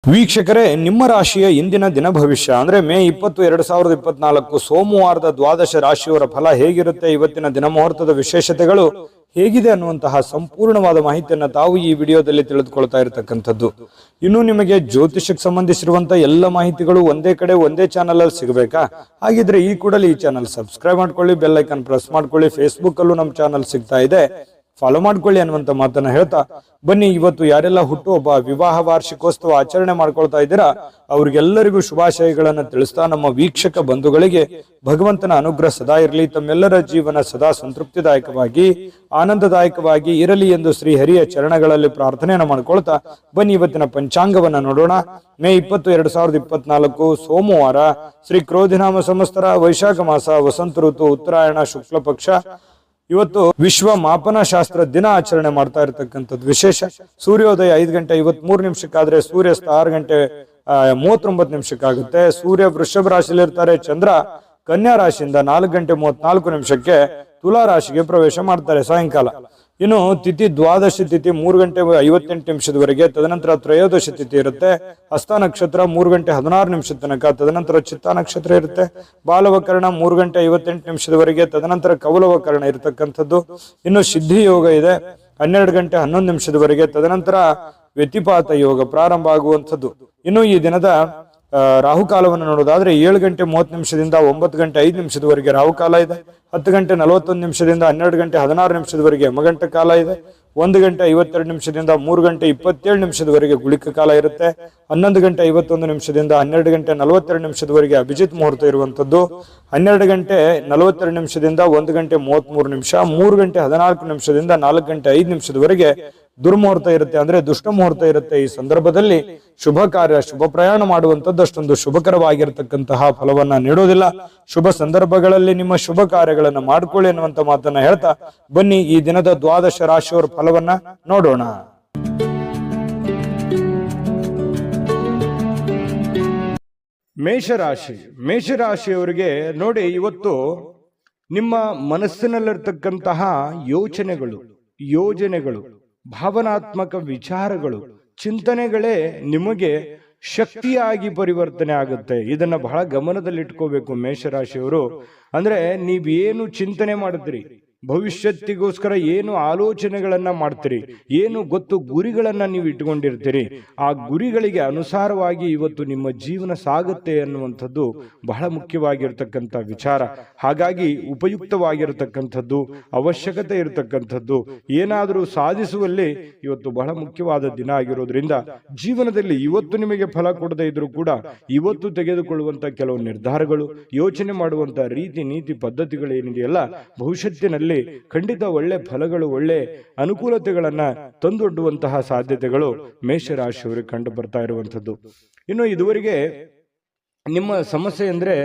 ವೀಕ್ಷಕರೇ, ನಿಮ್ಮ ರಾಶಿಯ ಇಂದಿನ ದಿನ ಭವಿಷ್ಯ ಅಂದ್ರೆ ಮೇ 20, 2024 ಸೋಮವಾರದ ದ್ವಾದಶ ರಾಶಿಯವರ ಫಲ ಹೇಗಿರುತ್ತೆ, ಇವತ್ತಿನ ದಿನ ಮುಹೂರ್ತದ ವಿಶೇಷತೆಗಳು ಹೇಗಿದೆ ಅನ್ನುವಂತಹ ಸಂಪೂರ್ಣವಾದ ಮಾಹಿತಿಯನ್ನು ತಾವು ಈ ವಿಡಿಯೋದಲ್ಲಿ ತಿಳಿದುಕೊಳ್ತಾ ಇರತಕ್ಕಂಥದ್ದು. ಇನ್ನು ನಿಮಗೆ ಜ್ಯೋತಿಷಕ್ಕೆ ಸಂಬಂಧಿಸಿರುವಂತಹ ಎಲ್ಲ ಮಾಹಿತಿಗಳು ಒಂದೇ ಕಡೆ ಒಂದೇ ಚಾನಲ್ ಅಲ್ಲಿ ಸಿಗಬೇಕಾ? ಹಾಗಿದ್ರೆ ಈ ಕೂಡಲೇ ಈ ಚಾನಲ್ ಸಬ್ಸ್ಕ್ರೈಬ್ ಮಾಡ್ಕೊಳ್ಳಿ, ಬೆಲ್ ಐಕಾನ್ ಪ್ರೆಸ್ ಮಾಡ್ಕೊಳ್ಳಿ. ಫೇಸ್ಬುಕ್ ಅಲ್ಲೂ ನಮ್ಮ ಚಾನಲ್ ಸಿಗ್ತಾ ಇದೆ, ಫಾಲೋ ಮಾಡ್ಕೊಳ್ಳಿ ಅನ್ನುವಂತ ಮಾತನ್ನ ಹೇಳ್ತಾ ಬನ್ನಿ, ಇವತ್ತು ಯಾರೆಲ್ಲ ಹುಟ್ಟುಹಬ್ಬ, ವಿವಾಹ ವಾರ್ಷಿಕೋತ್ಸವ ಆಚರಣೆ ಮಾಡ್ಕೊಳ್ತಾ ಇದ್ದೀರಾ ಅವ್ರಿಗೆಲ್ಲರಿಗೂ ಶುಭಾಶಯಗಳನ್ನ ತಿಳಿಸ್ತಾ ನಮ್ಮ ವೀಕ್ಷಕ ಬಂಧುಗಳಿಗೆ ಭಗವಂತನ ಅನುಗ್ರಹ ಸದಾ ಇರಲಿ, ತಮ್ಮೆಲ್ಲರ ಜೀವನ ಸದಾ ಸಂತೃಪ್ತಿದಾಯಕವಾಗಿ ಆನಂದದಾಯಕವಾಗಿ ಇರಲಿ ಎಂದು ಶ್ರೀ ಹರಿಯ ಚರಣಗಳಲ್ಲಿ ಪ್ರಾರ್ಥನೆಯನ್ನು ಮಾಡ್ಕೊಳ್ತಾ ಬನ್ನಿ ಇವತ್ತಿನ ಪಂಚಾಂಗವನ್ನ ನೋಡೋಣ. ಮೇ 20, 2024 ಸೋಮವಾರ, ಶ್ರೀ ಕ್ರೋಧಿನಾಮ ಸಂವತ್ಸರ, ವೈಶಾಖ ಮಾಸ, ವಸಂತ ಋತು, ಉತ್ತರಾಯಣ, ಶುಕ್ಲ ಪಕ್ಷ. ಇವತ್ತು ವಿಶ್ವ ಮಾಪನ ಶಾಸ್ತ್ರ ದಿನ ಆಚರಣೆ ಮಾಡ್ತಾ ಇರತಕ್ಕಂಥದ್ದು ವಿಶೇಷ. ಸೂರ್ಯೋದಯ 5 ಗಂಟೆ 53 ನಿಮಿಷಕ್ಕಾದ್ರೆ ಸೂರ್ಯಾಸ್ತ 6 ಗಂಟೆ 39 ನಿಮಿಷಕ್ಕಾಗುತ್ತೆ. ಸೂರ್ಯ ವೃಷಭ ರಾಶಿಯಲ್ಲಿ ಇರ್ತಾರೆ, ಚಂದ್ರ ಕನ್ಯಾ ರಾಶಿಯಿಂದ 4 ಗಂಟೆ 34 ನಿಮಿಷಕ್ಕೆ ತುಲಾ ರಾಶಿಗೆ ಪ್ರವೇಶ ಮಾಡ್ತಾರೆ ಸಾಯಂಕಾಲ. ಇನ್ನು ತಿಥಿ ದ್ವಾದಶಿ ತಿಥಿ 3 ಗಂಟೆ 58 ನಿಮಿಷದವರೆಗೆ, ತದನಂತರ ತ್ರಯೋದಶಿ ತಿಥಿ ಇರುತ್ತೆ. ಹಸ್ತ ನಕ್ಷತ್ರ 3 ಗಂಟೆ 16 ನಿಮಿಷದ ತನಕ, ತದನಂತರ ಚಿತ್ತ ನಕ್ಷತ್ರ ಇರುತ್ತೆ. ಬಾಲವಕರಣ 3 ಗಂಟೆ 58 ನಿಮಿಷದವರೆಗೆ, ತದನಂತರ ಕೌಲವಕರಣ ಇರತಕ್ಕಂಥದ್ದು. ಇನ್ನು ಸಿದ್ಧಿ ಯೋಗ ಇದೆ 12 ಗಂಟೆ 11 ನಿಮಿಷದವರೆಗೆ, ತದನಂತರ ವ್ಯತಿಪಾತ ಯೋಗ ಪ್ರಾರಂಭ ಆಗುವಂಥದ್ದು. ಇನ್ನು ಈ ದಿನದ ರಾಹುಕಾಲವನ್ನು ನೋಡೋದಾದ್ರೆ 7 ಗಂಟೆ 30 ನಿಮಿಷದಿಂದ 9 ಗಂಟೆ 5 ನಿಮಿಷದವರೆಗೆ ರಾಹುಕಾಲ ಇದೆ. 10 ಗಂಟೆ 41 ನಿಮಿಷದಿಂದ 12 ಗಂಟೆ 16 ನಿಮಿಷದವರೆಗೆ ಯಮಗಂಟ ಕಾಲ ಇದೆ. 1 ಗಂಟೆ 52 ನಿಮಿಷದಿಂದ 3 ಗಂಟೆ 27 ನಿಮಿಷದವರೆಗೆ ಗುಳಿಕ ಕಾಲ ಇರುತ್ತೆ. 11 ಗಂಟೆ 51 ನಿಮಿಷದಿಂದ 12 ಗಂಟೆ 42 ನಿಮಿಷದವರೆಗೆ ಅಭಿಜಿತ್ ಮುಹೂರ್ತ ಇರುವಂತದ್ದು. 12 ಗಂಟೆ 42 ನಿಮಿಷದಿಂದ 1 ಗಂಟೆ 33 ನಿಮಿಷ, 3 ಗಂಟೆ 14 ನಿಮಿಷದಿಂದ 4 ಗಂಟೆ 5 ನಿಮಿಷದವರೆಗೆ ದುರ್ಮುಹೂರ್ತ ಇರುತ್ತೆ, ಅಂದ್ರೆ ದುಷ್ಟ ಮುಹೂರ್ತ ಇರುತ್ತೆ. ಈ ಸಂದರ್ಭದಲ್ಲಿ ಶುಭ ಕಾರ್ಯ, ಶುಭ ಪ್ರಯಾಣ ಮಾಡುವಂತದ್ದು ಅಷ್ಟೊಂದು ಶುಭಕರವಾಗಿರತಕ್ಕಂತಹ ಫಲವನ್ನ ನೀಡೋದಿಲ್ಲ. ಶುಭ ಸಂದರ್ಭಗಳಲ್ಲಿ ನಿಮ್ಮ ಶುಭ ಕಾರ್ಯಗಳನ್ನ ಮಾಡ್ಕೊಳ್ಳಿ ಅನ್ನುವಂತ ಮಾತನ್ನ ಹೇಳ್ತಾ ಬನ್ನಿ ಈ ದಿನದ ದ್ವಾದಶ ರಾಶಿಯವರ ಫಲವನ್ನ ನೋಡೋಣ. ಮೇಷರಾಶಿ. ಮೇಷರಾಶಿಯವರಿಗೆ ನೋಡಿ, ಇವತ್ತು ನಿಮ್ಮ ಮನಸ್ಸಿನಲ್ಲಿರ್ತಕ್ಕಂತಹ ಯೋಚನೆಗಳು, ಯೋಜನೆಗಳು, ಭಾವನಾತ್ಮಕ ವಿಚಾರಗಳು, ಚಿಂತನೆಗಳೇ ನಿಮಗೆ ಶಕ್ತಿಯಾಗಿ ಪರಿವರ್ತನೆ ಆಗುತ್ತೆ. ಇದನ್ನ ಬಹಳ ಗಮನದಲ್ಲಿಟ್ಕೋಬೇಕು ಮೇಷರಾಶಿಯವರು. ಅಂದ್ರೆ ನೀವೇನು ಚಿಂತನೆ ಮಾಡಿದ್ರಿ, ಭವಿಷ್ಯತ್ತಿಗೋಸ್ಕರ ಏನು ಆಲೋಚನೆಗಳನ್ನ ಮಾಡ್ತೀರಿ, ಏನು ಗೊತ್ತು ಗುರಿಗಳನ್ನ ನೀವು ಇಟ್ಕೊಂಡಿರ್ತೀರಿ, ಆ ಗುರಿಗಳಿಗೆ ಅನುಸಾರವಾಗಿ ಇವತ್ತು ನಿಮ್ಮ ಜೀವನ ಸಾಗುತ್ತೆ ಅನ್ನುವಂಥದ್ದು ಬಹಳ ಮುಖ್ಯವಾಗಿರ್ತಕ್ಕಂಥ ವಿಚಾರ. ಹಾಗಾಗಿ ಉಪಯುಕ್ತವಾಗಿರತಕ್ಕಂಥದ್ದು, ಅವಶ್ಯಕತೆ ಇರತಕ್ಕಂಥದ್ದು, ಏನಾದರೂ ಸಾಧಿಸುವಲ್ಲಿ ಇವತ್ತು ಬಹಳ ಮುಖ್ಯವಾದ ದಿನ ಆಗಿರೋದ್ರಿಂದ ಜೀವನದಲ್ಲಿ ಇವತ್ತು ನಿಮಗೆ ಫಲ ಕೊಡದೇ ಇದ್ರೂ ಕೂಡ ಇವತ್ತು ತೆಗೆದುಕೊಳ್ಳುವಂತ ಕೆಲವು ನಿರ್ಧಾರಗಳು, ಯೋಚನೆ ಮಾಡುವಂತ ರೀತಿ ನೀತಿ ಪದ್ಧತಿಗಳು ಏನಿದೆಯಲ್ಲ, ಭವಿಷ್ಯತ್ತಿನಲ್ಲಿ ಖಂಡಿತ ಒಳ್ಳೆ ಫಲಗಳು, ಒಳ್ಳೆ ಅನುಕೂಲತೆಗಳನ್ನ ತಂದೊಡ್ಡುವಂತಹ ಸಾಧ್ಯತೆಗಳು ಮೇಷರಾಶಿಯವರಿಗೆ ಕಂಡು ಬರ್ತಾ ಇರುವಂತದ್ದು. ಇನ್ನು ಇದುವರೆಗೆ ನಿಮ್ಮ ಸಮಸ್ಯೆ ಅಂದ್ರೆ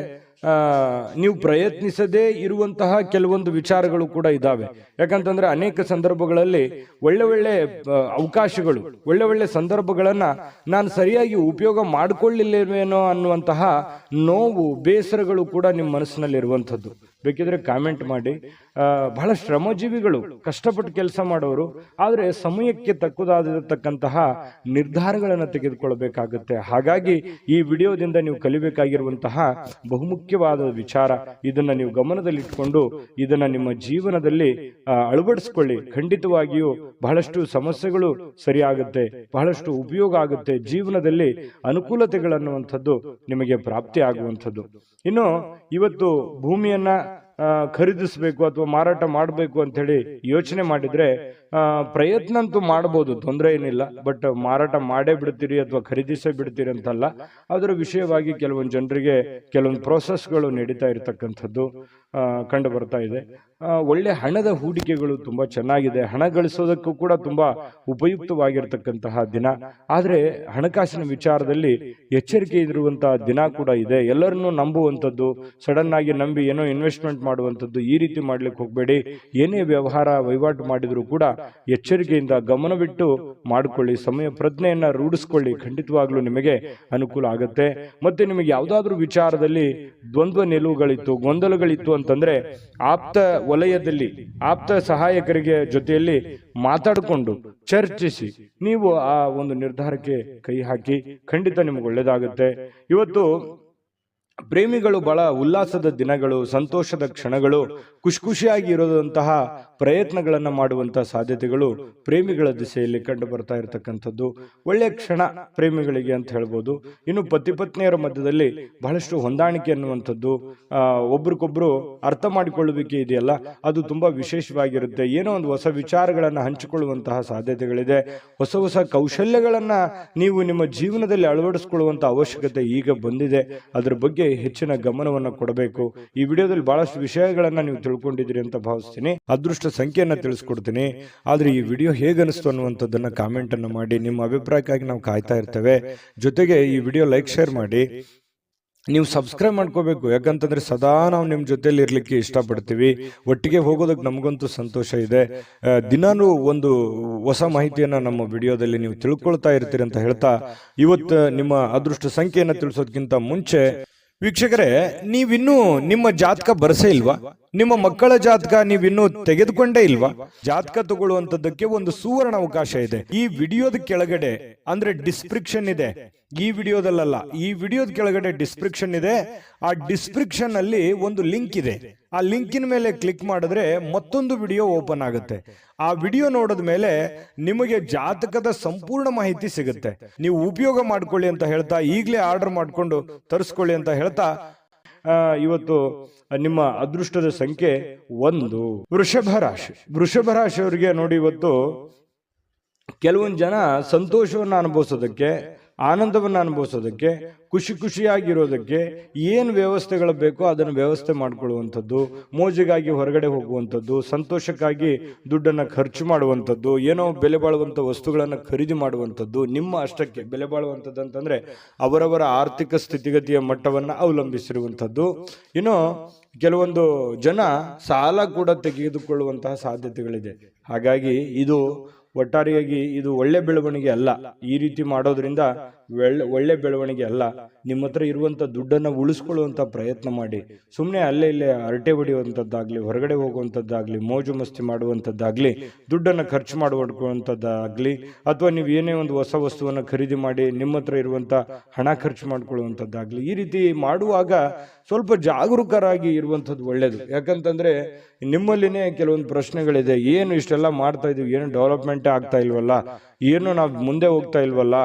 ನೀವು ಪ್ರಯತ್ನಿಸದೇ ಇರುವಂತಹ ಕೆಲವೊಂದು ವಿಚಾರಗಳು ಕೂಡ ಇದಾವೆ. ಯಾಕಂತಂದ್ರೆ ಅನೇಕ ಸಂದರ್ಭಗಳಲ್ಲಿ ಒಳ್ಳೆ ಒಳ್ಳೆ ಅವಕಾಶಗಳು, ಒಳ್ಳೆ ಒಳ್ಳೆ ಸಂದರ್ಭಗಳನ್ನ ನಾನು ಸರಿಯಾಗಿ ಉಪಯೋಗ ಮಾಡಿಕೊಳ್ಳಿಲ್ಲೇನೋ ಅನ್ನುವಂತಹ ನೋವು, ಬೇಸರಗಳು ಕೂಡ ನಿಮ್ಮ ಮನಸ್ಸಿನಲ್ಲಿ ಇರುವಂಥದ್ದು. ಬೇಕಿದ್ರೆ ಕಾಮೆಂಟ್ ಮಾಡಿ. ಬಹಳ ಶ್ರಮಜೀವಿಗಳು, ಕಷ್ಟಪಟ್ಟು ಕೆಲಸ ಮಾಡೋರು, ಆದರೆ ಸಮಯಕ್ಕೆ ತಕ್ಕುದಾಗಿರತಕ್ಕಂತಹ ನಿರ್ಧಾರಗಳನ್ನು ತೆಗೆದುಕೊಳ್ಬೇಕಾಗುತ್ತೆ. ಹಾಗಾಗಿ ಈ ವಿಡಿಯೋದಿಂದ ನೀವು ಕಲಿಬೇಕಾಗಿರುವಂತಹ ಬಹುಮುಖ್ಯವಾದ ವಿಚಾರ, ಇದನ್ನ ನೀವು ಗಮನದಲ್ಲಿಟ್ಕೊಂಡು ಇದನ್ನ ನಿಮ್ಮ ಜೀವನದಲ್ಲಿ ಅಳವಡಿಸ್ಕೊಳ್ಳಿ. ಖಂಡಿತವಾಗಿಯೂ ಬಹಳಷ್ಟು ಸಮಸ್ಯೆಗಳು ಸರಿಯಾಗುತ್ತೆ, ಬಹಳಷ್ಟು ಉಪಯೋಗ ಆಗುತ್ತೆ, ಜೀವನದಲ್ಲಿ ಅನುಕೂಲತೆಗಳನ್ನುವಂಥದ್ದು ನಿಮಗೆ ಪ್ರಾಪ್ತಿ ಆಗುವಂಥದ್ದು. ಇನ್ನು ಇವತ್ತು ಭೂಮಿಯನ್ನ ಖರೀದಿಸಬೇಕು ಅಥವಾ ಮಾರಾಟ ಮಾಡಬೇಕು ಅಂತ ಹೇಳಿ ಯೋಚನೆ ಮಾಡಿದ್ರೆ ಪ್ರಯತ್ನ ಅಂತೂ ಮಾಡಬಹುದು, ತೊಂದರೆ ಏನಿಲ್ಲ. ಬಟ್ ಮಾರಾಟ ಮಾಡೇ ಬಿಡ್ತೀರಿ ಅಥವಾ ಖರೀದಿಸೇ ಬಿಡ್ತೀರಿ ಅಂತಲ್ಲ, ಅದರ ವಿಷಯವಾಗಿ ಕೆಲವೊಂದು ಜನರಿಗೆ ಕೆಲವೊಂದು ಪ್ರೋಸೆಸ್ಗಳು ನಡೀತಾ ಇರತಕ್ಕಂಥದ್ದು ಕಂಡು ಬರ್ತಾ ಇದೆ. ಒಳ್ಳೆ ಹಣದ ಹೂಡಿಕೆಗಳು ತುಂಬಾ ಚೆನ್ನಾಗಿದೆ, ಹಣ ಗಳಿಸೋದಕ್ಕೂ ಕೂಡ ತುಂಬಾ ಉಪಯುಕ್ತವಾಗಿರ್ತಕ್ಕಂತಹ ದಿನ. ಆದ್ರೆ ಹಣಕಾಸಿನ ವಿಚಾರದಲ್ಲಿ ಎಚ್ಚರಿಕೆ ಇರುವಂತಹ ದಿನ ಕೂಡ ಇದೆ. ಎಲ್ಲರನ್ನೂ ನಂಬುವಂಥದ್ದು, ಸಡನ್ ಆಗಿ ನಂಬಿ ಏನೋ ಇನ್ವೆಸ್ಟ್ಮೆಂಟ್ ಮಾಡುವಂಥದ್ದು, ಈ ರೀತಿ ಮಾಡ್ಲಿಕ್ಕೆ ಹೋಗ್ಬೇಡಿ. ಏನೇ ವ್ಯವಹಾರ ವಹಿವಾಟು ಮಾಡಿದ್ರು ಕೂಡ ಎಚ್ಚರಿಕೆಯಿಂದ ಗಮನವಿಟ್ಟು ಮಾಡಿಕೊಳ್ಳಿ, ಸಮಯ ಪ್ರಜ್ಞೆಯನ್ನ ರೂಢಿಸ್ಕೊಳ್ಳಿ. ಖಂಡಿತವಾಗ್ಲೂ ನಿಮಗೆ ಅನುಕೂಲ ಆಗುತ್ತೆ. ಮತ್ತೆ ನಿಮಗೆ ಯಾವುದಾದ್ರೂ ವಿಚಾರದಲ್ಲಿ ದ್ವಂದ್ವ ನಿಲುವುಗಳಿತ್ತು, ಗೊಂದಲಗಳಿತ್ತು ಅಂತಂದ್ರೆ ಆಪ್ತ ವಲಯದಲ್ಲಿ ಆಪ್ತ ಸಹಾಯಕರಿಗೆ ಜೊತೆಯಲ್ಲಿ ಮಾತಾಡಿಕೊಂಡು ಚರ್ಚಿಸಿ ನೀವು ಆ ಒಂದು ನಿರ್ಧಾರಕ್ಕೆ ಕೈ ಹಾಕಿ. ಖಂಡಿತ ನಿಮ್ಗೆ ಒಳ್ಳೇದಾಗುತ್ತೆ. ಇವತ್ತು ಪ್ರೇಮಿಗಳು ಬಹಳ ಉಲ್ಲಾಸದ ದಿನಗಳು, ಸಂತೋಷದ ಕ್ಷಣಗಳು, ಖುಷಿಯಾಗಿ ಇರೋದಂತಹ ಪ್ರಯತ್ನಗಳನ್ನ ಮಾಡುವಂತಹ ಸಾಧ್ಯತೆಗಳು ಪ್ರೇಮಿಗಳ ದಿಸೆಯಲ್ಲಿ ಕಂಡು ಬರ್ತಾ ಇರತಕ್ಕಂಥದ್ದು ಒಳ್ಳೆಯ ಕ್ಷಣ ಪ್ರೇಮಿಗಳಿಗೆ ಅಂತ ಹೇಳ್ಬೋದು. ಇನ್ನು ಪತಿ ಪತ್ನಿಯರ ಮಧ್ಯದಲ್ಲಿ ಬಹಳಷ್ಟು ಹೊಂದಾಣಿಕೆ ಅನ್ನುವಂಥದ್ದು, ಒಬ್ರಿಗೊಬ್ರು ಅರ್ಥ ಮಾಡಿಕೊಳ್ಳುವಿಕೆ ಇದೆಯಲ್ಲ, ಅದು ತುಂಬಾ ವಿಶೇಷವಾಗಿರುತ್ತೆ. ಏನೋ ಒಂದು ಹೊಸ ವಿಚಾರಗಳನ್ನ ಹಂಚಿಕೊಳ್ಳುವಂತಹ ಸಾಧ್ಯತೆಗಳಿದೆ. ಹೊಸ ಹೊಸ ಕೌಶಲ್ಯಗಳನ್ನ ನೀವು ನಿಮ್ಮ ಜೀವನದಲ್ಲಿ ಅಳವಡಿಸಿಕೊಳ್ಳುವಂತಹ ಅವಶ್ಯಕತೆ ಈಗ ಬಂದಿದೆ. ಅದರ ಬಗ್ಗೆ ಹೆಚ್ಚಿನ ಗಮನವನ್ನು ಕೊಡಬೇಕು. ಈ ವಿಡಿಯೋದಲ್ಲಿ ಬಹಳಷ್ಟು ವಿಷಯಗಳನ್ನ ನೀವು ತಿಳ್ಕೊಂಡಿದ್ದೀರಿ ಅಂತ ಭಾವಿಸ್ತೀನಿ. ಅದೃಷ್ಟ ಸಂಖ್ಯೆಯನ್ನ ತಿಳಿಸ್ಕೊಡ್ತೀನಿ. ಆದ್ರೆ ಈ ವಿಡಿಯೋ ಹೇಗನಿಸ್ತು ಅನ್ನುವಂಥದ್ದನ್ನ ಕಾಮೆಂಟ್ ಅನ್ನು ಮಾಡಿ. ನಿಮ್ಮ ಅಭಿಪ್ರಾಯಕ್ಕಾಗಿ ನಾವು ಕಾಯ್ತಾ ಇರ್ತೇವೆ. ಜೊತೆಗೆ ಈ ವಿಡಿಯೋ ಲೈಕ್, ಶೇರ್ ಮಾಡಿ. ನೀವು ಸಬ್ಸ್ಕ್ರೈಬ್ ಮಾಡ್ಕೋಬೇಕು, ಯಾಕಂತಂದ್ರೆ ಸದಾ ನಾವು ನಿಮ್ಮ ಜೊತೆಲಿ ಇರ್ಲಿಕ್ಕೆ ಇಷ್ಟಪಡ್ತೀವಿ. ಒಟ್ಟಿಗೆ ಹೋಗೋದಕ್ಕೆ ನಮಗಂತೂ ಸಂತೋಷ ಇದೆ. ದಿನಾನು ಒಂದು ಹೊಸ ಮಾಹಿತಿಯನ್ನ ನಮ್ಮ ವಿಡಿಯೋದಲ್ಲಿ ನೀವು ತಿಳ್ಕೊಳ್ತಾ ಇರ್ತೀರಿ ಅಂತ ಹೇಳ್ತಾ, ಇವತ್ತು ನಿಮ್ಮ ಅದೃಷ್ಟ ಸಂಖ್ಯೆಯನ್ನ ತಿಳಿಸೋದಕ್ಕಿಂತ ಮುಂಚೆ ವೀಕ್ಷಕರೇ, ನೀವಿನ್ನೂ ನಿಮ್ಮ ಜಾತಕ ಬರಸೇ ಇಲ್ವಾ? ನಿಮ್ಮ ಮಕ್ಕಳ ಜಾತಕ ನೀವಿನ್ನೂ ತೆಗೆದುಕೊಂಡೇ ಇಲ್ವಾ? ಜಾತಕ ತಗೊಳ್ಳುವಂತದ್ದಕ್ಕೆ ಒಂದು ಸುವರ್ಣ ಅವಕಾಶ ಇದೆ. ಈ ವಿಡಿಯೋದ ಕೆಳಗಡೆ ಅಂದ್ರೆ ಡಿಸ್ಕ್ರಿಪ್ಷನ್ ಇದೆ. ಈ ವಿಡಿಯೋದಲ್ಲ, ಈ ವಿಡಿಯೋದ ಕೆಳಗಡೆ ಡಿಸ್ಕ್ರಿಪ್ಷನ್ ಇದೆ. ಆ ಡಿಸ್ಕ್ರಿಪ್ಷನ್ ಅಲ್ಲಿ ಒಂದು ಲಿಂಕ್ ಇದೆ. ಆ ಲಿಂಕಿನ ಮೇಲೆ ಕ್ಲಿಕ್ ಮಾಡಿದ್ರೆ ಮತ್ತೊಂದು ವಿಡಿಯೋ ಓಪನ್ ಆಗುತ್ತೆ. ಆ ವಿಡಿಯೋ ನೋಡಿದ ಮೇಲೆ ನಿಮಗೆ ಜಾತಕದ ಸಂಪೂರ್ಣ ಮಾಹಿತಿ ಸಿಗುತ್ತೆ. ನೀವು ಉಪಯೋಗ ಮಾಡ್ಕೊಳ್ಳಿ ಅಂತ ಹೇಳ್ತಾ, ಈಗಲೇ ಆರ್ಡರ್ ಮಾಡ್ಕೊಂಡು ತರಿಸ್ಕೊಳ್ಳಿ ಅಂತ ಹೇಳ್ತಾ, ಇವತ್ತು ನಿಮ್ಮ ಅದೃಷ್ಟದ ಸಂಖ್ಯೆ 1 ವೃಷಭ ರಾಶಿ. ವೃಷಭ ರಾಶಿಯವರಿಗೆ ನೋಡಿ, ಇವತ್ತು ಕೆಲವೊಂದು ಜನ ಸಂತೋಷವನ್ನು ಅನುಭವಿಸೋದಕ್ಕೆ, ಆನಂದವನ್ನು ಅನುಭವಿಸೋದಕ್ಕೆ, ಖುಷಿಯಾಗಿರೋದಕ್ಕೆ ಏನು ವ್ಯವಸ್ಥೆಗಳು ಬೇಕೋ ಅದನ್ನು ವ್ಯವಸ್ಥೆ ಮಾಡಿಕೊಳ್ಳುವಂಥದ್ದು, ಮೋಜಿಗಾಗಿ ಹೊರಗಡೆ ಹೋಗುವಂಥದ್ದು, ಸಂತೋಷಕ್ಕಾಗಿ ದುಡ್ಡನ್ನು ಖರ್ಚು ಮಾಡುವಂಥದ್ದು, ಏನೋ ಬೆಲೆ ಬಾಳುವಂಥ ವಸ್ತುಗಳನ್ನು ಖರೀದಿ ಮಾಡುವಂಥದ್ದು, ನಿಮ್ಮ ಅಷ್ಟಕ್ಕೆ ಬೆಲೆ ಬಾಳುವಂಥದ್ದು ಅಂತಂದ್ರೆ ಅವರವರ ಆರ್ಥಿಕ ಸ್ಥಿತಿಗತಿಯ ಮಟ್ಟವನ್ನು ಅವಲಂಬಿಸಿರುವಂಥದ್ದು. ಇನ್ನು ಕೆಲವೊಂದು ಜನ ಸಾಲ ಕೂಡ ತೆಗೆದುಕೊಳ್ಳುವಂತಹ ಸಾಧ್ಯತೆಗಳಿದೆ. ಹಾಗಾಗಿ ಇದು ಒಟ್ಟಾರೆಯಾಗಿ ಇದು ಒಳ್ಳೆ ಬೆಳವಣಿಗೆ ಅಲ್ಲ. ಈ ರೀತಿ ಮಾಡೋದ್ರಿಂದ ಒಳ್ಳೆ ಬೆಳವಣಿಗೆ ಅಲ್ಲ. ನಿಮ್ಮ ಹತ್ರ ಇರುವಂತ ದುಡ್ಡನ್ನು ಉಳಿಸ್ಕೊಳ್ಳುವಂತ ಪ್ರಯತ್ನ ಮಾಡಿ. ಸುಮ್ಮನೆ ಅಲ್ಲೇ ಇಲ್ಲೇ ಹರಟೆ ಹೊಡೆಯುವಂಥದ್ದಾಗ್ಲಿ, ಹೊರಗಡೆ ಹೋಗುವಂಥದ್ದಾಗ್ಲಿ, ಮೋಜು ಮಸ್ತಿ ಮಾಡುವಂಥದ್ದಾಗ್ಲಿ, ದುಡ್ಡನ್ನು ಖರ್ಚು ಮಾಡುವಂಥದ್ದಾಗ್ಲಿ, ಅಥವಾ ನೀವು ಏನೇ ಒಂದು ಹೊಸ ವಸ್ತುವನ್ನು ಖರೀದಿ ಮಾಡಿ ನಿಮ್ಮ ಹತ್ರ ಇರುವಂತ ಹಣ ಖರ್ಚು ಮಾಡ್ಕೊಳ್ಳುವಂಥದ್ದಾಗ್ಲಿ, ಈ ರೀತಿ ಮಾಡುವಾಗ ಸ್ವಲ್ಪ ಜಾಗರೂಕರಾಗಿ ಇರುವಂಥದ್ದು ಒಳ್ಳೇದು. ಯಾಕಂತಂದ್ರೆ ನಿಮ್ಮಲ್ಲಿನೇ ಕೆಲವೊಂದು ಪ್ರಶ್ನೆಗಳಿದೆ. ಏನು ಇಷ್ಟೆಲ್ಲ ಮಾಡ್ತಾ ಇದೀವಿ, ಏನು ಡೆವಲಪ್ಮೆಂಟ್ ಆಗ್ತಾ ಇಲ್ವಲ್ಲ, ಏನು ನಾವು ಮುಂದೆ ಹೋಗ್ತಾ ಇಲ್ವಲ್ಲ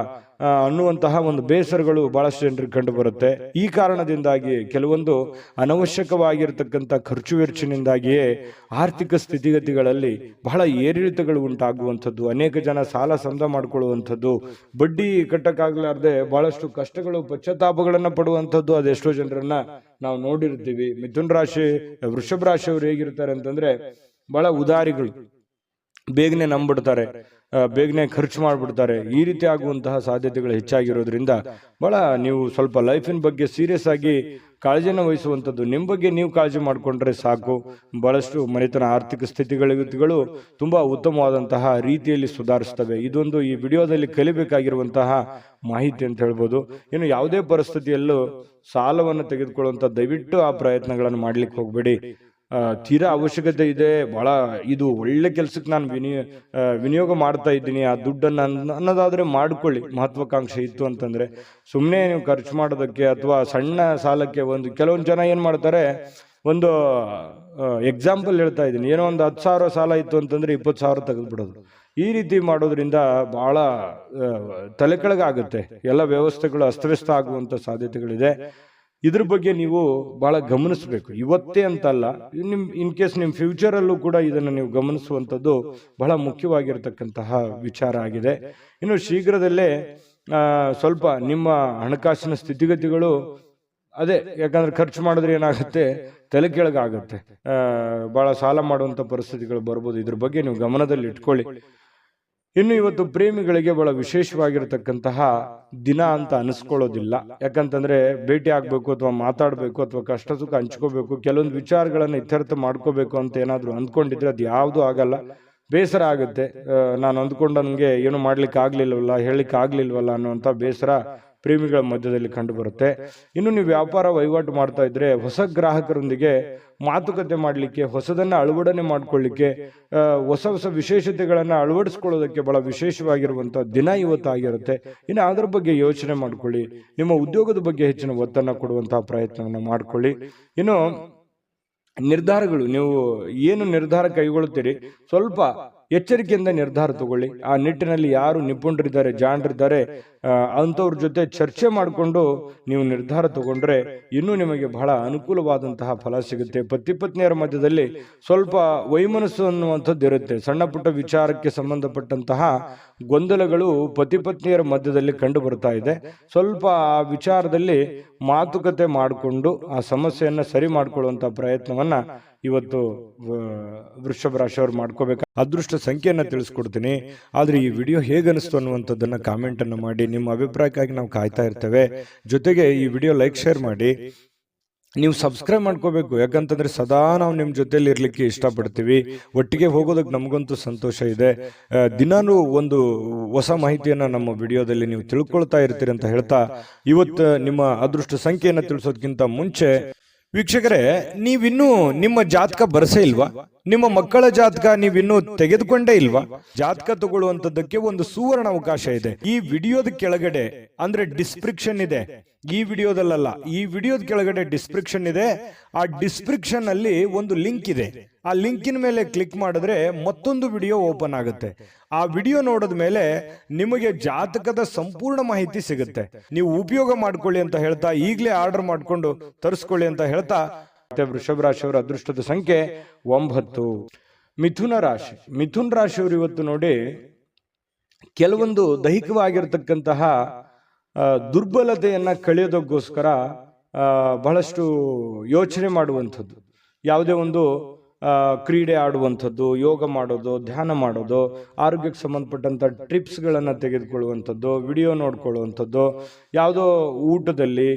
ಅನ್ನುವಂತಹ ಒಂದು ಬೇಸರಗಳು ಬಹಳಷ್ಟು ಜನರಿಗೆ ಕಂಡು ಬರುತ್ತೆ. ಈ ಕಾರಣದಿಂದಾಗಿ ಕೆಲವೊಂದು ಅನವಶ್ಯಕವಾಗಿರ್ತಕ್ಕಂಥ ಖರ್ಚು ವೆಚ್ಚನಿಂದಾಗಿಯೇ ಆರ್ಥಿಕ ಸ್ಥಿತಿಗತಿಗಳಲ್ಲಿ ಬಹಳ ಏರಿಳಿತಗಳು ಉಂಟಾಗುವಂಥದ್ದು, ಅನೇಕ ಜನ ಸಾಲ ಸಮದ ಮಾಡಿಕೊಳ್ಳುವಂಥದ್ದು, ಬಡ್ಡಿ ಕಟ್ಟಕ್ಕಾಗಲಾರ್ದೆ ಬಹಳಷ್ಟು ಕಷ್ಟಗಳು, ಪಶ್ಚಾತ್ತಾಪಗಳನ್ನ ಪಡುವಂಥದ್ದು ಅದೆಷ್ಟೋ ಜನರನ್ನ ನಾವು ನೋಡಿರ್ತೀವಿ. ಮಿಥುನ್ ರಾಶಿ, ವೃಷಭ ರಾಶಿಯವರು ಹೇಗಿರ್ತಾರೆ ಅಂತಂದ್ರೆ ಬಹಳ ಉದಾರಿಗಳು, ಬೇಗನೆ ನಂಬಿಡ್ತಾರೆ, ಬೇಗನೆ ಖರ್ಚು ಮಾಡಿಬಿಡ್ತಾರೆ. ಈ ರೀತಿ ಆಗುವಂತಹ ಸಾಧ್ಯತೆಗಳು ಹೆಚ್ಚಾಗಿರೋದ್ರಿಂದ ಬಹಳ ನೀವು ಸ್ವಲ್ಪ ಲೈಫಿನ ಬಗ್ಗೆ ಸೀರಿಯಸ್ ಆಗಿ ಕಾಳಜಿಯನ್ನು ವಹಿಸುವಂಥದ್ದು. ನಿಮ್ಮ ಬಗ್ಗೆ ನೀವು ಕಾಳಜಿ ಮಾಡಿಕೊಂಡ್ರೆ ಸಾಕು. ಬಹಳಷ್ಟು ಮನೆತನ ಆರ್ಥಿಕ ಸ್ಥಿತಿಗಳು ತುಂಬಾ ಉತ್ತಮವಾದಂತಹ ರೀತಿಯಲ್ಲಿ ಸುಧಾರಿಸ್ತವೆ. ಇದೊಂದು ಈ ವಿಡಿಯೋದಲ್ಲಿ ಕಲಿಬೇಕಾಗಿರುವಂತಹ ಮಾಹಿತಿ ಅಂತ ಹೇಳ್ಬೋದು. ಇನ್ನು ಯಾವುದೇ ಪರಿಸ್ಥಿತಿಯಲ್ಲೂ ಸಾಲವನ್ನು ತೆಗೆದುಕೊಳ್ಳುವಂಥ ದಯವಿಟ್ಟು ಆ ಪ್ರಯತ್ನಗಳನ್ನು ಮಾಡ್ಲಿಕ್ಕೆ ಹೋಗ್ಬೇಡಿ. ತೀರಾ ಅವಶ್ಯಕತೆ ಇದೆ, ಬಹಳ ಇದು ಒಳ್ಳೆ ಕೆಲಸಕ್ಕೆ ನಾನು ವಿನಿಯೋಗ ಮಾಡ್ತಾ ಇದ್ದೀನಿ, ಆ ದುಡ್ಡನ್ನು ಅನ್ನೋದಾದ್ರೆ ಮಾಡ್ಕೊಳ್ಳಿ. ಮಹತ್ವಾಕಾಂಕ್ಷೆ ಇತ್ತು ಅಂತಂದ್ರೆ ಸುಮ್ಮನೆ ನೀವು ಖರ್ಚು ಮಾಡೋದಕ್ಕೆ ಅಥವಾ ಸಣ್ಣ ಸಾಲಕ್ಕೆ ಕೆಲವೊಂದು ಜನ ಏನ್ ಮಾಡ್ತಾರೆ, ಒಂದು ಎಕ್ಸಾಂಪಲ್ ಹೇಳ್ತಾ ಇದ್ದೀನಿ, ಏನೋ ಒಂದು 10,000 ಸಾಲ ಇತ್ತು ಅಂತಂದ್ರೆ 20,000 ತೆಗೆದ್ಬಿಡೋದು. ಈ ರೀತಿ ಮಾಡೋದ್ರಿಂದ ಬಹಳ ತಲೆ ಕೆಳಗಾಗುತ್ತೆ. ಎಲ್ಲ ವ್ಯವಸ್ಥೆಗಳು ಅಸ್ತವ್ಯಸ್ತ ಆಗುವಂತ ಸಾಧ್ಯತೆಗಳಿದೆ. ಇದ್ರ ಬಗ್ಗೆ ನೀವು ಬಹಳ ಗಮನಿಸಬೇಕು. ಇವತ್ತೇ ಅಂತಲ್ಲ, ಇನ್ ಕೇಸ್ ನಿಮ್ ಫ್ಯೂಚರ್ ಅಲ್ಲೂ ಕೂಡ ಇದನ್ನು ನೀವು ಗಮನಿಸುವಂಥದ್ದು ಬಹಳ ಮುಖ್ಯವಾಗಿರ್ತಕ್ಕಂತಹ ವಿಚಾರ ಆಗಿದೆ. ಇನ್ನು ಶೀಘ್ರದಲ್ಲೇ ಸ್ವಲ್ಪ ನಿಮ್ಮ ಹಣಕಾಸಿನ ಸ್ಥಿತಿಗತಿಗಳು ಅದೇ, ಯಾಕಂದ್ರೆ ಖರ್ಚು ಮಾಡಿದ್ರೆ ಏನಾಗುತ್ತೆ, ತಲೆ ಕೆಳಗಾಗುತ್ತೆ, ಬಹಳ ಸಾಲ ಮಾಡುವಂತ ಪರಿಸ್ಥಿತಿಗಳು ಬರ್ಬೋದು. ಇದ್ರ ಬಗ್ಗೆ ನೀವು ಗಮನದಲ್ಲಿ ಇಟ್ಕೊಳ್ಳಿ. ಇನ್ನು ಇವತ್ತು ಪ್ರೇಮಿಗಳಿಗೆ ಬಹಳ ವಿಶೇಷವಾಗಿರತಕ್ಕಂತಹ ದಿನ ಅಂತ ಅನಿಸ್ಕೊಳ್ಳೋದಿಲ್ಲ. ಯಾಕಂತಂದ್ರೆ ಭೇಟಿ ಆಗ್ಬೇಕು ಅಥವಾ ಮಾತಾಡ್ಬೇಕು ಅಥವಾ ಕಷ್ಟ ಸುಖ ಹಂಚ್ಕೋಬೇಕು, ಕೆಲವೊಂದು ವಿಚಾರಗಳನ್ನ ಇತ್ಯರ್ಥ ಮಾಡ್ಕೋಬೇಕು ಅಂತ ಏನಾದ್ರು ಅಂದ್ಕೊಂಡಿದ್ರೆ ಅದು ಯಾವುದು ಆಗಲ್ಲ. ಬೇಸರ ಆಗುತ್ತೆ. ನಾನು ಅಂದ್ಕೊಂಡು ನನಗೆ ಏನು ಮಾಡ್ಲಿಕ್ಕೆ ಆಗ್ಲಿಲ್ವಲ್ಲ, ಹೇಳಲಿಕ್ಕೆ ಆಗ್ಲಿಲ್ವಲ್ಲ ಅನ್ನುವಂಥ ಬೇಸರ ಪ್ರೇಮಿಗಳ ಮಧ್ಯದಲ್ಲಿ ಕಂಡು ಬರುತ್ತೆ. ಇನ್ನು ನೀವು ವ್ಯಾಪಾರ ವಹಿವಾಟು ಮಾಡ್ತಾ ಇದ್ರೆ ಹೊಸ ಗ್ರಾಹಕರೊಂದಿಗೆ ಮಾತುಕತೆ ಮಾಡಲಿಕ್ಕೆ, ಹೊಸದನ್ನ ಅಳವಡನೆ ಮಾಡ್ಕೊಳ್ಳಿಕ್ಕೆ, ಹೊಸ ಹೊಸ ವಿಶೇಷತೆಗಳನ್ನ ಅಳವಡಿಸ್ಕೊಳ್ಳೋದಕ್ಕೆ ಬಹಳ ವಿಶೇಷವಾಗಿರುವಂತಹ ದಿನ ಇವತ್ತಾಗಿರುತ್ತೆ. ಇನ್ನು ಅದರ ಬಗ್ಗೆ ಯೋಚನೆ ಮಾಡ್ಕೊಳ್ಳಿ. ನಿಮ್ಮ ಉದ್ಯೋಗದ ಬಗ್ಗೆ ಹೆಚ್ಚಿನ ಒತ್ತನ್ನು ಕೊಡುವಂತಹ ಪ್ರಯತ್ನವನ್ನು ಮಾಡ್ಕೊಳ್ಳಿ. ಇನ್ನು ನಿರ್ಧಾರಗಳು, ನೀವು ಏನು ನಿರ್ಧಾರ ಕೈಗೊಳ್ಳುತ್ತೀರಿ ಸ್ವಲ್ಪ ಎಚ್ಚರಿಕೆಯಿಂದ ನಿರ್ಧಾರ ತಗೊಳ್ಳಿ. ಆ ನಿಟ್ಟಿನಲ್ಲಿ ಯಾರು ನಿಪುಣರಿದ್ದಾರೆ, ಜಾಣರಿದ್ದಾರೆ, ಅಂಥವ್ರ ಜೊತೆ ಚರ್ಚೆ ಮಾಡಿಕೊಂಡು ನೀವು ನಿರ್ಧಾರ ತಗೊಂಡ್ರೆ ಇನ್ನೂ ನಿಮಗೆ ಬಹಳ ಅನುಕೂಲವಾದಂತಹ ಫಲ ಸಿಗುತ್ತೆ. ಪತಿ ಪತ್ನಿಯರ ಮಧ್ಯದಲ್ಲಿ ಸ್ವಲ್ಪ ವೈಮನಸ್ಸು ಅನ್ನುವಂಥದ್ದು ಇರುತ್ತೆ. ಸಣ್ಣ ಪುಟ್ಟ ವಿಚಾರಕ್ಕೆ ಸಂಬಂಧಪಟ್ಟಂತಹ ಗೊಂದಲಗಳು ಪತಿ ಪತ್ನಿಯರ ಮಧ್ಯದಲ್ಲಿ ಕಂಡು ಬರ್ತಾ ಇದೆ. ಸ್ವಲ್ಪ ಆ ವಿಚಾರದಲ್ಲಿ ಮಾತುಕತೆ ಮಾಡಿಕೊಂಡು ಆ ಸಮಸ್ಯೆಯನ್ನ ಸರಿ ಮಾಡಿಕೊಳ್ಳುವಂತ ಪ್ರಯತ್ನವನ್ನ ಇವತ್ತು ವೃಷಭ ರಾಶಿಯವರು ಮಾಡ್ಕೋಬೇಕು. ಅದೃಷ್ಟ ಸಂಖ್ಯೆಯನ್ನ ತಿಳಿಸ್ಕೊಡ್ತೀನಿ. ಆದ್ರೆ ಈ ವಿಡಿಯೋ ಹೇಗನಿಸ್ತು ಅನ್ನುವಂಥದ್ದನ್ನ ಕಾಮೆಂಟ್ ಅನ್ನು ಮಾಡಿ. ನಿಮ್ಮ ಅಭಿಪ್ರಾಯಕ್ಕಾಗಿ ನಾವು ಕಾಯ್ತಾ ಇರ್ತೇವೆ. ಜೊತೆಗೆ ಈ ವಿಡಿಯೋ ಲೈಕ್ ಶೇರ್ ಮಾಡಿ. ನೀವು ಸಬ್ಸ್ಕ್ರೈಬ್ ಮಾಡ್ಕೋಬೇಕು, ಯಾಕಂತಂದ್ರೆ ಸದಾ ನಾವು ನಿಮ್ಮ ಜೊತೆಲಿ ಇರ್ಲಿಕ್ಕೆ ಇಷ್ಟಪಡ್ತೀವಿ. ಒಟ್ಟಿಗೆ ಹೋಗೋದಕ್ಕೆ ನಮಗಂತೂ ಸಂತೋಷ ಇದೆ. ದಿನಾನು ಒಂದು ಹೊಸ ಮಾಹಿತಿಯನ್ನ ನಮ್ಮ ವಿಡಿಯೋದಲ್ಲಿ ನೀವು ತಿಳ್ಕೊಳ್ತಾ ಇರ್ತೀರಿ ಅಂತ ಹೇಳ್ತಾ, ಇವತ್ತು ನಿಮ್ಮ ಅದೃಷ್ಟ ಸಂಖ್ಯೆಯನ್ನ ತಿಳಿಸೋದಕ್ಕಿಂತ ಮುಂಚೆ ವೀಕ್ಷಕರೇ, ನೀವಿನ್ನೂ ನಿಮ್ಮ ಜಾತಕ ಬರಸೇ ಇಲ್ವಾ? ನಿಮ್ಮ ಮಕ್ಕಳ ಜಾತಕ ನೀವಿನ್ನೂ ತೆಗೆದುಕೊಂಡೇ ಇಲ್ವಾ? ಜಾತಕ ತಗೊಳ್ಳುವಂತದ್ದಕ್ಕೆ ಒಂದು ಸುವರ್ಣ ಅವಕಾಶ ಇದೆ. ಈ ವಿಡಿಯೋದ ಕೆಳಗಡೆ ಅಂದ್ರೆ ಡಿಸ್ಕ್ರಿಪ್ಷನ್ ಇದೆ. ಈ ವಿಡಿಯೋದಲ್ಲ, ಈ ವಿಡಿಯೋದ ಕೆಳಗಡೆ ಡಿಸ್ಕ್ರಿಪ್ಷನ್ ಇದೆ. ಆ ಡಿಸ್ಕ್ರಿಪ್ಷನ್ ಅಲ್ಲಿ ಒಂದು ಲಿಂಕ್ ಇದೆ. ಆ ಲಿಂಕಿನ ಮೇಲೆ ಕ್ಲಿಕ್ ಮಾಡಿದ್ರೆ ಮತ್ತೊಂದು ವಿಡಿಯೋ ಓಪನ್ ಆಗುತ್ತೆ. ಆ ವಿಡಿಯೋ ನೋಡಿದ ಮೇಲೆ ನಿಮಗೆ ಜಾತಕದ ಸಂಪೂರ್ಣ ಮಾಹಿತಿ ಸಿಗುತ್ತೆ. ನೀವು ಉಪಯೋಗ ಮಾಡ್ಕೊಳ್ಳಿ ಅಂತ ಹೇಳ್ತಾ, ಈಗಲೇ ಆರ್ಡರ್ ಮಾಡ್ಕೊಂಡು ತರಿಸ್ಕೊಳ್ಳಿ ಅಂತ ಹೇಳ್ತಾ, ವೃಷಭ ರಾಶಿಯವರ ಅದೃಷ್ಟದ ಸಂಖ್ಯೆ 9. ಮಿಥುನ ರಾಶಿ. ಮಿಥುನ್ ರಾಶಿಯವರು ಇವತ್ತು ನೋಡಿ ಕೆಲವೊಂದು ದೈಹಿಕವಾಗಿರ್ತಕ್ಕಂತಹ ದುರ್ಬಲತೆಯನ್ನ ಕಳೆಯೋದಕ್ಕೋಸ್ಕರ ಬಹಳಷ್ಟು ಯೋಚನೆ ಮಾಡುವಂಥದ್ದು, ಯಾವುದೇ ಒಂದು ಕ್ರೀಡೆ ಆಡುವಂಥದ್ದು, ಯೋಗ ಮಾಡೋದು, ಧ್ಯಾನ ಮಾಡೋದು, ಆರೋಗ್ಯಕ್ಕೆ ಸಂಬಂಧಪಟ್ಟಂಥ ಟ್ರಿಪ್ಸ್ಗಳನ್ನು ತೆಗೆದುಕೊಳ್ಳುವಂಥದ್ದು, ವಿಡಿಯೋ ನೋಡ್ಕೊಳ್ಳುವಂಥದ್ದು, ಯಾವುದೋ ಊಟದಲ್ಲಿ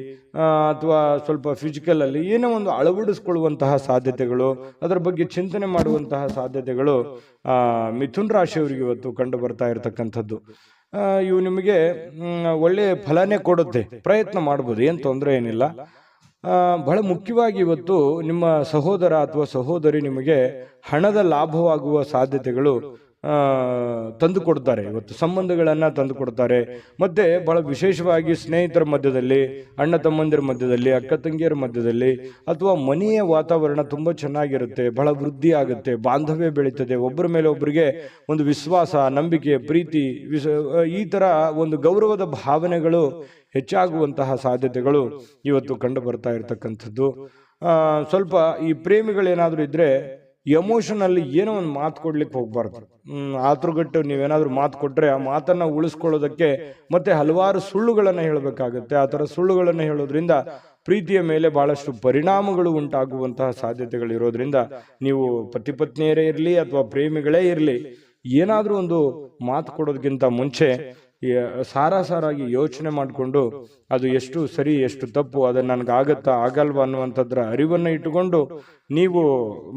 ಅಥವಾ ಸ್ವಲ್ಪ ಫಿಸಿಕಲಲ್ಲಿ ಏನೋ ಒಂದು ಅಳವಡಿಸ್ಕೊಳ್ಳುವಂತಹ ಸಾಧ್ಯತೆಗಳು, ಅದರ ಬಗ್ಗೆ ಚಿಂತನೆ ಮಾಡುವಂತಹ ಸಾಧ್ಯತೆಗಳು ಮಿಥುನ್ ರಾಶಿಯವರಿಗೆ ಇವತ್ತು ಕಂಡು ಬರ್ತಾ ಇರತಕ್ಕಂಥದ್ದು. ಇವು ನಿಮಗೆ ಒಳ್ಳೆಯ ಫಲನೇ ಕೊಡುತ್ತೆ. ಪ್ರಯತ್ನ ಮಾಡ್ಬೋದು, ಏನು ತೊಂದರೆ ಏನಿಲ್ಲ. ಬಹಳ ಮುಖ್ಯವಾಗಿ ಇವತ್ತು ನಿಮ್ಮ ಸಹೋದರ ಅಥವಾ ಸಹೋದರಿ ನಿಮಗೆ ಹಣದ ಲಾಭವಾಗುವ ಸಾಧ್ಯತೆಗಳು ತಂದು ಕೊಡ್ತಾರೆ. ಇವತ್ತು ಸಂಬಂಧಗಳನ್ನ ತಂದು ಕೊಡ್ತಾರೆ. ಮತ್ತೆ ಬಹಳ ವಿಶೇಷವಾಗಿ ಸ್ನೇಹಿತರ ಮಧ್ಯದಲ್ಲಿ, ಅಣ್ಣ ತಮ್ಮಂದಿರ ಮಧ್ಯದಲ್ಲಿ, ಅಕ್ಕ ತಂಗಿಯರ ಮಧ್ಯದಲ್ಲಿ, ಅಥವಾ ಮನೆಯ ವಾತಾವರಣ ತುಂಬಾ ಚೆನ್ನಾಗಿರುತ್ತೆ. ಬಹಳ ವೃದ್ಧಿ ಆಗುತ್ತೆ, ಬಾಂಧವ್ಯ ಬೆಳೀತದೆ. ಒಬ್ಬರ ಮೇಲೆ ಒಬ್ಬರಿಗೆ ಒಂದು ವಿಶ್ವಾಸ, ನಂಬಿಕೆ, ಪ್ರೀತಿ, ಈ ತರ ಒಂದು ಗೌರವದ ಭಾವನೆಗಳು ಹೆಚ್ಚಾಗುವಂತಹ ಸಾಧ್ಯತೆಗಳು ಇವತ್ತು ಕಂಡು ಬರ್ತಾ ಇರತಕ್ಕಂಥದ್ದು. ಸ್ವಲ್ಪ ಈ ಪ್ರೇಮಿಗಳೇನಾದ್ರೂ ಇದ್ರೆ ಎಮೋಷನಲ್ಲಿ ಏನೋ ಒಂದು ಮಾತು ಕೊಡ್ಲಿಕ್ಕೆ ಹೋಗ್ಬಾರ್ದು. ಆತುರಗಟ್ಟು ನೀವೇನಾದ್ರೂ ಮಾತು ಕೊಟ್ರೆ ಆ ಮಾತನ್ನ ಉಳಿಸ್ಕೊಳ್ಳೋದಕ್ಕೆ ಮತ್ತೆ ಹಲವಾರು ಸುಳ್ಳುಗಳನ್ನ ಹೇಳಬೇಕಾಗುತ್ತೆ. ಆ ಥರ ಸುಳ್ಳುಗಳನ್ನು ಹೇಳೋದ್ರಿಂದ ಪ್ರೀತಿಯ ಮೇಲೆ ಬಹಳಷ್ಟು ಪರಿಣಾಮಗಳು ಉಂಟಾಗುವಂತಹ ಸಾಧ್ಯತೆಗಳು ಇರೋದ್ರಿಂದ ನೀವು ಪತಿ ಪತ್ನಿಯರೇ ಇರಲಿ ಅಥವಾ ಪ್ರೇಮಿಗಳೇ ಇರಲಿ, ಏನಾದ್ರೂ ಒಂದು ಮಾತು ಕೊಡೋದಕ್ಕಿಂತ ಮುಂಚೆ ಸಾರಾಗಿ ಯೋಚನೆ ಮಾಡಿಕೊಂಡು ಅದು ಎಷ್ಟು ಸರಿ ಎಷ್ಟು ತಪ್ಪು, ಅದನ್ನ ನನಗೆ ಆಗತ್ತಾ ಆಗಲ್ವಾ ಅನ್ನುವಂಥದ್ರ ಅರಿವನ್ನ ಇಟ್ಟುಕೊಂಡು ನೀವು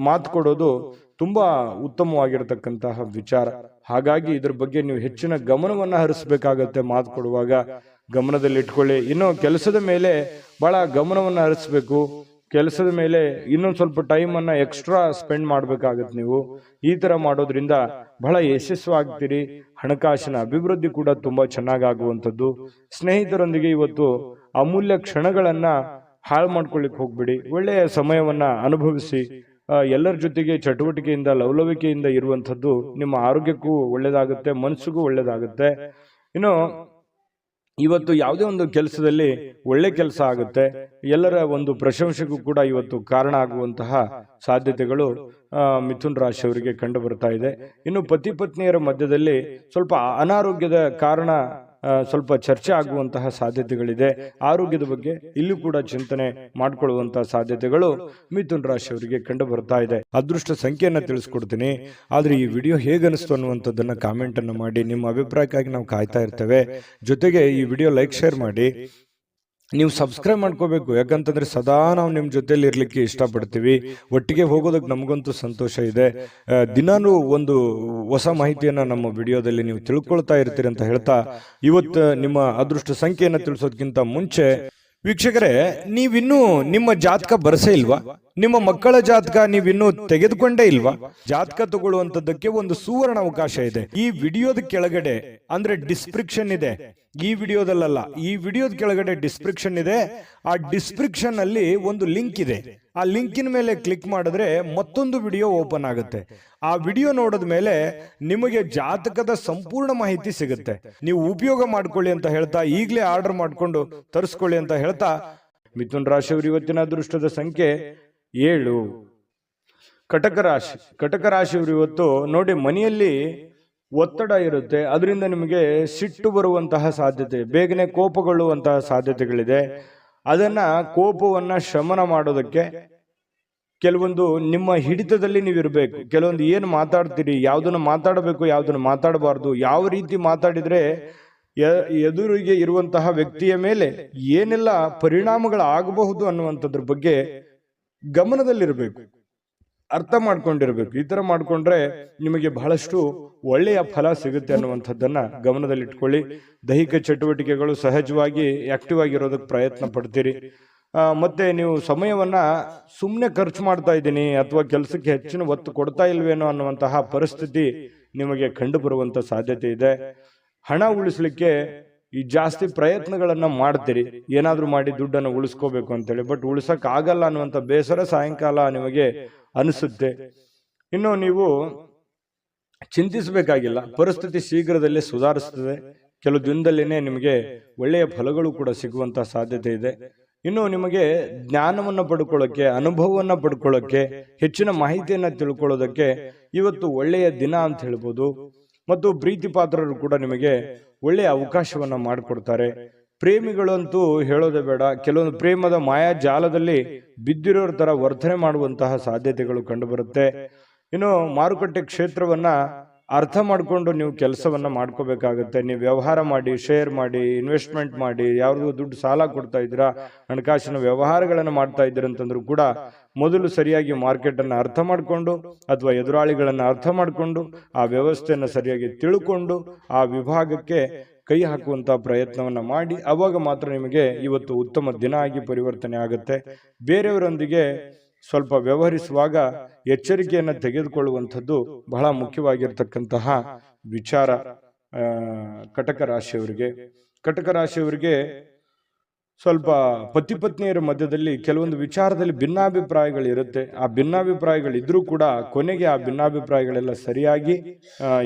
ಮಾತು ಕೊಡೋದು ತುಂಬಾ ಉತ್ತಮವಾಗಿರತಕ್ಕಂತಹ ವಿಚಾರ. ಹಾಗಾಗಿ ಇದ್ರ ಬಗ್ಗೆ ನೀವು ಹೆಚ್ಚಿನ ಗಮನವನ್ನ ಹರಿಸಬೇಕಾಗತ್ತೆ. ಮಾತು ಕೊಡುವಾಗ ಗಮನದಲ್ಲಿ ಇಟ್ಕೊಳ್ಳಿ. ಇನ್ನು ಕೆಲಸದ ಮೇಲೆ ಬಹಳ ಗಮನವನ್ನ ಹರಿಸ್ಬೇಕು. ಕೆಲಸದ ಮೇಲೆ ಇನ್ನೊಂದು ಸ್ವಲ್ಪ ಟೈಮನ್ನು ಎಕ್ಸ್ಟ್ರಾ ಸ್ಪೆಂಡ್ ಮಾಡಬೇಕಾಗತ್ತೆ. ನೀವು ಈ ತರ ಮಾಡೋದ್ರಿಂದ ಬಹಳ ಯಶಸ್ವಾಗ್ತೀರಿ. ಹಣಕಾಸಿನ ಅಭಿವೃದ್ಧಿ ಕೂಡ ತುಂಬಾ ಚೆನ್ನಾಗಾಗುವಂಥದ್ದು. ಸ್ನೇಹಿತರೊಂದಿಗೆ ಇವತ್ತು ಅಮೂಲ್ಯ ಕ್ಷಣಗಳನ್ನ ಹಾಳು ಮಾಡ್ಕೊಳ್ಳಿಕ್ ಹೋಗ್ಬಿಡಿ. ಒಳ್ಳೆಯ ಸಮಯವನ್ನ ಅನುಭವಿಸಿ. ಎಲ್ಲರ ಜೊತೆಗೆ ಚಟುವಟಿಕೆಯಿಂದ, ಲವಲವಿಕೆಯಿಂದ ಇರುವಂಥದ್ದು ನಿಮ್ಮ ಆರೋಗ್ಯಕ್ಕೂ ಒಳ್ಳೇದಾಗುತ್ತೆ, ಮನಸ್ಸಿಗೂ ಒಳ್ಳೇದಾಗುತ್ತೆ. ಇನ್ನು ಇವತ್ತು ಯಾವುದೇ ಒಂದು ಕೆಲಸದಲ್ಲಿ ಒಳ್ಳೆ ಕೆಲಸ ಆಗುತ್ತೆ. ಎಲ್ಲರ ಒಂದು ಪ್ರಶಂಸೆಗೂ ಕೂಡ ಇವತ್ತು ಕಾರಣ ಆಗುವಂತಹ ಸಾಧ್ಯತೆಗಳು ಮಿಥುನ್ ರಾಶಿಯವರಿಗೆ ಕಂಡು ಬರ್ತಾ ಇದೆ. ಇನ್ನು ಪತಿ ಪತ್ನಿಯರ ಮಧ್ಯದಲ್ಲಿ ಸ್ವಲ್ಪ ಅನಾರೋಗ್ಯದ ಕಾರಣ ಸ್ವಲ್ಪ ಚರ್ಚೆ ಆಗುವಂತಹ ಸಾಧ್ಯತೆಗಳಿದೆ. ಆರೋಗ್ಯದ ಬಗ್ಗೆ ಇಲ್ಲೂ ಕೂಡ ಚಿಂತನೆ ಮಾಡಿಕೊಳ್ಳುವಂತಹ ಸಾಧ್ಯತೆಗಳು ಮಿಥುನ್ ರಾಶಿಯವರಿಗೆ ಕಂಡು ಬರ್ತಾ ಇದೆ. ಅದೃಷ್ಟ ಸಂಖ್ಯೆಯನ್ನ ತಿಳಿಸ್ಕೊಡ್ತೀನಿ. ಆದ್ರೆ ಈ ವಿಡಿಯೋ ಹೇಗನಿಸ್ತು ಅನ್ನುವಂಥದ್ದನ್ನ ಕಾಮೆಂಟ್ ಅನ್ನು ಮಾಡಿ. ನಿಮ್ಮ ಅಭಿಪ್ರಾಯಕ್ಕಾಗಿ ನಾವು ಕಾಯ್ತಾ ಇರ್ತೇವೆ. ಜೊತೆಗೆ ಈ ವಿಡಿಯೋ ಲೈಕ್ ಶೇರ್ ಮಾಡಿ. ನೀವು ಸಬ್ಸ್ಕ್ರೈಬ್ ಮಾಡ್ಕೋಬೇಕು. ಯಾಕಂತಂದ್ರೆ ಸದಾ ನಾವು ನಿಮ್ಮ ಜೊತೆಲಿ ಇರ್ಲಿಕ್ಕೆ ಇಷ್ಟಪಡ್ತೀವಿ. ಒಟ್ಟಿಗೆ ಹೋಗೋದಕ್ಕೆ ನಮಗಂತೂ ಸಂತೋಷ ಇದೆ. ದಿನಾನು ಒಂದು ಹೊಸ ಮಾಹಿತಿಯನ್ನ ನಮ್ಮ ವಿಡಿಯೋದಲ್ಲಿ ನೀವು ತಿಳ್ಕೊಳ್ತಾ ಇರ್ತೀರಿ ಅಂತ ಹೇಳ್ತಾ, ಇವತ್ತು ನಿಮ್ಮ ಅದೃಷ್ಟ ಸಂಖ್ಯೆಯನ್ನು ತಿಳಿಸೋದಕ್ಕಿಂತ ಮುಂಚೆ ವೀಕ್ಷಕರೇ, ನೀವಿನ್ನೂ ನಿಮ್ಮ ಜಾತಕ ಬರಸೇ ಇಲ್ವಾ? ನಿಮ್ಮ ಮಕ್ಕಳ ಜಾತಕ ನೀವಿನ್ನೂ ತೆಗೆದುಕೊಂಡೇ ಇಲ್ವಾ? ಜಾತಕ ತಗೊಳ್ಳುವಂತದ್ದಕ್ಕೆ ಒಂದು ಸುವರ್ಣ ಅವಕಾಶ ಇದೆ. ಈ ವಿಡಿಯೋದ ಕೆಳಗಡೆ ಅಂದ್ರೆ ಡಿಸ್ಕ್ರಿಪ್ಷನ್ ಇದೆ. ಈ ವಿಡಿಯೋದಲ್ಲ, ಈ ವಿಡಿಯೋದ ಕೆಳಗಡೆ ಡಿಸ್ಕ್ರಿಪ್ಷನ್ ಇದೆ. ಆ ಡಿಸ್ಕ್ರಿಪ್ಷನ್ ಅಲ್ಲಿ ಒಂದು ಲಿಂಕ್ ಇದೆ. ಆ ಲಿಂಕಿನ ಮೇಲೆ ಕ್ಲಿಕ್ ಮಾಡಿದ್ರೆ ಮತ್ತೊಂದು ವಿಡಿಯೋ ಓಪನ್ ಆಗುತ್ತೆ. ಆ ವಿಡಿಯೋ ನೋಡಿದ ಮೇಲೆ ನಿಮಗೆ ಜಾತಕದ ಸಂಪೂರ್ಣ ಮಾಹಿತಿ ಸಿಗುತ್ತೆ. ನೀವು ಉಪಯೋಗ ಮಾಡ್ಕೊಳ್ಳಿ ಅಂತ ಹೇಳ್ತಾ, ಈಗಲೇ ಆರ್ಡರ್ ಮಾಡ್ಕೊಂಡು ತರಿಸ್ಕೊಳ್ಳಿ ಅಂತ ಹೇಳ್ತಾ, ಮಿಥುನ್ ರಾಶಿಯವರು ಇವತ್ತಿನ ಅದೃಷ್ಟದ ಸಂಖ್ಯೆ 7. ಕಟಕ ರಾಶಿ. ಕಟಕ ರಾಶಿಯವರು ಇವತ್ತು ನೋಡಿ, ಮನೆಯಲ್ಲಿ ಒತ್ತಡ ಇರುತ್ತೆ, ಅದರಿಂದ ನಿಮಗೆ ಸಿಟ್ಟು ಬರುವಂತಹ ಸಾಧ್ಯತೆ, ಬೇಗನೆ ಕೋಪಗೊಳ್ಳುವಂತಹ ಸಾಧ್ಯತೆಗಳಿದೆ. ಅದನ್ನ ಕೋಪವನ್ನ ಶಮನ ಮಾಡೋದಕ್ಕೆ ಕೆಲವೊಂದು ನಿಮ್ಮ ಹಿಡಿತದಲ್ಲಿ ನೀವಿರಬೇಕು. ಕೆಲವೊಂದು ಏನು ಮಾತಾಡ್ತೀರಿ, ಯಾವ್ದನ್ನ ಮಾತಾಡಬೇಕು, ಯಾವ್ದನ್ನ ಮಾತಾಡಬಾರ್ದು, ಯಾವ ರೀತಿ ಮಾತಾಡಿದ್ರೆ ಎದುರಿಗೆ ಇರುವಂತಹ ವ್ಯಕ್ತಿಯ ಮೇಲೆ ಏನೆಲ್ಲ ಪರಿಣಾಮಗಳಾಗಬಹುದು ಅನ್ನುವಂಥದ್ರ ಬಗ್ಗೆ ಗಮನದಲ್ಲಿರಬೇಕು, ಅರ್ಥ ಮಾಡ್ಕೊಂಡಿರ್ಬೇಕು. ಈ ತರ ಮಾಡ್ಕೊಂಡ್ರೆ ನಿಮಗೆ ಬಹಳಷ್ಟು ಒಳ್ಳೆಯ ಫಲ ಸಿಗುತ್ತೆ ಅನ್ನುವಂಥದ್ದನ್ನ ಗಮನದಲ್ಲಿಟ್ಕೊಳ್ಳಿ. ದೈಹಿಕ ಚಟುವಟಿಕೆಗಳು ಸಹಜವಾಗಿ ಆಕ್ಟಿವ್ ಆಗಿರೋದಕ್ಕೆ ಪ್ರಯತ್ನ ಪಡ್ತೀರಿ. ಮತ್ತೆ ನೀವು ಸಮಯವನ್ನ ಸುಮ್ಮನೆ ಖರ್ಚು ಮಾಡ್ತಾ ಇದ್ದೀನಿ ಅಥವಾ ಕೆಲಸಕ್ಕೆ ಹೆಚ್ಚಿನ ಒತ್ತು ಕೊಡ್ತಾ ಇಲ್ವೇನೋ ಅನ್ನುವಂತಹ ಪರಿಸ್ಥಿತಿ ನಿಮಗೆ ಕಂಡು ಬರುವಂತ ಸಾಧ್ಯತೆ ಇದೆ. ಹಣ ಉಳಿಸ್ಲಿಕ್ಕೆ ಈ ಜಾಸ್ತಿ ಪ್ರಯತ್ನಗಳನ್ನ ಮಾಡ್ತೀರಿ, ಏನಾದ್ರೂ ಮಾಡಿ ದುಡ್ಡನ್ನು ಉಳಿಸ್ಕೋಬೇಕು ಅಂತೇಳಿ. ಬಟ್ ಉಳಿಸಕ್ ಆಗಲ್ಲ ಅನ್ನುವಂಥ ಬೇಸರ ಸಾಯಂಕಾಲ ನಿಮಗೆ ಅನಿಸುತ್ತೆ. ಇನ್ನು ನೀವು ಚಿಂತಿಸಬೇಕಾಗಿಲ್ಲ, ಪರಿಸ್ಥಿತಿ ಶೀಘ್ರದಲ್ಲೇ ಸುಧಾರಿಸ್ತದೆ. ಕೆಲವು ದಿನದಲ್ಲಿನೇ ನಿಮಗೆ ಒಳ್ಳೆಯ ಫಲಗಳು ಕೂಡ ಸಿಗುವಂತಹ ಸಾಧ್ಯತೆ ಇದೆ. ಇನ್ನು ನಿಮಗೆ ಜ್ಞಾನವನ್ನು ಪಡ್ಕೊಳ್ಳೋಕೆ, ಅನುಭವವನ್ನ ಪಡ್ಕೊಳ್ಳೋಕೆ, ಹೆಚ್ಚಿನ ಮಾಹಿತಿಯನ್ನ ತಿಳ್ಕೊಳ್ಳೋದಕ್ಕೆ ಇವತ್ತು ಒಳ್ಳೆಯ ದಿನ ಅಂತ ಹೇಳ್ಬೋದು. ಮತ್ತು ಪ್ರೀತಿ ಪಾತ್ರರು ಕೂಡ ನಿಮಗೆ ಒಳ್ಳೆಯ ಅವಕಾಶವನ್ನ ಮಾಡಿಕೊಡ್ತಾರೆ. ಪ್ರೇಮಿಗಳಂತೂ ಹೇಳೋದೇ ಬೇಡ, ಕೆಲವೊಂದು ಪ್ರೇಮದ ಮಾಯಾ ಜಾಲದಲ್ಲಿ ಬಿದ್ದಿರೋರ ತರ ವರ್ತನೆ ಮಾಡುವಂತಹ ಸಾಧ್ಯತೆಗಳು ಕಂಡು ಬರುತ್ತೆ. ಇನ್ನು ಮಾರುಕಟ್ಟೆ ಕ್ಷೇತ್ರವನ್ನ ಅರ್ಥ ಮಾಡಿಕೊಂಡು ನೀವು ಕೆಲಸವನ್ನ ಮಾಡ್ಕೋಬೇಕಾಗತ್ತೆ. ನೀವು ವ್ಯವಹಾರ ಮಾಡಿ, ಶೇರ್ ಮಾಡಿ, ಇನ್ವೆಸ್ಟ್ಮೆಂಟ್ ಮಾಡಿ, ಯಾವ್ದು ದುಡ್ಡು ಸಾಲ ಕೊಡ್ತಾ ಇದ್ದೀರಾ, ಹಣಕಾಸಿನ ವ್ಯವಹಾರಗಳನ್ನು ಮಾಡ್ತಾ ಇದ್ದೀರ ಅಂತಂದ್ರೂ ಕೂಡ ಮೊದಲು ಸರಿಯಾಗಿ ಮಾರ್ಕೆಟ್ ಅನ್ನ ಅರ್ಥ ಮಾಡಿಕೊಂಡು ಅಥವಾ ಎದುರಾಳಿಗಳನ್ನ ಅರ್ಥ ಮಾಡಿಕೊಂಡು ಆ ವ್ಯವಸ್ಥೆಯನ್ನು ಸರಿಯಾಗಿ ತಿಳ್ಕೊಂಡು ಆ ವಿಭಾಗಕ್ಕೆ ಕೈ ಹಾಕುವಂತ ಪ್ರಯತ್ನವನ್ನ ಮಾಡಿ, ಅವಾಗ ಮಾತ್ರ ನಿಮಗೆ ಇವತ್ತು ಉತ್ತಮ ದಿನ ಆಗಿ ಪರಿವರ್ತನೆ ಆಗುತ್ತೆ. ಬೇರೆಯವರೊಂದಿಗೆ ಸ್ವಲ್ಪ ವ್ಯವಹರಿಸುವಾಗ ಎಚ್ಚರಿಕೆಯನ್ನು ತೆಗೆದುಕೊಳ್ಳುವಂಥದ್ದು ಬಹಳ ಮುಖ್ಯವಾಗಿರ್ತಕ್ಕಂತಹ ವಿಚಾರ. ಕಟಕ ರಾಶಿಯವರಿಗೆ, ಕಟಕ ರಾಶಿಯವರಿಗೆ ಸ್ವಲ್ಪ ಪತಿ ಪತ್ನಿಯರ ಮಧ್ಯದಲ್ಲಿ ಕೆಲವೊಂದು ವಿಚಾರದಲ್ಲಿ ಭಿನ್ನಾಭಿಪ್ರಾಯಗಳು ಇರುತ್ತೆ. ಆ ಭಿನ್ನಾಭಿಪ್ರಾಯಗಳಿದ್ರೂ ಕೂಡ ಕೊನೆಗೆ ಆ ಭಿನ್ನಾಭಿಪ್ರಾಯಗಳೆಲ್ಲ ಸರಿಯಾಗಿ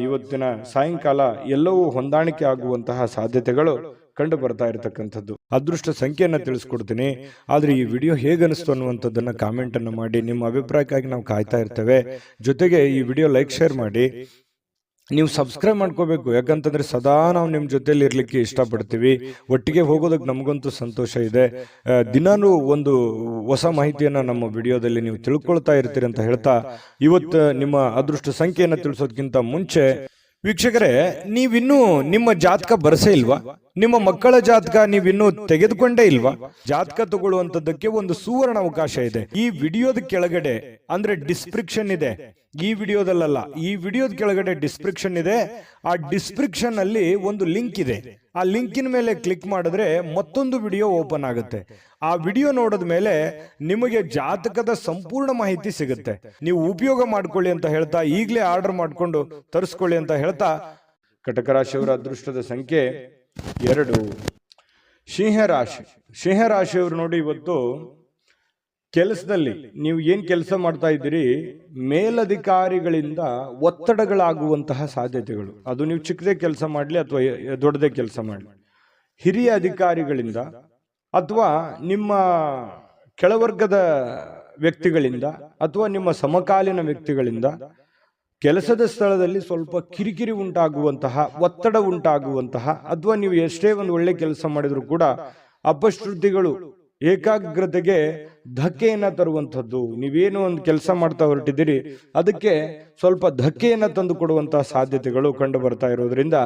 ಇವತ್ತಿನ ಸಾಯಂಕಾಲ ಎಲ್ಲವೂ ಹೊಂದಾಣಿಕೆ ಆಗುವಂತಹ ಸಾಧ್ಯತೆಗಳು ಕಂಡು ಬರ್ತಾ ಇರತಕ್ಕಂಥದ್ದು. ಅದೃಷ್ಟ ಸಂಖ್ಯೆಯನ್ನ ತಿಳಿಸ್ಕೊಡ್ತೀನಿ, ಆದ್ರೆ ಈ ವಿಡಿಯೋ ಹೇಗನಿಸ್ತು ಅನ್ನುವಂಥದ್ದನ್ನ ಕಾಮೆಂಟ್ ಅನ್ನು ಮಾಡಿ. ನಿಮ್ಮ ಅಭಿಪ್ರಾಯಕ್ಕಾಗಿ ನಾವು ಕಾಯ್ತಾ ಇರ್ತೇವೆ. ಜೊತೆಗೆ ಈ ವಿಡಿಯೋ ಲೈಕ್, ಶೇರ್ ಮಾಡಿ. ನೀವು ಸಬ್ಸ್ಕ್ರೈಬ್ ಮಾಡ್ಕೋಬೇಕು. ಯಾಕಂತಂದ್ರೆ ಸದಾ ನಾವು ನಿಮ್ಮ ಜೊತೆಲಿ ಇರ್ಲಿಕ್ಕೆ ಇಷ್ಟಪಡ್ತೀವಿ. ಒಟ್ಟಿಗೆ ಹೋಗೋದಕ್ಕೆ ನಮಗಂತೂ ಸಂತೋಷ ಇದೆ. ದಿನಾನು ಒಂದು ಹೊಸ ಮಾಹಿತಿಯನ್ನ ನಮ್ಮ ವಿಡಿಯೋದಲ್ಲಿ ನೀವು ತಿಳ್ಕೊಳ್ತಾ ಇರ್ತೀರಿ ಅಂತ ಹೇಳ್ತಾ, ಇವತ್ತು ನಿಮ್ಮ ಅದೃಷ್ಟ ಸಂಖ್ಯೆಯನ್ನು ತಿಳಿಸೋದಕ್ಕಿಂತ ಮುಂಚೆ ವೀಕ್ಷಕರೇ, ನೀವಿನ್ನೂ ನಿಮ್ಮ ಜಾತಕ ಬರಸೇ ಇಲ್ವಾ? ನಿಮ್ಮ ಮಕ್ಕಳ ಜಾತಕ ನೀವಿನ್ನೂ ತೆಗೆದುಕೊಂಡೇ ಇಲ್ವಾ? ಜಾತಕ ತಗೊಳ್ಳುವಂತದ್ದಕ್ಕೆ ಒಂದು ಸುವರ್ಣ ಅವಕಾಶ ಇದೆ. ಈ ವಿಡಿಯೋದ ಕೆಳಗಡೆ ಅಂದ್ರೆ ಡಿಸ್ಕ್ರಿಪ್ಷನ್ ಇದೆ. ಈ ವಿಡಿಯೋದಲ್ಲ, ಈ ವಿಡಿಯೋದ ಕೆಳಗಡೆ ಡಿಸ್ಕ್ರಿಪ್ಷನ್ ಇದೆ. ಆ ಡಿಸ್ಕ್ರಿಪ್ಷನ್ ಅಲ್ಲಿ ಒಂದು ಲಿಂಕ್ ಇದೆ. ಆ ಲಿಂಕಿನ ಮೇಲೆ ಕ್ಲಿಕ್ ಮಾಡಿದ್ರೆ ಮತ್ತೊಂದು ವಿಡಿಯೋ ಓಪನ್ ಆಗುತ್ತೆ. ಆ ವಿಡಿಯೋ ನೋಡಿದ ಮೇಲೆ ನಿಮಗೆ ಜಾತಕದ ಸಂಪೂರ್ಣ ಮಾಹಿತಿ ಸಿಗುತ್ತೆ. ನೀವು ಉಪಯೋಗ ಮಾಡ್ಕೊಳ್ಳಿ ಅಂತ ಹೇಳ್ತಾ, ಈಗಲೇ ಆರ್ಡರ್ ಮಾಡ್ಕೊಂಡು ತರಿಸ್ಕೊಳ್ಳಿ ಅಂತ ಹೇಳ್ತಾ, ಕಟಕ ರಾಶಿಯವರ ಅದೃಷ್ಟದ ಸಂಖ್ಯೆ 2. ಸಿಂಹರಾಶಿ. ಸಿಂಹರಾಶಿಯವರು ನೋಡಿ, ಇವತ್ತು ಕೆಲಸದಲ್ಲಿ ನೀವು ಏನ್ ಕೆಲಸ ಮಾಡ್ತಾ ಇದ್ದೀರಿ, ಮೇಲಧಿಕಾರಿಗಳಿಂದ ಒತ್ತಡಗಳಾಗುವಂತಹ ಸಾಧ್ಯತೆಗಳು. ಅದು ನೀವು ಚಿಕ್ಕದೇ ಕೆಲಸ ಮಾಡಲಿ ಅಥವಾ ದೊಡ್ಡದೇ ಕೆಲಸ ಮಾಡಲಿ, ಹಿರಿಯ ಅಧಿಕಾರಿಗಳಿಂದ ಅಥವಾ ನಿಮ್ಮ ಕೆಳವರ್ಗದ ವ್ಯಕ್ತಿಗಳಿಂದ ಅಥವಾ ನಿಮ್ಮ ಸಮಕಾಲೀನ ವ್ಯಕ್ತಿಗಳಿಂದ ಕೆಲಸದ ಸ್ಥಳದಲ್ಲಿ ಸ್ವಲ್ಪ ಕಿರಿಕಿರಿ ಉಂಟಾಗುವಂತಹ, ಒತ್ತಡ ಉಂಟಾಗುವಂತಹ, ಅಥವಾ ನೀವು ಎಷ್ಟೇ ಒಂದು ಒಳ್ಳೆ ಕೆಲಸ ಮಾಡಿದ್ರು ಕೂಡ ಅಪಶ್ರುತಿಗಳು ಏಕಾಗ್ರತೆಗೆ ಧಕ್ಕೆಯನ್ನ ತರುವಂಥದ್ದು. ನೀವೇನು ಒಂದು ಕೆಲಸ ಮಾಡ್ತಾ ಹೊರಟಿದ್ದೀರಿ ಅದಕ್ಕೆ ಸ್ವಲ್ಪ ಧಕ್ಕೆಯನ್ನ ತಂದು ಕೊಡುವಂತಹ ಸಾಧ್ಯತೆಗಳು ಕಂಡು ಬರ್ತಾ ಇರೋದ್ರಿಂದ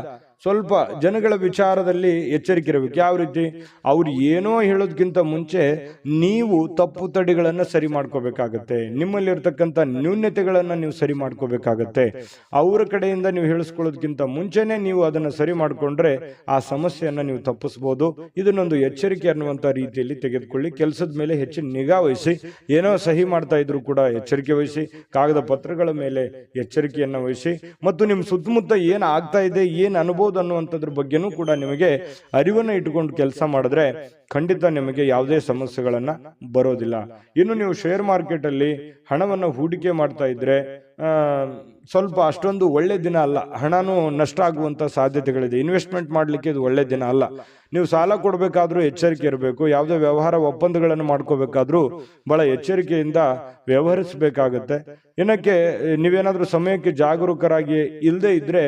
ಸ್ವಲ್ಪ ಜನಗಳ ವಿಚಾರದಲ್ಲಿ ಎಚ್ಚರಿಕೆ ಇರಬೇಕು. ಯಾವ ರೀತಿ? ಅವ್ರು ಏನೋ ಹೇಳೋದಕ್ಕಿಂತ ಮುಂಚೆ ನೀವು ತಪ್ಪು ತಡೆಗಳನ್ನು ಸರಿ ಮಾಡ್ಕೋಬೇಕಾಗತ್ತೆ. ನಿಮ್ಮಲ್ಲಿರ್ತಕ್ಕಂಥ ನ್ಯೂನ್ಯತೆಗಳನ್ನು ನೀವು ಸರಿ ಮಾಡ್ಕೋಬೇಕಾಗತ್ತೆ. ಅವರ ಕಡೆಯಿಂದ ನೀವು ಹೇಳಿಸ್ಕೊಳ್ಳೋದಕ್ಕಿಂತ ಮುಂಚೆನೆ ನೀವು ಅದನ್ನು ಸರಿ ಮಾಡಿಕೊಂಡ್ರೆ ಆ ಸಮಸ್ಯೆಯನ್ನು ನೀವು ತಪ್ಪಿಸ್ಬೋದು. ಇದನ್ನೊಂದು ಎಚ್ಚರಿಕೆ ಅನ್ನುವಂಥ ರೀತಿಯಲ್ಲಿ ತೆಗೆದುಕೊಳ್ಳಿ. ಕೆಲಸದ ಮೇಲೆ ಹೆಚ್ಚಿನ ನಿಗಾ ವಹಿಸಿ. ಏನೋ ಸಹಿ ಮಾಡ್ತಾ ಇದ್ರು ಕೂಡ ಎಚ್ಚರಿಕೆ ವಹಿಸಿ. ಕಾಗದ ಪತ್ರಗಳ ಮೇಲೆ ಎಚ್ಚರಿಕೆಯನ್ನು ವಹಿಸಿ. ಮತ್ತು ನಿಮ್ಮ ಸುತ್ತಮುತ್ತ ಏನು ಆಗ್ತಾ ಇದೆ, ಏನು ಅನುಭವ ಅನ್ನುವಂಥದ್ರ ಬಗ್ಗೆನೂ ಕೂಡ ನಿಮಗೆ ಅರಿವನ್ನು ಇಟ್ಟುಕೊಂಡು ಕೆಲಸ ಮಾಡಿದ್ರೆ ಖಂಡಿತ ನಿಮಗೆ ಯಾವುದೇ ಸಮಸ್ಯೆಗಳನ್ನ ಬರೋದಿಲ್ಲ. ಇನ್ನು ನೀವು ಶೇರ್ ಮಾರ್ಕೆಟ್ ಅಲ್ಲಿ ಹಣವನ್ನು ಹೂಡಿಕೆ ಮಾಡ್ತಾ ಇದ್ರೆ ಸ್ವಲ್ಪ ಅಷ್ಟೊಂದು ಒಳ್ಳೆ ದಿನ ಅಲ್ಲ. ಹಣನೂ ನಷ್ಟ ಆಗುವಂತ ಸಾಧ್ಯತೆಗಳಿದೆ. ಇನ್ವೆಸ್ಟ್ಮೆಂಟ್ ಮಾಡ್ಲಿಕ್ಕೆ ಇದು ಒಳ್ಳೆ ದಿನ ಅಲ್ಲ. ನೀವು ಸಾಲ ಕೊಡಬೇಕಾದ್ರೂ ಎಚ್ಚರಿಕೆ ಇರಬೇಕು. ಯಾವುದೇ ವ್ಯವಹಾರ ಒಪ್ಪಂದಗಳನ್ನು ಮಾಡ್ಕೋಬೇಕಾದ್ರೂ ಬಹಳ ಎಚ್ಚರಿಕೆಯಿಂದ ವ್ಯವಹರಿಸಬೇಕಾಗತ್ತೆ. ಏನಕ್ಕೆ? ನೀವೇನಾದ್ರೂ ಸಮಯಕ್ಕೆ ಜಾಗರೂಕರಾಗಿ ಇಲ್ಲದೆ ಇದ್ರೆ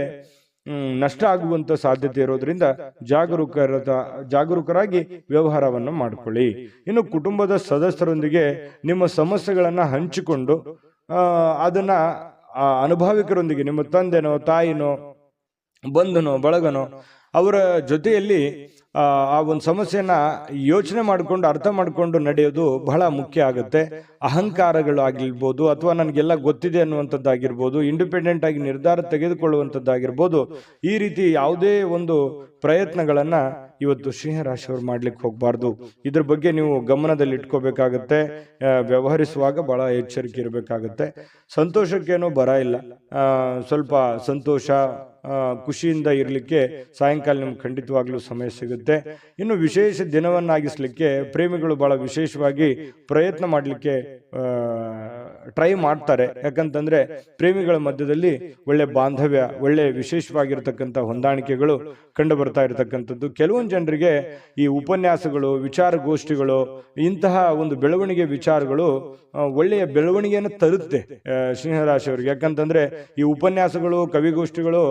ನಷ್ಟ ಆಗುವಂತ ಸಾಧ್ಯತೆ ಇರೋದ್ರಿಂದ ಜಾಗರೂಕರಾಗಿ ವ್ಯವಹಾರವನ್ನು ಮಾಡಿಕೊಳ್ಳಿ. ಇನ್ನು ಕುಟುಂಬದ ಸದಸ್ಯರೊಂದಿಗೆ ನಿಮ್ಮ ಸಮಸ್ಯೆಗಳನ್ನ ಹಂಚಿಕೊಂಡು ಅದನ್ನ ಅನುಭವಿಕರೊಂದಿಗೆ, ನಿಮ್ಮ ತಂದೆನೋ ತಾಯಿನೋ ಬಂಧುನೋ ಬಳಗನೋ ಅವರ ಜೊತೆಯಲ್ಲಿ ಆ ಒಂದು ಸಮಸ್ಯೆನ ಯೋಚನೆ ಮಾಡಿಕೊಂಡು ಅರ್ಥ ಮಾಡಿಕೊಂಡು ನಡೆಯೋದು ಬಹಳ ಮುಖ್ಯ ಆಗುತ್ತೆ. ಅಹಂಕಾರಗಳು ಆಗಿರ್ಬೋದು, ಅಥವಾ ನನಗೆಲ್ಲ ಗೊತ್ತಿದೆ ಅನ್ನುವಂಥದ್ದಾಗಿರ್ಬೋದು, ಇಂಡಿಪೆಂಡೆಂಟ್ ಆಗಿ ನಿರ್ಧಾರ ತೆಗೆದುಕೊಳ್ಳುವಂಥದ್ದಾಗಿರ್ಬೋದು, ಈ ರೀತಿ ಯಾವುದೇ ಒಂದು ಪ್ರಯತ್ನಗಳನ್ನ ಇವತ್ತು ಸಿಂಹರಾಶಿಯವರು ಮಾಡ್ಲಿಕ್ಕೆ ಹೋಗಬಾರ್ದು. ಇದ್ರ ಬಗ್ಗೆ ನೀವು ಗಮನದಲ್ಲಿ ಇಟ್ಕೋಬೇಕಾಗತ್ತೆ. ವ್ಯವಹರಿಸುವಾಗ ಬಹಳ ಎಚ್ಚರಿಕೆ ಇರಬೇಕಾಗತ್ತೆ. ಸಂತೋಷಕ್ಕೇನೋ ಬರ ಇಲ್ಲ. ಸ್ವಲ್ಪ ಸಂತೋಷ ಖುಷಿಯಿಂದ ಇರಲಿಕ್ಕೆ ಸಾಯಂಕಾಲ ನಿಮ್ಗೆ ಖಂಡಿತವಾಗ್ಲೂ ಸಮಯ ಸಿಗುತ್ತೆ. ಇನ್ನು ವಿಶೇಷ ದಿನವನ್ನಾಗಿಸ್ಲಿಕ್ಕೆ ಪ್ರೇಮಿಗಳು ಬಹಳ ವಿಶೇಷವಾಗಿ ಪ್ರಯತ್ನ ಮಾಡಲಿಕ್ಕೆ ಟ್ರೈ ಮಾಡ್ತಾರೆ. ಯಾಕಂತಂದ್ರೆ ಪ್ರೇಮಿಗಳ ಮಧ್ಯದಲ್ಲಿ ಒಳ್ಳೆ ಬಾಂಧವ್ಯ, ಒಳ್ಳೆ ವಿಶೇಷವಾಗಿರ್ತಕ್ಕಂಥ ಹೊಂದಾಣಿಕೆಗಳು ಕಂಡು ಬರ್ತಾ ಇರತಕ್ಕಂಥದ್ದು. ಕೆಲವೊಂದು ಜನರಿಗೆ ಈ ಉಪನ್ಯಾಸಗಳು, ವಿಚಾರಗೋಷ್ಠಿಗಳು, ಇಂತಹ ಒಂದು ಬೆಳವಣಿಗೆ ವಿಚಾರಗಳು ಒಳ್ಳೆಯ ಬೆಳವಣಿಗೆಯನ್ನು ತರುತ್ತೆ ಸಿಂಹರಾಶಿಯವರಿಗೆ. ಯಾಕಂತಂದ್ರೆ ಈ ಉಪನ್ಯಾಸಗಳು, ಕವಿಗೋಷ್ಠಿಗಳು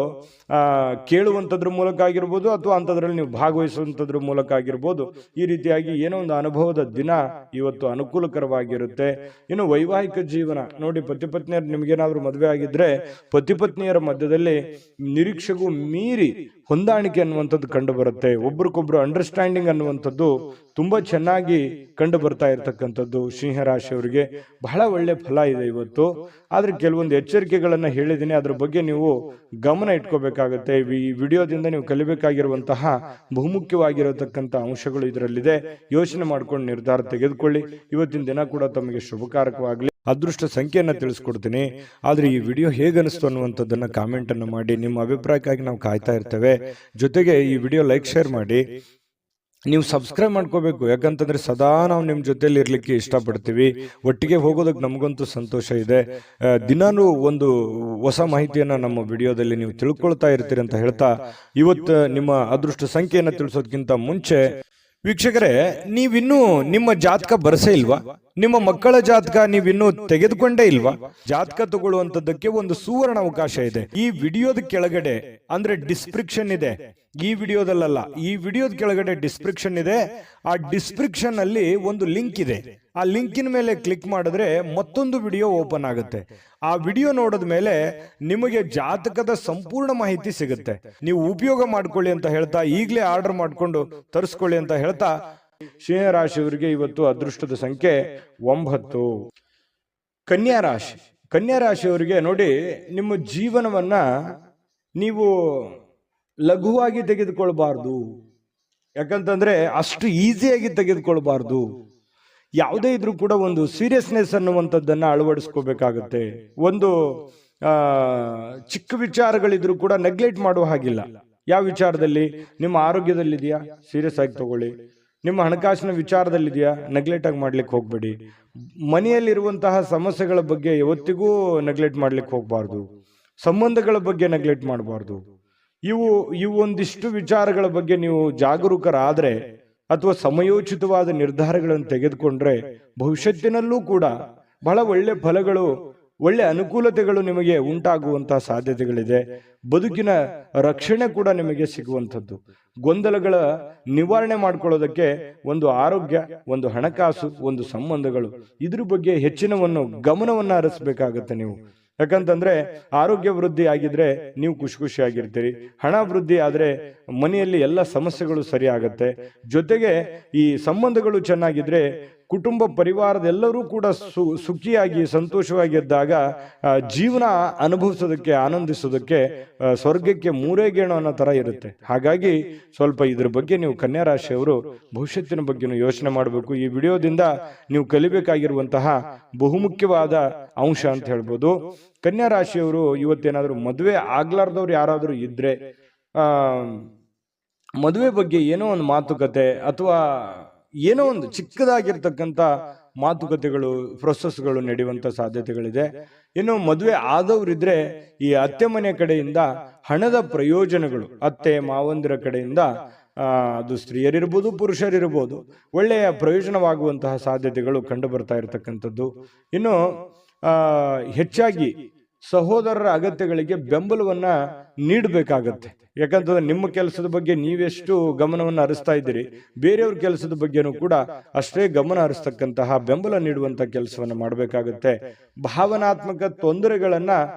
ಕೇಳುವಂಥದ್ರ ಮೂಲಕ ಆಗಿರ್ಬೋದು, ಅಥವಾ ಅಂಥದ್ರಲ್ಲಿ ನೀವು ಭಾಗವಹಿಸುವಂಥದ್ರ ಮೂಲಕ ಆಗಿರ್ಬೋದು, ಈ ರೀತಿಯಾಗಿ ಏನೋ ಒಂದು ಅನುಭವದ ದಿನ ಇವತ್ತು ಅನುಕೂಲಕರವಾಗಿರುತ್ತೆ. ಇನ್ನು ವೈವಾಹಿಕ ಜೀವನ ನೋಡಿ, ಪತಿ ಪತ್ನಿಯರು ನಿಮ್ಗೇನಾದ್ರೂ ಮದುವೆ ಆಗಿದ್ರೆ ಪತಿ ಪತ್ನಿಯರ ಮಧ್ಯದಲ್ಲಿ ನಿರೀಕ್ಷೆಗೂ ಮೀರಿ ಹೊಂದಾಣಿಕೆ ಅನ್ನುವಂಥದ್ದು ಕಂಡು ಬರುತ್ತೆ. ಒಬ್ರಿಗೊಬ್ರು ಅಂಡರ್ಸ್ಟ್ಯಾಂಡಿಂಗ್ ಅನ್ನುವಂಥದ್ದು ತುಂಬಾ ಚೆನ್ನಾಗಿ ಕಂಡು ಬರ್ತಾ ಇರತಕ್ಕಂಥದ್ದು ಸಿಂಹರಾಶಿಯವರಿಗೆ ಬಹಳ ಒಳ್ಳೆ ಫಲ ಇದೆ ಇವತ್ತು. ಆದ್ರೆ ಕೆಲವೊಂದು ಎಚ್ಚರಿಕೆಗಳನ್ನ ಹೇಳಿದ್ದೀನಿ, ಅದ್ರ ಬಗ್ಗೆ ನೀವು ಗಮನ ಇಟ್ಕೋಬೇಕಾಗತ್ತೆ. ಈ ವಿಡಿಯೋದಿಂದ ನೀವು ಕಲಿಬೇಕಾಗಿರುವಂತಹ ಬಹುಮುಖ್ಯವಾಗಿರತಕ್ಕಂಥ ಅಂಶಗಳು ಇದರಲ್ಲಿದೆ. ಯೋಚನೆ ಮಾಡ್ಕೊಂಡು ನಿರ್ಧಾರ ತೆಗೆದುಕೊಳ್ಳಿ. ಇವತ್ತಿನ ದಿನ ಕೂಡ ತಮಗೆ ಶುಭಕಾರಕವಾಗಲಿ. ಅದೃಷ್ಟ ಸಂಖ್ಯೆಯನ್ನು ತಿಳಿಸ್ಕೊಡ್ತೀನಿ. ಆದ್ರೆ ಈ ವಿಡಿಯೋ ಹೇಗನಿಸ್ತು ಅನ್ನುವಂಥದ್ದನ್ನ ಕಾಮೆಂಟ್ ಅನ್ನು ಮಾಡಿ. ನಿಮ್ಮ ಅಭಿಪ್ರಾಯಕ್ಕಾಗಿ ನಾವು ಕಾಯ್ತಾ ಇರ್ತೇವೆ. ಜೊತೆಗೆ ಈ ವಿಡಿಯೋ ಲೈಕ್, ಶೇರ್ ಮಾಡಿ. ನೀವು ಸಬ್ಸ್ಕ್ರೈಬ್ ಮಾಡ್ಕೋಬೇಕು. ಯಾಕಂತಂದ್ರೆ ಸದಾ ನಾವು ನಿಮ್ಮ ಜೊತೆಲಿ ಇರ್ಲಿಕ್ಕೆ ಇಷ್ಟಪಡ್ತೀವಿ. ಒಟ್ಟಿಗೆ ಹೋಗೋದಕ್ಕೆ ನಮಗಂತೂ ಸಂತೋಷ ಇದೆ. ದಿನಾನು ಒಂದು ಹೊಸ ಮಾಹಿತಿಯನ್ನ ನಮ್ಮ ವಿಡಿಯೋದಲ್ಲಿ ನೀವು ತಿಳ್ಕೊಳ್ತಾ ಇರ್ತೀರಿ ಅಂತ ಹೇಳ್ತಾ, ಇವತ್ತು ನಿಮ್ಮ ಅದೃಷ್ಟ ಸಂಖ್ಯೆಯನ್ನು ತಿಳಿಸೋದಕ್ಕಿಂತ ಮುಂಚೆ ವೀಕ್ಷಕರೇ, ನೀವಿನ್ನೂ ನಿಮ್ಮ ಜಾತಕ ಬರಸೇ ಇಲ್ವಾ? ನಿಮ್ಮ ಮಕ್ಕಳ ಜಾತಕ ನೀವಿನ್ನೂ ತೆಗೆದುಕೊಂಡೇ ಇಲ್ವಾ? ಜಾತಕ ತಗೊಳ್ಳುವಂತದ್ದಕ್ಕೆ ಒಂದು ಸುವರ್ಣ ಅವಕಾಶ ಇದೆ. ಈ ವಿಡಿಯೋದ ಕೆಳಗಡೆ ಅಂದ್ರೆ ಡಿಸ್ಕ್ರಿಪ್ಷನ್ ಇದೆ. ಈ ವಿಡಿಯೋದಲ್ಲ, ಈ ವಿಡಿಯೋದ ಕೆಳಗಡೆ ಡಿಸ್ಕ್ರಿಪ್ಷನ್ ಇದೆ. ಆ ಡಿಸ್ಕ್ರಿಪ್ಷನ್ ಅಲ್ಲಿ ಒಂದು ಲಿಂಕ್ ಇದೆ. ಆ ಲಿಂಕಿನ ಮೇಲೆ ಕ್ಲಿಕ್ ಮಾಡಿದ್ರೆ ಮತ್ತೊಂದು ವಿಡಿಯೋ ಓಪನ್ ಆಗುತ್ತೆ. ಆ ವಿಡಿಯೋ ನೋಡಿದ ಮೇಲೆ ನಿಮಗೆ ಜಾತಕದ ಸಂಪೂರ್ಣ ಮಾಹಿತಿ ಸಿಗುತ್ತೆ. ನೀವು ಉಪಯೋಗ ಮಾಡ್ಕೊಳ್ಳಿ ಅಂತ ಹೇಳ್ತಾ, ಈಗಲೇ ಆರ್ಡರ್ ಮಾಡ್ಕೊಂಡು ತರಿಸ್ಕೊಳ್ಳಿ ಅಂತ ಹೇಳ್ತಾ, ಸಿಂಹರಾಶಿಯವರಿಗೆ ಇವತ್ತು ಅದೃಷ್ಟದ ಸಂಖ್ಯೆ 9. ಕನ್ಯಾ ರಾಶಿ. ಕನ್ಯಾ ರಾಶಿಯವರಿಗೆ ನೋಡಿ, ನಿಮ್ಮ ಜೀವನವನ್ನ ನೀವು ಲಘುವಾಗಿ ತೆಗೆದುಕೊಳ್ಬಾರ್ದು. ಯಾಕಂತಂದ್ರೆ ಅಷ್ಟು ಈಸಿಯಾಗಿ ತೆಗೆದುಕೊಳ್ಬಾರ್ದು. ಯಾವುದೇ ಇದ್ರೂ ಕೂಡ ಒಂದು ಸೀರಿಯಸ್ನೆಸ್ ಅನ್ನುವಂಥದ್ದನ್ನ ಅಳವಡಿಸ್ಕೋಬೇಕಾಗತ್ತೆ. ಒಂದು ಚಿಕ್ಕ ವಿಚಾರಗಳಿದ್ರು ಕೂಡ ನೆಗ್ಲೆಕ್ಟ್ ಮಾಡುವ ಹಾಗಿಲ್ಲ. ಯಾವ ವಿಚಾರದಲ್ಲಿ? ನಿಮ್ಮ ಆರೋಗ್ಯದಲ್ಲಿದೆಯಾ, ಸೀರಿಯಸ್ ಆಗಿ ತಗೊಳ್ಳಿ. ನಿಮ್ಮ ಹಣಕಾಸಿನ ವಿಚಾರದಲ್ಲಿದೆಯಾ, ನೆಗ್ಲೆಕ್ಟ್ ಆಗಿ ಮಾಡ್ಲಿಕ್ಕೆ ಹೋಗ್ಬೇಡಿ. ಮನೆಯಲ್ಲಿರುವಂತಹ ಸಮಸ್ಯೆಗಳ ಬಗ್ಗೆ ಯಾವತ್ತಿಗೂ ನೆಗ್ಲೆಕ್ಟ್ ಮಾಡ್ಲಿಕ್ಕೆ ಹೋಗ್ಬಾರ್ದು. ಸಂಬಂಧಗಳ ಬಗ್ಗೆ ನೆಗ್ಲೆಕ್ಟ್ ಮಾಡಬಾರ್ದು. ಇವು ಒಂದಿಷ್ಟು ವಿಚಾರಗಳ ಬಗ್ಗೆ ನೀವು ಜಾಗರೂಕರಾದ್ರೆ ಅಥವಾ ಸಮಯೋಚಿತವಾದ ನಿರ್ಧಾರಗಳನ್ನು ತೆಗೆದುಕೊಂಡ್ರೆ ಭವಿಷ್ಯತ್ತಿನಲ್ಲೂ ಕೂಡ ಬಹಳ ಒಳ್ಳೆ ಫಲಗಳು, ಒಳ್ಳೆ ಅನುಕೂಲತೆಗಳು ನಿಮಗೆ ಉಂಟಾಗುವಂತಹ ಸಾಧ್ಯತೆಗಳಿದೆ. ಬದುಕಿನ ರಕ್ಷಣೆ ಕೂಡ ನಿಮಗೆ ಸಿಗುವಂಥದ್ದು. ಗೊಂದಲಗಳ ನಿವಾರಣೆ ಮಾಡ್ಕೊಳ್ಳೋದಕ್ಕೆ ಒಂದು ಆರೋಗ್ಯ, ಒಂದು ಹಣಕಾಸು, ಒಂದು ಸಂಬಂಧಗಳು, ಇದ್ರ ಬಗ್ಗೆ ಹೆಚ್ಚಿನವನ್ನು ಗಮನವನ್ನ ಹರಿಸಬೇಕಾಗತ್ತೆ ನೀವು. ಯಾಕಂತಂದ್ರೆ ಆರೋಗ್ಯ ವೃದ್ಧಿ ಆಗಿದ್ರೆ ನೀವು ಖುಷಿ ಖುಷಿಯಾಗಿರ್ತೀರಿ, ಹಣ ವೃದ್ಧಿ ಆದ್ರೆ ಮನೆಯಲ್ಲಿ ಎಲ್ಲ ಸಮಸ್ಯೆಗಳು ಸರಿ ಆಗತ್ತೆ. ಜೊತೆಗೆ ಈ ಸಂಬಂಧಗಳು ಚೆನ್ನಾಗಿದ್ರೆ ಕುಟುಂಬ ಪರಿವಾರದೆಲ್ಲರೂ ಕೂಡ ಸುಖಿಯಾಗಿ ಸಂತೋಷವಾಗಿದ್ದಾಗ ಜೀವನ ಅನುಭವಿಸೋದಕ್ಕೆ, ಆನಂದಿಸೋದಕ್ಕೆ ಸ್ವರ್ಗಕ್ಕೆ ಮೂರೇ ಗೇಣು ಅನ್ನೋ ತರ ಇರುತ್ತೆ. ಹಾಗಾಗಿ ಸ್ವಲ್ಪ ಇದ್ರ ಬಗ್ಗೆ ನೀವು ಕನ್ಯಾ ರಾಶಿಯವರು ಭವಿಷ್ಯತ್ತಿನ ಬಗ್ಗೆ ಯೋಚನೆ ಮಾಡಬೇಕು. ಈ ವಿಡಿಯೋದಿಂದ ನೀವು ಕಲಿಬೇಕಾಗಿರುವಂತಹ ಬಹುಮುಖ್ಯವಾದ ಅಂಶ ಅಂತ ಹೇಳ್ಬೋದು. ಕನ್ಯಾ ರಾಶಿಯವರು ಇವತ್ತೇನಾದ್ರೂ ಮದುವೆ ಆಗ್ಲಾರ್ದವ್ರು ಯಾರಾದ್ರೂ ಇದ್ರೆ ಮದುವೆ ಬಗ್ಗೆ ಏನೋ ಒಂದು ಮಾತುಕತೆ ಅಥವಾ ಏನೋ ಒಂದು ಚಿಕ್ಕದಾಗಿರ್ತಕ್ಕಂಥ ಮಾತುಕತೆಗಳು, ಪ್ರೊಸೆಸ್ಗಳು ನಡೆಯುವಂತ ಸಾಧ್ಯತೆಗಳಿದೆ. ಇನ್ನು ಮದುವೆ ಆದವರಿದ್ರೆ ಈ ಅತ್ತೆ ಮನೆ ಕಡೆಯಿಂದ ಹಣದ ಪ್ರಯೋಜನಗಳು, ಅತ್ತೆ ಮಾವಂದಿರ ಕಡೆಯಿಂದ ಅದು ಸ್ತ್ರೀಯರಿರ್ಬೋದು ಪುರುಷರಿರ್ಬೋದು, ಒಳ್ಳೆಯ ಪ್ರಯೋಜನವಾಗುವಂತಹ ಸಾಧ್ಯತೆಗಳು ಕಂಡು ಬರ್ತಾ ಇರತಕ್ಕಂಥದ್ದು. ಇನ್ನು ಹೆಚ್ಚಾಗಿ ಸಹೋದರರ ಅಗತ್ಯಗಳಿಗೆ ಬೆಂಬಲವನ್ನ ನೀಡಬೇಕಾಗತ್ತೆ. ಯಾಕಂತಂದ್ರೆ ನಿಮ್ಮ ಕೆಲಸದ ಬಗ್ಗೆ ನೀವೆಷ್ಟು ಗಮನವನ್ನು ಹರಿಸ್ತಾ ಇದ್ದೀರಿ, ಬೇರೆಯವ್ರ ಕೆಲಸದ ಬಗ್ಗೆನೂ ಕೂಡ ಅಷ್ಟೇ ಗಮನ ಹರಿಸ್ತಕ್ಕಂತಹ, ಬೆಂಬಲ ನೀಡುವಂತ ಕೆಲಸವನ್ನ ಮಾಡಬೇಕಾಗತ್ತೆ. ಭಾವನಾತ್ಮಕ ತೊಂದರೆಗಳನ್ನ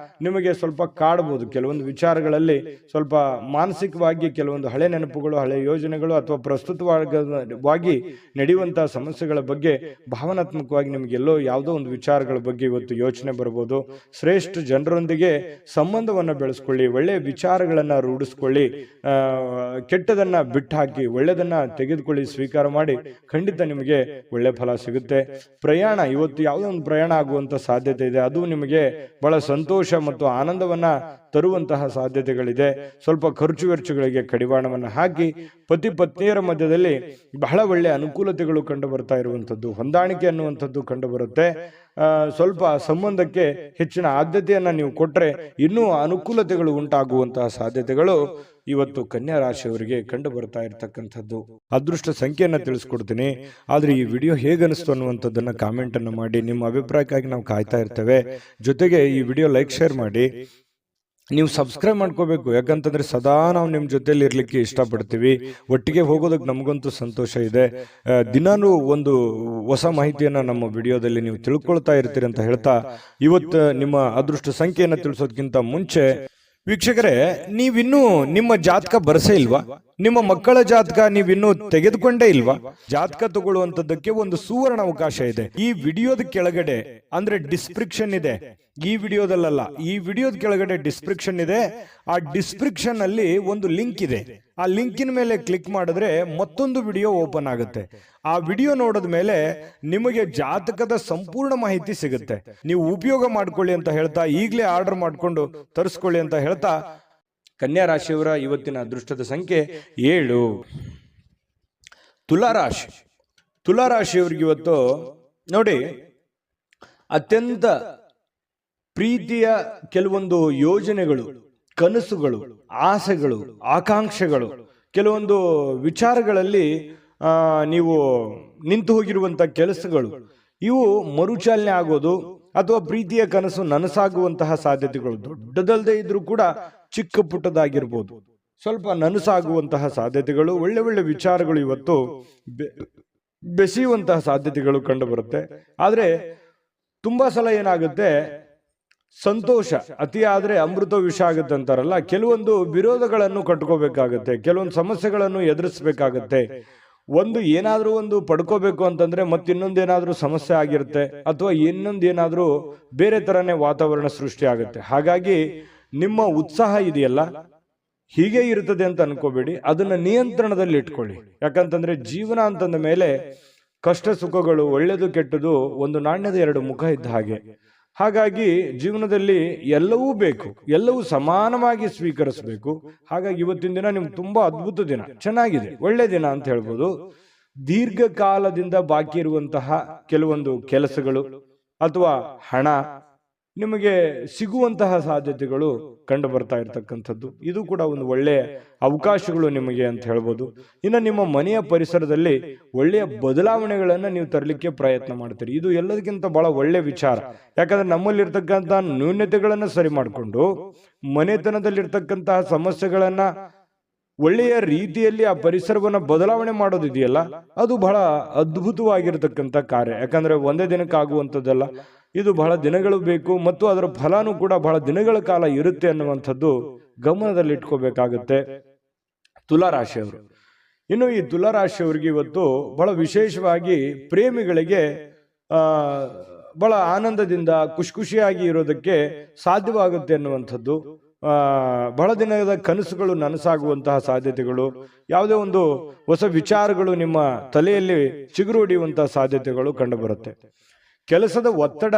ನಿಮಗೆ ಸ್ವಲ್ಪ ಕಾಡಬಹುದು. ಕೆಲವೊಂದು ವಿಚಾರಗಳಲ್ಲಿ ಸ್ವಲ್ಪ ಮಾನಸಿಕವಾಗಿ ಕೆಲವೊಂದು ಹಳೆ ನೆನಪುಗಳು, ಹಳೆ ಯೋಜನೆಗಳು ಅಥವಾ ಪ್ರಸ್ತುತವಾಗಿ ನಡೆಯುವಂತಹ ಸಮಸ್ಯೆಗಳ ಬಗ್ಗೆ ಭಾವನಾತ್ಮಕವಾಗಿ ನಿಮಗೆಲ್ಲೋ ಯಾವುದೋ ಒಂದು ವಿಚಾರಗಳ ಬಗ್ಗೆ ಇವತ್ತು ಯೋಚನೆ ಬರ್ಬೋದು. ಶ್ರೇಷ್ಠ ಜನರೊಂದಿಗೆ ಸಂಬಂಧವನ್ನ ಬೆಳೆಸ್ಕೊಳ್ಳಿ, ಒಳ್ಳೆಯ ವಿಚಾರಗಳನ್ನ ರೂಢಿಸ್ಕೊಳ್ಳಿ, ಕೆಟ್ಟದನ್ನ ಬಿಟ್ಟು ಹಾಕಿ ಒಳ್ಳೆದನ್ನ ತೆಗೆದುಕೊಳ್ಳಿ, ಸ್ವೀಕಾರ ಮಾಡಿ, ಖಂಡಿತ ನಿಮಗೆ ಒಳ್ಳೆ ಫಲ ಸಿಗುತ್ತೆ. ಪ್ರಯಾಣ, ಇವತ್ತು ಯಾವುದೋ ಒಂದು ಪ್ರಯಾಣ ಆಗುವಂತ ಸಾಧ್ಯತೆ ಇದೆ, ಅದು ನಿಮಗೆ ಬಹಳ ಸಂತೋಷ ಮತ್ತು ಆನಂದವನ್ನ ತರುವಂತಹ ಸಾಧ್ಯತೆಗಳಿದೆ. ಸ್ವಲ್ಪ ಖರ್ಚು ವೆಚ್ಚಗಳಿಗೆ ಕಡಿವಾಣವನ್ನ ಹಾಕಿ ಪತಿ ಪತ್ನಿಯರ ಮಧ್ಯದಲ್ಲಿ ಬಹಳ ಒಳ್ಳೆಯ ಅನುಕೂಲತೆಗಳು ಕಂಡು ಬರ್ತಾ ಇರುವಂತದ್ದು, ಹೊಂದಾಣಿಕೆ ಅನ್ನುವಂಥದ್ದು ಕಂಡು ಬರುತ್ತೆ. ಸ್ವಲ್ಪ ಸಂಬಂಧಕ್ಕೆ ಹೆಚ್ಚಿನ ಆದ್ಯತೆಯನ್ನ ನೀವು ಕೊಟ್ರೆ ಇನ್ನೂ ಅನುಕೂಲತೆಗಳು ಉಂಟಾಗುವಂತಹ ಸಾಧ್ಯತೆಗಳು ಇವತ್ತು ಕನ್ಯಾ ರಾಶಿಯವರಿಗೆ ಕಂಡು ಬರ್ತಾ ಇರತಕ್ಕಂಥದ್ದು. ಅದೃಷ್ಟ ಸಂಖ್ಯೆಯನ್ನ ತಿಳಿಸ್ಕೊಡ್ತೀನಿ, ಆದ್ರೆ ಈ ವಿಡಿಯೋ ಹೇಗನಿಸ್ತು ಅನ್ನುವಂಥದ್ದನ್ನ ಕಾಮೆಂಟ್ ಅನ್ನು ಮಾಡಿ. ನಿಮ್ಮ ಅಭಿಪ್ರಾಯಕ್ಕಾಗಿ ನಾವು ಕಾಯ್ತಾ ಇರ್ತೇವೆ. ಜೊತೆಗೆ ಈ ವಿಡಿಯೋ ಲೈಕ್, ಶೇರ್ ಮಾಡಿ. ನೀವು ಸಬ್ಸ್ಕ್ರೈಬ್ ಮಾಡ್ಕೋಬೇಕು, ಯಾಕಂತಂದ್ರೆ ಸದಾ ನಾವು ನಿಮ್ಮ ಜೊತೆಲಿ ಇರ್ಲಿಕ್ಕೆ ಇಷ್ಟಪಡ್ತೀವಿ. ಒಟ್ಟಿಗೆ ಹೋಗೋದಕ್ಕೆ ನಮಗಂತೂ ಸಂತೋಷ ಇದೆ. ದಿನಾನು ಒಂದು ಹೊಸ ಮಾಹಿತಿಯನ್ನ ನಮ್ಮ ವಿಡಿಯೋದಲ್ಲಿ ನೀವು ತಿಳ್ಕೊಳ್ತಾ ಇರ್ತೀರಿ ಅಂತ ಹೇಳ್ತಾ, ಇವತ್ತು ನಿಮ್ಮ ಅದೃಷ್ಟ ಸಂಖ್ಯೆಯನ್ನು ತಿಳಿಸೋದಕ್ಕಿಂತ ಮುಂಚೆ ವೀಕ್ಷಕರೇ, ನೀವಿನ್ನೂ ನಿಮ್ಮ ಜಾತಕ ಬರಸೇ ಇಲ್ವಾ? ನಿಮ್ಮ ಮಕ್ಕಳ ಜಾತಕ ನೀವಿನ್ನೂ ತೆಗೆದುಕೊಂಡೇ ಇಲ್ವಾ? ಜಾತಕ ತಗೊಳ್ಳುವಂತದ್ದಕ್ಕೆ ಒಂದು ಸುವರ್ಣ ಅವಕಾಶ ಇದೆ. ಈ ವಿಡಿಯೋದ ಕೆಳಗಡೆ ಅಂದ್ರೆ ಡಿಸ್ಕ್ರಿಪ್ಷನ್ ಇದೆ, ಈ ವಿಡಿಯೋದಲ್ಲ, ಈ ವಿಡಿಯೋದ ಕೆಳಗಡೆ ಡಿಸ್ಕ್ರಿಪ್ಷನ್ ಇದೆ. ಆ ಡಿಸ್ಕ್ರಿಪ್ಷನ್ ಅಲ್ಲಿ ಒಂದು ಲಿಂಕ್ ಇದೆ. ಆ ಲಿಂಕಿನ ಮೇಲೆ ಕ್ಲಿಕ್ ಮಾಡಿದ್ರೆ ಮತ್ತೊಂದು ವಿಡಿಯೋ ಓಪನ್ ಆಗುತ್ತೆ. ಆ ವಿಡಿಯೋ ನೋಡಿದ ಮೇಲೆ ನಿಮಗೆ ಜಾತಕದ ಸಂಪೂರ್ಣ ಮಾಹಿತಿ ಸಿಗುತ್ತೆ. ನೀವು ಉಪಯೋಗ ಮಾಡ್ಕೊಳ್ಳಿ ಅಂತ ಹೇಳ್ತಾ, ಈಗಲೇ ಆರ್ಡರ್ ಮಾಡ್ಕೊಂಡು ತರಿಸ್ಕೊಳ್ಳಿ ಅಂತ ಹೇಳ್ತಾ, ಕನ್ಯಾ ರಾಶಿಯವರ ಇವತ್ತಿನ ಅದೃಷ್ಟದ ಸಂಖ್ಯೆ 7. ತುಲಾರಾಶಿ. ತುಲಾರಾಶಿಯವರಿಗೆ ಇವತ್ತು ನೋಡಿ, ಅತ್ಯಂತ ಪ್ರೀತಿಯ ಕೆಲವೊಂದು ಯೋಜನೆಗಳು, ಕನಸುಗಳು, ಆಸೆಗಳು, ಆಕಾಂಕ್ಷೆಗಳು, ಕೆಲವೊಂದು ವಿಚಾರಗಳಲ್ಲಿ ನೀವು ನಿಂತು ಹೋಗಿರುವಂತ ಕೆಲಸಗಳು, ಇವು ಮರುಚಾಲನೆ ಆಗೋದು ಅಥವಾ ಪ್ರೀತಿಯ ಕನಸು ನನಸಾಗುವಂತಹ ಸಾಧ್ಯತೆಗಳು, ದೊಡ್ಡದಲ್ಲದೆ ಇದ್ರೂ ಕೂಡ ಚಿಕ್ಕ ಪುಟ್ಟದಾಗಿರ್ಬೋದು, ಸ್ವಲ್ಪ ನನಸಾಗುವಂತಹ ಸಾಧ್ಯತೆಗಳು, ಒಳ್ಳೆ ಒಳ್ಳೆ ವಿಚಾರಗಳು ಇವತ್ತು ಬೆಸೆಯುವಂತಹ ಸಾಧ್ಯತೆಗಳು ಕಂಡು ಬರುತ್ತೆ. ಆದ್ರೆ ತುಂಬಾ ಸಲ ಏನಾಗುತ್ತೆ, ಸಂತೋಷ ಅತಿ ಆದ್ರೆ ಅಮೃತ ವಿಷ ಆಗುತ್ತೆ ಅಂತಾರಲ್ಲ, ಕೆಲವೊಂದು ವಿರೋಧಗಳನ್ನು ಕಟ್ಕೋಬೇಕಾಗತ್ತೆ, ಕೆಲವೊಂದು ಸಮಸ್ಯೆಗಳನ್ನು ಎದುರಿಸಬೇಕಾಗತ್ತೆ. ಒಂದು ಏನಾದ್ರೂ ಒಂದು ಪಡ್ಕೋಬೇಕು ಅಂತಂದ್ರೆ ಮತ್ತಿನ್ನೊಂದೇನಾದ್ರೂ ಸಮಸ್ಯೆ ಆಗಿರುತ್ತೆ, ಅಥವಾ ಇನ್ನೊಂದೇನಾದ್ರೂ ಬೇರೆ ತರನೇ ವಾತಾವರಣ ಸೃಷ್ಟಿ ಆಗುತ್ತೆ. ಹಾಗಾಗಿ ನಿಮ್ಮ ಉತ್ಸಾಹ ಇದೆಯಲ್ಲ, ಹೀಗೆ ಇರ್ತದೆ ಅಂತ ಅನ್ಕೋಬೇಡಿ, ಅದನ್ನ ನಿಯಂತ್ರಣದಲ್ಲಿ ಇಟ್ಕೊಳ್ಳಿ. ಯಾಕಂತಂದ್ರೆ ಜೀವನ ಅಂತಂದ ಮೇಲೆ ಕಷ್ಟ ಸುಖಗಳು, ಒಳ್ಳೆದು ಕೆಟ್ಟದು ಒಂದು ನಾಣ್ಯದ ಎರಡು ಮುಖ ಇದ್ದ ಹಾಗೆ. ಹಾಗಾಗಿ ಜೀವನದಲ್ಲಿ ಎಲ್ಲವೂ ಬೇಕು, ಎಲ್ಲವೂ ಸಮಾನವಾಗಿ ಸ್ವೀಕರಿಸಬೇಕು. ಹಾಗಾಗಿ ಇವತ್ತಿನ ದಿನ ನಿಮ್ಗೆ ತುಂಬಾ ಅದ್ಭುತ ದಿನ, ಚೆನ್ನಾಗಿದೆ, ಒಳ್ಳೆ ದಿನ ಅಂತ ಹೇಳ್ಬೋದು. ದೀರ್ಘಕಾಲದಿಂದ ಬಾಕಿ ಇರುವಂತಹ ಕೆಲವೊಂದು ಕೆಲಸಗಳು ಅಥವಾ ಹಣ ನಿಮಗೆ ಸಿಗುವಂತಹ ಸಾಧ್ಯತೆಗಳು ಕಂಡು ಬರ್ತಾ ಇರತಕ್ಕಂಥದ್ದು, ಇದು ಕೂಡ ಒಂದು ಒಳ್ಳೆಯ ಅವಕಾಶಗಳು ನಿಮಗೆ ಅಂತ ಹೇಳ್ಬೋದು. ಇನ್ನು ನಿಮ್ಮ ಮನೆಯ ಪರಿಸರದಲ್ಲಿ ಒಳ್ಳೆಯ ಬದಲಾವಣೆಗಳನ್ನ ನೀವು ತರಲಿಕ್ಕೆ ಪ್ರಯತ್ನ ಮಾಡ್ತೀರಿ, ಇದು ಎಲ್ಲದಕ್ಕಿಂತ ಬಹಳ ಒಳ್ಳೆ ವಿಚಾರ. ಯಾಕಂದ್ರೆ ನಮ್ಮಲ್ಲಿರ್ತಕ್ಕಂಥ ನ್ಯೂನತೆಗಳನ್ನ ಸರಿ ಮಾಡಿಕೊಂಡು ಮನೆತನದಲ್ಲಿರ್ತಕ್ಕಂತಹ ಸಮಸ್ಯೆಗಳನ್ನ ಒಳ್ಳೆಯ ರೀತಿಯಲ್ಲಿ ಆ ಪರಿಸರವನ್ನ ಬದಲಾವಣೆ ಮಾಡೋದಿದೆಯಲ್ಲ, ಅದು ಬಹಳ ಅದ್ಭುತವಾಗಿರತಕ್ಕಂಥ ಕಾರ್ಯ. ಯಾಕಂದ್ರೆ ಒಂದೇ ದಿನಕ್ಕೆ ಆಗುವಂಥದ್ದಲ್ಲ, ಇದು ಬಹಳ ದಿನಗಳು ಬೇಕು ಮತ್ತು ಅದರ ಫಲನೂ ಕೂಡ ಬಹಳ ದಿನಗಳ ಕಾಲ ಇರುತ್ತೆ ಅನ್ನುವಂಥದ್ದು ಗಮನದಲ್ಲಿಟ್ಕೋಬೇಕಾಗುತ್ತೆ ತುಲಾರಾಶಿಯವರು. ಇನ್ನು ಈ ತುಲಾರಾಶಿಯವರಿಗೆ ಇವತ್ತು ಬಹಳ ವಿಶೇಷವಾಗಿ ಪ್ರೇಮಿಗಳಿಗೆ ಬಹಳ ಆನಂದದಿಂದ ಖುಷಿಯಾಗಿ ಇರೋದಕ್ಕೆ ಸಾಧ್ಯವಾಗುತ್ತೆ ಅನ್ನುವಂಥದ್ದು, ಬಹಳ ದಿನದ ಕನಸುಗಳು ನನಸಾಗುವಂತಹ ಸಾಧ್ಯತೆಗಳು, ಯಾವುದೇ ಒಂದು ಹೊಸ ವಿಚಾರಗಳು ನಿಮ್ಮ ತಲೆಯಲ್ಲಿ ಚಿಗುರು ಹೊಡೆಯುವಂತಹ ಸಾಧ್ಯತೆಗಳು ಕಂಡುಬರುತ್ತೆ. ಕೆಲಸದ ಒತ್ತಡ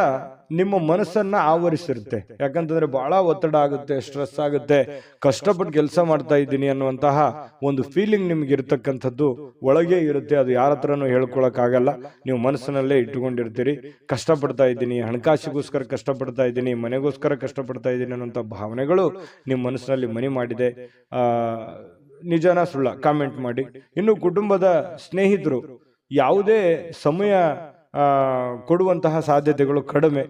ನಿಮ್ಮ ಮನಸ್ಸನ್ನ ಆವರಿಸಿರುತ್ತೆ. ಯಾಕಂತಂದ್ರೆ ಬಹಳ ಒತ್ತಡ ಆಗುತ್ತೆ, ಸ್ಟ್ರೆಸ್ ಆಗುತ್ತೆ, ಕಷ್ಟಪಟ್ಟು ಕೆಲಸ ಮಾಡ್ತಾ ಇದ್ದೀನಿ ಅನ್ನುವಂತಹ ಒಂದು ಫೀಲಿಂಗ್ ನಿಮ್ಗೆ ಇರತಕ್ಕಂಥದ್ದು ಒಳಗೆ ಇರುತ್ತೆ. ಅದು ಯಾರ ಹತ್ರನೂ ಹೇಳ್ಕೊಳಕ್ಕಾಗಲ್ಲ, ನೀವು ಮನಸ್ಸಿನಲ್ಲೇ ಇಟ್ಟುಕೊಂಡಿರ್ತೀರಿ. ಕಷ್ಟಪಡ್ತಾ ಇದ್ದೀನಿ, ಹಣಕಾಸಿಗೋಸ್ಕರ ಕಷ್ಟಪಡ್ತಾ ಇದ್ದೀನಿ, ಮನೆಗೋಸ್ಕರ ಕಷ್ಟಪಡ್ತಾ ಇದ್ದೀನಿ ಅನ್ನುವಂಥ ಭಾವನೆಗಳು ನಿಮ್ಮ ಮನಸ್ಸಿನಲ್ಲಿ ಮನೆ ಮಾಡಿದೆ. ನಿಜನಾ ಸುಳ್ಳ ಕಾಮೆಂಟ್ ಮಾಡಿ. ಇನ್ನು ಕುಟುಂಬದ ಸ್ನೇಹಿತರು ಯಾವುದೇ ಸಮಯ ಕೊಡುವಂತಹ ಸಾಧ್ಯತೆಗಳು ಕಡಿಮೆ,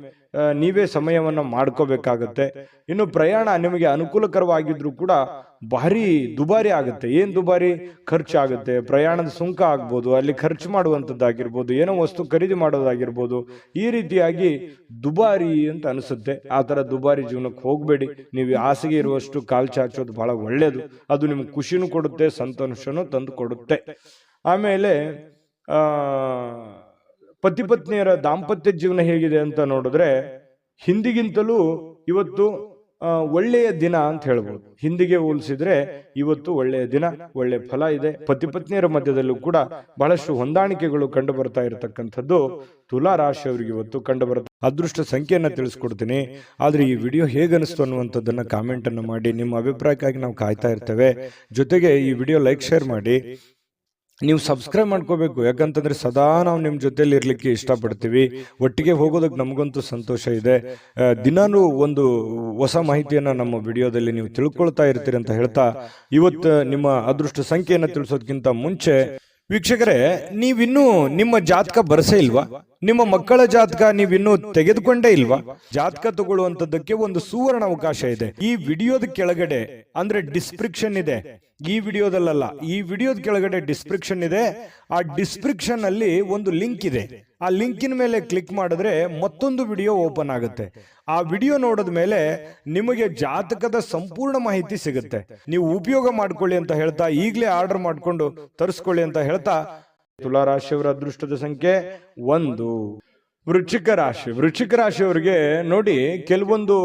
ನೀವೇ ಸಮಯವನ್ನು ಮಾಡ್ಕೋಬೇಕಾಗತ್ತೆ. ಇನ್ನು ಪ್ರಯಾಣ ನಿಮಗೆ ಅನುಕೂಲಕರವಾಗಿದ್ರು ಕೂಡ ಭಾರಿ ದುಬಾರಿ ಆಗುತ್ತೆ. ಏನ್ ದುಬಾರಿ? ಖರ್ಚಾಗುತ್ತೆ. ಪ್ರಯಾಣದ ಸುಂಕ ಆಗ್ಬೋದು, ಅಲ್ಲಿ ಖರ್ಚು ಮಾಡುವಂಥದ್ದಾಗಿರ್ಬೋದು, ಏನೋ ವಸ್ತು ಖರೀದಿ ಮಾಡೋದಾಗಿರ್ಬೋದು, ಈ ರೀತಿಯಾಗಿ ದುಬಾರಿ ಅಂತ ಅನಿಸುತ್ತೆ. ಆ ಥರ ದುಬಾರಿ ಜೀವನಕ್ಕೆ ಹೋಗಬೇಡಿ. ನೀವು ಆಸೆಗೆ ಇರುವಷ್ಟು ಕಾಲ್ ಚಾಚೋದು ಬಹಳ ಒಳ್ಳೆಯದು. ಅದು ನಿಮ್ಗೆ ಖುಷಿನೂ ಕೊಡುತ್ತೆ, ಸಂತೋಷನೂ ತಂದು ಕೊಡುತ್ತೆ. ಆಮೇಲೆ ಪತಿ ಪತ್ನಿಯರ ದಾಂಪತ್ಯ ಜೀವನ ಹೇಗಿದೆ ಅಂತ ನೋಡಿದ್ರೆ ಹಿಂದಿಗಿಂತಲೂ ಇವತ್ತು ಒಳ್ಳೆಯ ದಿನ ಅಂತ ಹೇಳ್ಬೋದು. ಹಿಂದಿಗೆ ಹೋಲಿಸಿದ್ರೆ ಇವತ್ತು ಒಳ್ಳೆಯ ದಿನ, ಒಳ್ಳೆ ಫಲ ಇದೆ. ಪತಿ ಪತ್ನಿಯರ ಮಧ್ಯದಲ್ಲೂ ಕೂಡ ಬಹಳಷ್ಟು ಹೊಂದಾಣಿಕೆಗಳು ಕಂಡು ಬರ್ತಾ ಇರತಕ್ಕಂಥದ್ದು ತುಲಾ ರಾಶಿಯವರಿಗೆ ಇವತ್ತು ಕಂಡು ಬರುತ್ತೆ. ಅದೃಷ್ಟ ಸಂಖ್ಯೆಯನ್ನ ತಿಳಿಸ್ಕೊಡ್ತೀನಿ. ಆದ್ರೆ ಈ ವಿಡಿಯೋ ಹೇಗನಿಸ್ತು ಅನ್ನುವಂಥದ್ದನ್ನ ಕಾಮೆಂಟ್ ಅನ್ನು ಮಾಡಿ. ನಿಮ್ಮ ಅಭಿಪ್ರಾಯಕ್ಕಾಗಿ ನಾವು ಕಾಯ್ತಾ ಇರ್ತೇವೆ. ಜೊತೆಗೆ ಈ ವಿಡಿಯೋ ಲೈಕ್ ಶೇರ್ ಮಾಡಿ. ನೀವು ಸಬ್ಸ್ಕ್ರೈಬ್ ಮಾಡ್ಕೋಬೇಕು. ಯಾಕಂತಂದ್ರೆ ಸದಾ ನಾವು ನಿಮ್ಮ ಜೊತೆಲಿ ಇರ್ಲಿಕ್ಕೆ ಇಷ್ಟಪಡ್ತೀವಿ. ಒಟ್ಟಿಗೆ ಹೋಗೋದಕ್ಕೆ ನಮಗಂತೂ ಸಂತೋಷ ಇದೆ. ದಿನಾನು ಒಂದು ಹೊಸ ಮಾಹಿತಿಯನ್ನ ನಮ್ಮ ವಿಡಿಯೋದಲ್ಲಿ ನೀವು ತಿಳ್ಕೊಳ್ತಾ ಇರ್ತೀರಿ ಅಂತ ಹೇಳ್ತಾ, ಇವತ್ತು ನಿಮ್ಮ ಅದೃಷ್ಟ ಸಂಖ್ಯೆಯನ್ನು ತಿಳಿಸೋದಕ್ಕಿಂತ ಮುಂಚೆ ವೀಕ್ಷಕರೇ, ನೀವಿನ್ನೂ ನಿಮ್ಮ ಜಾತಕ ಬರಸೇ ಇಲ್ವಾ? ನಿಮ್ಮ ಮಕ್ಕಳ ಜಾತಕ ನೀವಿನ್ನೂ ತೆಗೆದುಕೊಂಡೇ ಇಲ್ವಾ? ಜಾತಕ ತಗೊಳ್ಳುವಂತದ್ದಕ್ಕೆ ಒಂದು ಸುವರ್ಣ ಅವಕಾಶ ಇದೆ. ಈ ವಿಡಿಯೋದ ಕೆಳಗಡೆ ಅಂದ್ರೆ ಡಿಸ್ಕ್ರಿಪ್ಷನ್ ಇದೆ. ಈ ವಿಡಿಯೋದಲ್ಲ, ಈ ವಿಡಿಯೋದ ಕೆಳಗಡೆ ಡಿಸ್ಕ್ರಿಪ್ಷನ್ ಇದೆ. ಆ ಡಿಸ್ಕ್ರಿಪ್ಷನ್ ಅಲ್ಲಿ ಒಂದು ಲಿಂಕ್ ಇದೆ. ಆ ಲಿಂಕಿನ ಮೇಲೆ ಕ್ಲಿಕ್ ಮಾಡಿದ್ರೆ ಮತ್ತೊಂದು ವಿಡಿಯೋ ಓಪನ್ ಆಗುತ್ತೆ. ಆ ವಿಡಿಯೋ ನೋಡಿದ ಮೇಲೆ ನಿಮಗೆ ಜಾತಕದ ಸಂಪೂರ್ಣ ಮಾಹಿತಿ ಸಿಗುತ್ತೆ. ನೀವು ಉಪಯೋಗ ಮಾಡ್ಕೊಳ್ಳಿ ಅಂತ ಹೇಳ್ತಾ, ಈಗಲೇ ಆರ್ಡರ್ ಮಾಡ್ಕೊಂಡು ತರಿಸ್ಕೊಳ್ಳಿ ಅಂತ ಹೇಳ್ತಾ, ತುಲಾ ರಾಶಿಯವರ ಅದೃಷ್ಟದ ಸಂಖ್ಯೆ 1. ವೃಶ್ಚಿಕ ರಾಶಿ. ವೃಶ್ಚಿಕ ರಾಶಿಯವರಿಗೆ ನೋಡಿ, ಕೆಲವೊಂದು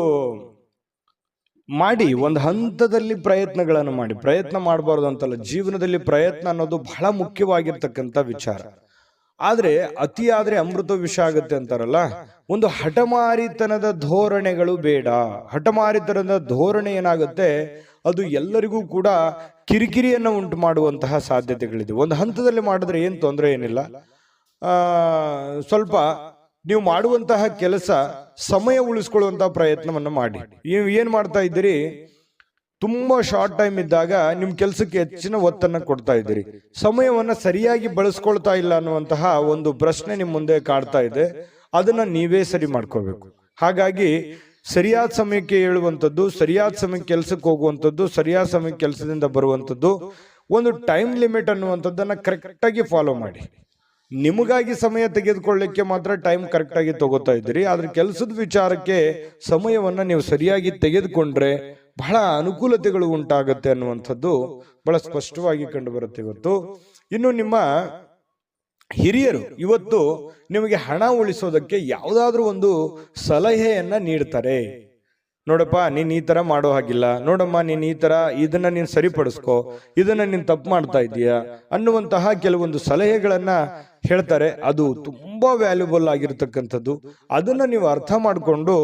ಮಾಡಿ ಒಂದು ಹಂತದಲ್ಲಿ ಪ್ರಯತ್ನಗಳನ್ನು ಮಾಡಿ. ಪ್ರಯತ್ನ ಮಾಡಬಾರ್ದು ಅಂತಲ್ಲ, ಜೀವನದಲ್ಲಿ ಪ್ರಯತ್ನ ಅನ್ನೋದು ಬಹಳ ಮುಖ್ಯವಾಗಿರ್ತಕ್ಕಂಥ ವಿಚಾರ. ಆದ್ರೆ ಅತಿಯಾದ್ರೆ ಅಮೃತ ವಿಷ ಆಗುತ್ತೆ ಅಂತಾರಲ್ಲ, ಒಂದು ಹಠಮಾರಿತನದ ಧೋರಣೆಗಳು ಬೇಡ. ಹಠಮಾರಿತನದ ಧೋರಣೆ ಏನಾಗುತ್ತೆ, ಅದು ಎಲ್ಲರಿಗೂ ಕೂಡ ಕಿರಿಕಿರಿಯನ್ನು ಉಂಟು ಮಾಡುವಂತಹ ಸಾಧ್ಯತೆಗಳಿದೆ. ಒಂದು ಹಂತದಲ್ಲಿ ಮಾಡಿದ್ರೆ ಏನು ತೊಂದರೆ ಏನಿಲ್ಲ. ಸ್ವಲ್ಪ ನೀವು ಮಾಡುವಂತಹ ಕೆಲಸ ಸಮಯ ಉಳಿಸ್ಕೊಳ್ಳುವಂತಹ ಪ್ರಯತ್ನವನ್ನು ಮಾಡಿ. ನೀವು ಏನ್ ಮಾಡ್ತಾ ಇದ್ದೀರಿ, ತುಂಬಾ ಶಾರ್ಟ್ ಟೈಮ್ ಇದ್ದಾಗ ನಿಮ್ ಕೆಲಸಕ್ಕೆ ಹೆಚ್ಚಿನ ಒತ್ತನ್ನು ಕೊಡ್ತಾ ಇದ್ದೀರಿ, ಸಮಯವನ್ನ ಸರಿಯಾಗಿ ಬಳಸ್ಕೊಳ್ತಾ ಇಲ್ಲ ಅನ್ನುವಂತಹ ಒಂದು ಪ್ರಶ್ನೆ ನಿಮ್ ಮುಂದೆ ಕಾಡ್ತಾ ಇದೆ. ಅದನ್ನ ನೀವೇ ಸರಿ ಮಾಡ್ಕೋಬೇಕು. ಹಾಗಾಗಿ ಸರಿಯಾದ ಸಮಯಕ್ಕೆ ಹೇಳುವಂಥದ್ದು, ಸರಿಯಾದ ಸಮಯಕ್ಕೆ ಕೆಲಸಕ್ಕೆ ಹೋಗುವಂಥದ್ದು, ಸರಿಯಾದ ಸಮಯಕ್ಕೆ ಕೆಲಸದಿಂದ ಬರುವಂಥದ್ದು, ಒಂದು ಟೈಮ್ ಲಿಮಿಟ್ ಅನ್ನುವಂಥದ್ದನ್ನ ಕರೆಕ್ಟಾಗಿ ಫಾಲೋ ಮಾಡಿ. ನಿಮಗಾಗಿ ಸಮಯ ತೆಗೆದುಕೊಳ್ಳಿಕ್ಕೆ ಮಾತ್ರ ಟೈಮ್ ಕರೆಕ್ಟಾಗಿ ತಗೋತಾ ಇದ್ದೀರಿ. ಆದ್ರೆ ಕೆಲಸದ ವಿಚಾರಕ್ಕೆ ಸಮಯವನ್ನ ನೀವು ಸರಿಯಾಗಿ ತೆಗೆದುಕೊಂಡ್ರೆ ಬಹಳ ಅನುಕೂಲತೆಗಳು ಉಂಟಾಗತ್ತೆ ಅನ್ನುವಂಥದ್ದು ಬಹಳ ಸ್ಪಷ್ಟವಾಗಿ ಕಂಡು ಬರುತ್ತೆ ಇವತ್ತು. ಇನ್ನು ನಿಮ್ಮ ಹಿರಿಯರು ಇವತ್ತು ನಿಮಗೆ ಹಣ ಉಳಿಸೋದಕ್ಕೆ ಯಾವುದಾದ್ರೂ ಒಂದು ಸಲಹೆಯನ್ನ ನೀಡ್ತಾರೆ. ನೋಡಪ್ಪ, ನೀನ್ ಈ ತರ ಮಾಡೋ ಹಾಗಿಲ್ಲ, ನೋಡಮ್ಮ ನೀನ್ ಈ ತರ ಇದನ್ನ ನೀನ್ ಸರಿಪಡಿಸ್ಕೋ, ಇದನ್ನ ನೀನ್ ತಪ್ಪು ಮಾಡ್ತಾ ಇದೀಯ ಅನ್ನುವಂತಹ ಕೆಲವೊಂದು ಸಲಹೆಗಳನ್ನ ಹೇಳ್ತಾರೆ. ಅದು ತುಂಬಾ ವ್ಯಾಲ್ಯೂಬಲ್ ಆಗಿರ್ತಕ್ಕಂಥದ್ದು. ಅದನ್ನ ನೀವು ಅರ್ಥ ಮಾಡಿಕೊಂಡು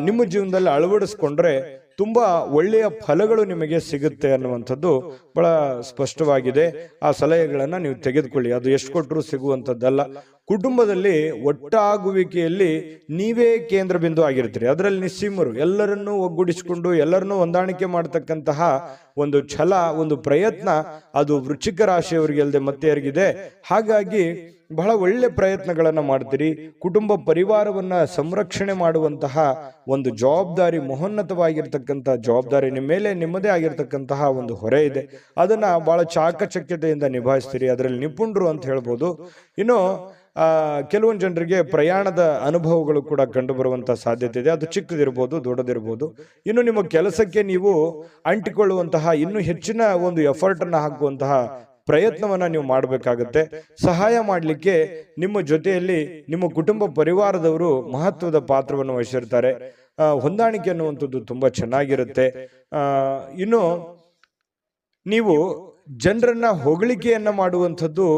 ನಿಮ್ಮ ಜೀವನದಲ್ಲಿ ಅಳವಡಿಸ್ಕೊಂಡ್ರೆ ತುಂಬಾ ಒಳ್ಳೆಯ ಫಲಗಳು ನಿಮಗೆ ಸಿಗುತ್ತೆ ಅನ್ನುವಂಥದ್ದು ಬಹಳ ಸ್ಪಷ್ಟವಾಗಿದೆ. ಆ ಸಲಹೆಗಳನ್ನ ನೀವು ತೆಗೆದುಕೊಳ್ಳಿ. ಅದು ಎಷ್ಟು ಕೊಟ್ಟರು ಸಿಗುವಂಥದ್ದಲ್ಲ. ಕುಟುಂಬದಲ್ಲಿ ಒಟ್ಟಾಗುವಿಕೆಯಲ್ಲಿ ನೀವೇ ಕೇಂದ್ರ ಬಿಂದು ಆಗಿರ್ತೀರಿ. ಅದರಲ್ಲಿ ನಿಸ್ಸೀಮರು, ಎಲ್ಲರನ್ನೂ ಒಗ್ಗೂಡಿಸಿಕೊಂಡು ಎಲ್ಲರನ್ನೂ ಹೊಂದಾಣಿಕೆ ಮಾಡತಕ್ಕಂತಹ ಒಂದು ಛಲ, ಒಂದು ಪ್ರಯತ್ನ ಅದು ವೃಶ್ಚಿಕ ರಾಶಿಯವರಿಗೆ ಅಲ್ಲದೆ ಮತ್ತೆ ಯಾರಿಗಿದೆ. ಹಾಗಾಗಿ ಬಹಳ ಒಳ್ಳೆ ಪ್ರಯತ್ನಗಳನ್ನ ಮಾಡ್ತೀರಿ. ಕುಟುಂಬ ಪರಿವಾರವನ್ನ ಸಂರಕ್ಷಣೆ ಮಾಡುವಂತಹ ಒಂದು ಜವಾಬ್ದಾರಿ, ಮಹೋನ್ನತವಾಗಿರ್ತಕ್ಕಂಥ ಜವಾಬ್ದಾರಿ ನಿಮ್ಮ ಮೇಲೆ ನಿಮ್ಮದೇ ಆಗಿರ್ತಕ್ಕಂತಹ ಒಂದು ಹೊರೆ ಇದೆ. ಅದನ್ನ ಬಹಳ ಚಾಕಚಕ್ಯತೆಯಿಂದ ನಿಭಾಯಿಸ್ತೀರಿ. ಅದರಲ್ಲಿ ನಿಪುಣರು ಅಂತ ಹೇಳ್ಬೋದು. ಇನ್ನು ಕೆಲವೊಂದು ಜನರಿಗೆ ಪ್ರಯಾಣದ ಅನುಭವಗಳು ಕೂಡ ಕಂಡು ಬರುವಂತಹ ಸಾಧ್ಯತೆ ಇದೆ. ಅದು ಚಿಕ್ಕದಿರ್ಬೋದು, ದೊಡ್ಡದಿರ್ಬೋದು. ಇನ್ನು ನಿಮ್ಮ ಕೆಲಸಕ್ಕೆ ನೀವು ಅಂಟಿಕೊಳ್ಳುವಂತಹ ಇನ್ನೂ ಹೆಚ್ಚಿನ ಒಂದು ಎಫರ್ಟ್ ಅನ್ನು ಹಾಕುವಂತಹ ಪ್ರಯತ್ನವನ್ನ ನೀವು ಮಾಡಬೇಕಾಗುತ್ತೆ. ಸಹಾಯ ಮಾಡಲಿಕ್ಕೆ ನಿಮ್ಮ ಜೊತೆಯಲ್ಲಿ ನಿಮ್ಮ ಕುಟುಂಬ ಪರಿವಾರದವರು ಮಹತ್ವದ ಪಾತ್ರವನ್ನು ವಹಿಸಿರ್ತಾರೆ. ಹೊಂದಾಣಿಕೆ ಅನ್ನುವಂಥದ್ದು ತುಂಬಾ ಚೆನ್ನಾಗಿರುತ್ತೆ. ಇನ್ನು ನೀವು ಜನರನ್ನ ಹೊಗಳಿಕೆಯನ್ನ ಮಾಡುವಂಥದ್ದು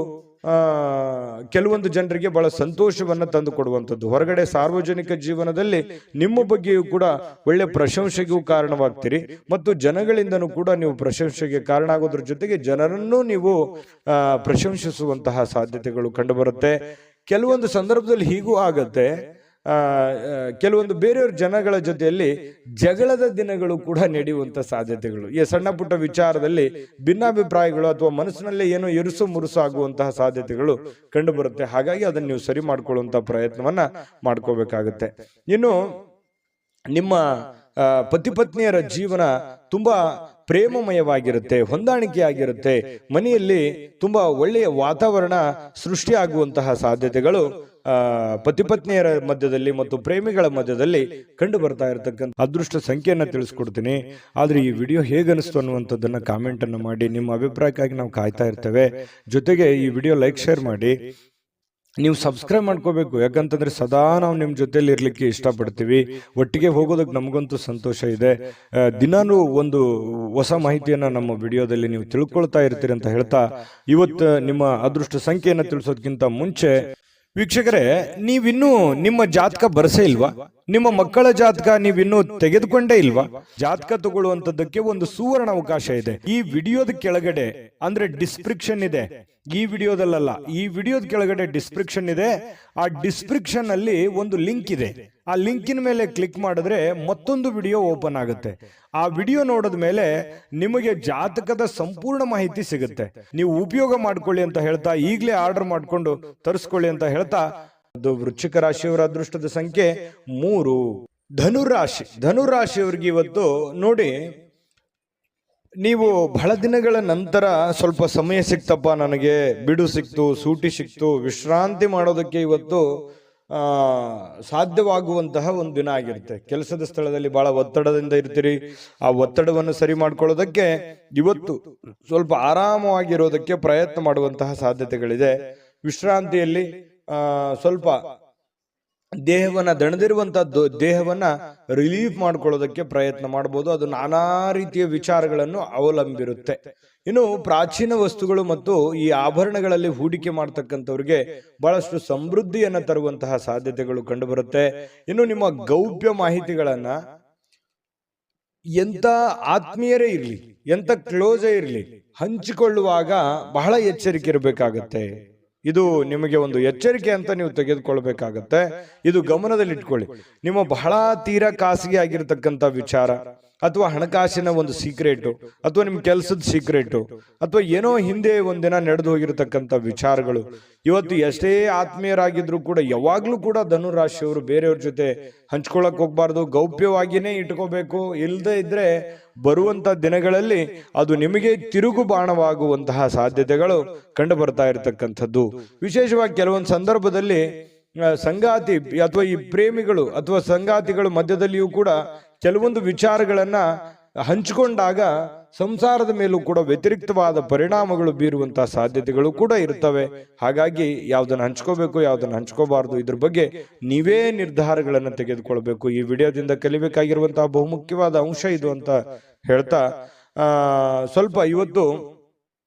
ಕೆಲವೊಂದು ಜನರಿಗೆ ಬಹಳ ಸಂತೋಷವನ್ನ ತಂದು ಕೊಡುವಂಥದ್ದು. ಹೊರಗಡೆ ಸಾರ್ವಜನಿಕ ಜೀವನದಲ್ಲಿ ನಿಮ್ಮ ಬಗ್ಗೆಯೂ ಕೂಡ ಒಳ್ಳೆ ಪ್ರಶಂಸೆಗೂ ಕಾರಣವಾಗ್ತೀರಿ ಮತ್ತು ಜನಗಳಿಂದನೂ ಕೂಡ ನೀವು ಪ್ರಶಂಸೆಗೆ ಕಾರಣ ಆಗೋದ್ರ ಜೊತೆಗೆ ಜನರನ್ನು ನೀವು ಪ್ರಶಂಸಿಸುವಂತಹ ಸಾಧ್ಯತೆಗಳು ಕಂಡುಬರುತ್ತೆ. ಕೆಲವೊಂದು ಸಂದರ್ಭದಲ್ಲಿ ಹೀಗೂ ಆಗತ್ತೆ, ಕೆಲವೊಂದು ಬೇರೆಯವ್ರ ಜನಗಳ ಜೊತೆಯಲ್ಲಿ ಜಗಳದ ದಿನಗಳು ಕೂಡ ನಡೆಯುವಂತ ಸಾಧ್ಯತೆಗಳು, ಈ ಸಣ್ಣ ಪುಟ್ಟ ವಿಚಾರದಲ್ಲಿ ಭಿನ್ನಾಭಿಪ್ರಾಯಗಳು ಅಥವಾ ಮನಸ್ಸಿನಲ್ಲೇ ಏನೋ ಇರುಸು ಮುರುಸು ಆಗುವಂತಹ ಸಾಧ್ಯತೆಗಳು ಕಂಡು ಬರುತ್ತೆ. ಹಾಗಾಗಿ ಅದನ್ನು ನೀವು ಸರಿ ಮಾಡ್ಕೊಳ್ಳುವಂತ ಪ್ರಯತ್ನವನ್ನ ಮಾಡ್ಕೋಬೇಕಾಗುತ್ತೆ. ಇನ್ನು ನಿಮ್ಮ ಪತಿ ಪತ್ನಿಯರ ಜೀವನ ತುಂಬಾ ಪ್ರೇಮಮಯವಾಗಿರುತ್ತೆ, ಹೊಂದಾಣಿಕೆಯಾಗಿರುತ್ತೆ. ಮನೆಯಲ್ಲಿ ತುಂಬಾ ಒಳ್ಳೆಯ ವಾತಾವರಣ ಸೃಷ್ಟಿಯಾಗುವಂತಹ ಸಾಧ್ಯತೆಗಳು ಪತಿ ಪತ್ನಿಯರ ಮಧ್ಯದಲ್ಲಿ ಮತ್ತು ಪ್ರೇಮಿಗಳ ಮಧ್ಯದಲ್ಲಿ ಕಂಡು ಬರ್ತಾ ಇರತಕ್ಕಂಥ ಅದೃಷ್ಟ ಸಂಖ್ಯೆಯನ್ನ ತಿಳಿಸ್ಕೊಡ್ತೀನಿ. ಆದ್ರೆ ಈ ವಿಡಿಯೋ ಹೇಗನಿಸ್ತು ಅನ್ನುವಂಥದ್ದನ್ನ ಕಾಮೆಂಟ್ ಅನ್ನು ಮಾಡಿ. ನಿಮ್ಮ ಅಭಿಪ್ರಾಯಕ್ಕಾಗಿ ನಾವು ಕಾಯ್ತಾ ಇರ್ತೇವೆ. ಜೊತೆಗೆ ಈ ವಿಡಿಯೋ ಲೈಕ್ ಶೇರ್ ಮಾಡಿ. ನೀವು ಸಬ್ಸ್ಕ್ರೈಬ್ ಮಾಡ್ಕೋಬೇಕು, ಯಾಕಂತಂದ್ರೆ ಸದಾ ನಾವು ನಿಮ್ಮ ಜೊತೆಲಿ ಇರ್ಲಿಕ್ಕೆ ಇಷ್ಟಪಡ್ತೀವಿ. ಒಟ್ಟಿಗೆ ಹೋಗೋದಕ್ಕೆ ನಮಗಂತೂ ಸಂತೋಷ ಇದೆ. ದಿನಾನು ಒಂದು ಹೊಸ ಮಾಹಿತಿಯನ್ನ ನಮ್ಮ ವಿಡಿಯೋದಲ್ಲಿ ನೀವು ತಿಳ್ಕೊಳ್ತಾ ಇರ್ತೀರಿ ಅಂತ ಹೇಳ್ತಾ, ಇವತ್ತು ನಿಮ್ಮ ಅದೃಷ್ಟ ಸಂಖ್ಯೆಯನ್ನು ತಿಳಿಸೋದಕ್ಕಿಂತ ಮುಂಚೆ ವೀಕ್ಷಕರೇ, ನೀವಿನ್ನೂ ನಿಮ್ಮ ಜಾತಕ ಬರಸೇ ಇಲ್ವಾ? ನಿಮ್ಮ ಮಕ್ಕಳ ಜಾತಕ ನೀವಿನ್ನೂ ತೆಗೆದುಕೊಂಡೇ ಇಲ್ವಾ? ಜಾತಕ ತಗೊಳ್ಳುವಂತದ್ದಕ್ಕೆ ಒಂದು ಸುವರ್ಣ ಅವಕಾಶ ಇದೆ. ಈ ವಿಡಿಯೋದ ಕೆಳಗಡೆ ಅಂದ್ರೆ ಡಿಸ್ಕ್ರಿಪ್ಷನ್ ಇದೆ, ಈ ವಿಡಿಯೋದಲ್ಲ, ಈ ವಿಡಿಯೋದ ಕೆಳಗಡೆ ಡಿಸ್ಕ್ರಿಪ್ಷನ್ ಇದೆ. ಆ ಡಿಸ್ಕ್ರಿಪ್ಷನ್ ಅಲ್ಲಿ ಒಂದು ಲಿಂಕ್ ಇದೆ. ಆ ಲಿಂಕಿನ ಮೇಲೆ ಕ್ಲಿಕ್ ಮಾಡಿದ್ರೆ ಮತ್ತೊಂದು ವಿಡಿಯೋ ಓಪನ್ ಆಗುತ್ತೆ. ಆ ವಿಡಿಯೋ ನೋಡಿದ ಮೇಲೆ ನಿಮಗೆ ಜಾತಕದ ಸಂಪೂರ್ಣ ಮಾಹಿತಿ ಸಿಗುತ್ತೆ. ನೀವು ಉಪಯೋಗ ಮಾಡ್ಕೊಳ್ಳಿ ಅಂತ ಹೇಳ್ತಾ, ಈಗಲೇ ಆರ್ಡರ್ ಮಾಡ್ಕೊಂಡು ತರಿಸ್ಕೊಳ್ಳಿ ಅಂತ ಹೇಳ್ತಾ, ಅದು ವೃಶ್ಚಿಕ ರಾಶಿಯವರ ಅದೃಷ್ಟದ ಸಂಖ್ಯೆ 3. ಧನುರಾಶಿ, ಧನುರಾಶಿಯವರಿಗೆ ಇವತ್ತು ನೋಡಿ, ನೀವು ಬಹಳ ದಿನಗಳ ನಂತರ ಸ್ವಲ್ಪ ಸಮಯ ಸಿಕ್ತಪ್ಪ, ನನಗೆ ಬಿಡು ಸಿಕ್ತು, ಸೂಟಿ ಸಿಕ್ತು, ವಿಶ್ರಾಂತಿ ಮಾಡೋದಕ್ಕೆ ಇವತ್ತು ಸಾಧ್ಯವಾಗುವಂತಹ ಒಂದು ದಿನ ಆಗಿರುತ್ತೆ. ಕೆಲಸದ ಸ್ಥಳದಲ್ಲಿ ಬಹಳ ಒತ್ತಡದಿಂದ ಇರ್ತೀರಿ. ಆ ಒತ್ತಡವನ್ನು ಸರಿ ಮಾಡ್ಕೊಳ್ಳೋದಕ್ಕೆ ಇವತ್ತು ಸ್ವಲ್ಪ ಆರಾಮವಾಗಿರೋದಕ್ಕೆ ಪ್ರಯತ್ನ ಮಾಡುವಂತಹ ಸಾಧ್ಯತೆಗಳಿದೆ. ವಿಶ್ರಾಂತಿಯಲ್ಲಿ ಸ್ವಲ್ಪ ದೇಹವನ್ನ ದಣದಿರುವಂತದ್ದು ದೇಹವನ್ನ ರಿಲೀಫ್ ಮಾಡ್ಕೊಳ್ಳೋದಕ್ಕೆ ಪ್ರಯತ್ನ ಮಾಡಬಹುದು. ಅದು ನಾನಾ ರೀತಿಯ ವಿಚಾರಗಳನ್ನು ಅವಲಂಬಿರುತ್ತೆ. ಇನ್ನು ಪ್ರಾಚೀನ ವಸ್ತುಗಳು ಮತ್ತು ಈ ಆಭರಣಗಳಲ್ಲಿ ಹೂಡಿಕೆ ಮಾಡ್ತಕ್ಕಂಥವ್ರಿಗೆ ಬಹಳಷ್ಟು ಸಮೃದ್ಧಿಯನ್ನ ತರುವಂತಹ ಸಾಧ್ಯತೆಗಳು ಕಂಡುಬರುತ್ತೆ. ಇನ್ನು ನಿಮ್ಮ ಗೌಪ್ಯ ಮಾಹಿತಿಗಳನ್ನ ಎಂತ ಆತ್ಮೀಯರೇ ಇರ್ಲಿ, ಎಂತ ಕ್ಲೋಸೇ ಇರ್ಲಿ, ಹಂಚಿಕೊಳ್ಳುವಾಗ ಬಹಳ ಎಚ್ಚರಿಕೆ ಇರಬೇಕಾಗತ್ತೆ. ಇದು ನಿಮಗೆ ಒಂದು ಎಚ್ಚರಿಕೆ ಅಂತ ನೀವು ತೆಗೆದುಕೊಳ್ಬೇಕಾಗತ್ತೆ. ಇದು ಗಮನದಲ್ಲಿಟ್ಕೊಳ್ಳಿ. ನಿಮ್ಮ ಬಹಳ ತೀರಾ ಖಾಸಗಿ ಆಗಿರ್ತಕ್ಕಂಥ ವಿಚಾರ ಅಥವಾ ಹಣಕಾಸಿನ ಒಂದು ಸೀಕ್ರೆಟು ಅಥವಾ ನಿಮ್ಮ ಕೆಲಸದ ಸೀಕ್ರೆಟು ಅಥವಾ ಏನೋ ಹಿಂದೆ ಒಂದಿನ ನಡೆದು ಹೋಗಿರತಕ್ಕಂಥ ವಿಚಾರಗಳು ಇವತ್ತು ಎಷ್ಟೇ ಆತ್ಮೀಯರಾಗಿದ್ರು ಕೂಡ ಯಾವಾಗ್ಲೂ ಕೂಡ ಧನುರಾಶಿಯವರು ಬೇರೆಯವ್ರ ಜೊತೆ ಹಂಚ್ಕೊಳಕ್ ಹೋಗ್ಬಾರ್ದು, ಗೌಪ್ಯವಾಗಿಯೇ ಇಟ್ಕೋಬೇಕು. ಇಲ್ಲದೆ ಇದ್ರೆ ಬರುವಂತ ದಿನಗಳಲ್ಲಿ ಅದು ನಿಮಗೆ ತಿರುಗು ಬಾಣವಾಗುವಂತಹ ಸಾಧ್ಯತೆಗಳು ಕಂಡು ಬರ್ತಾ ಇರತಕ್ಕಂಥದ್ದು. ವಿಶೇಷವಾಗಿ ಕೆಲವೊಂದು ಸಂದರ್ಭದಲ್ಲಿ ಸಂಗಾತಿ ಅಥವಾ ಈ ಪ್ರೇಮಿಗಳು ಅಥವಾ ಸಂಗಾತಿಗಳು ಮಧ್ಯದಲ್ಲಿಯೂ ಕೂಡ ಕೆಲವೊಂದು ವಿಚಾರಗಳನ್ನ ಹಂಚಿಕೊಂಡಾಗ ಸಂಸಾರದ ಮೇಲೂ ಕೂಡ ವ್ಯತಿರಿಕ್ತವಾದ ಪರಿಣಾಮಗಳು ಬೀರುವಂತಹ ಸಾಧ್ಯತೆಗಳು ಕೂಡ ಇರ್ತವೆ. ಹಾಗಾಗಿ ಯಾವ್ದನ್ನ ಹಂಚ್ಕೋಬೇಕು, ಯಾವ್ದನ್ನ ಹಂಚ್ಕೋಬಾರ್ದು, ಇದ್ರ ಬಗ್ಗೆ ನೀವೇ ನಿರ್ಧಾರಗಳನ್ನು ತೆಗೆದುಕೊಳ್ಬೇಕು. ಈ ವಿಡಿಯೋದಿಂದ ಕಲಿಬೇಕಾಗಿರುವಂತಹ ಬಹುಮುಖ್ಯವಾದ ಅಂಶ ಇದು ಅಂತ ಹೇಳ್ತಾ, ಸ್ವಲ್ಪ ಇವತ್ತು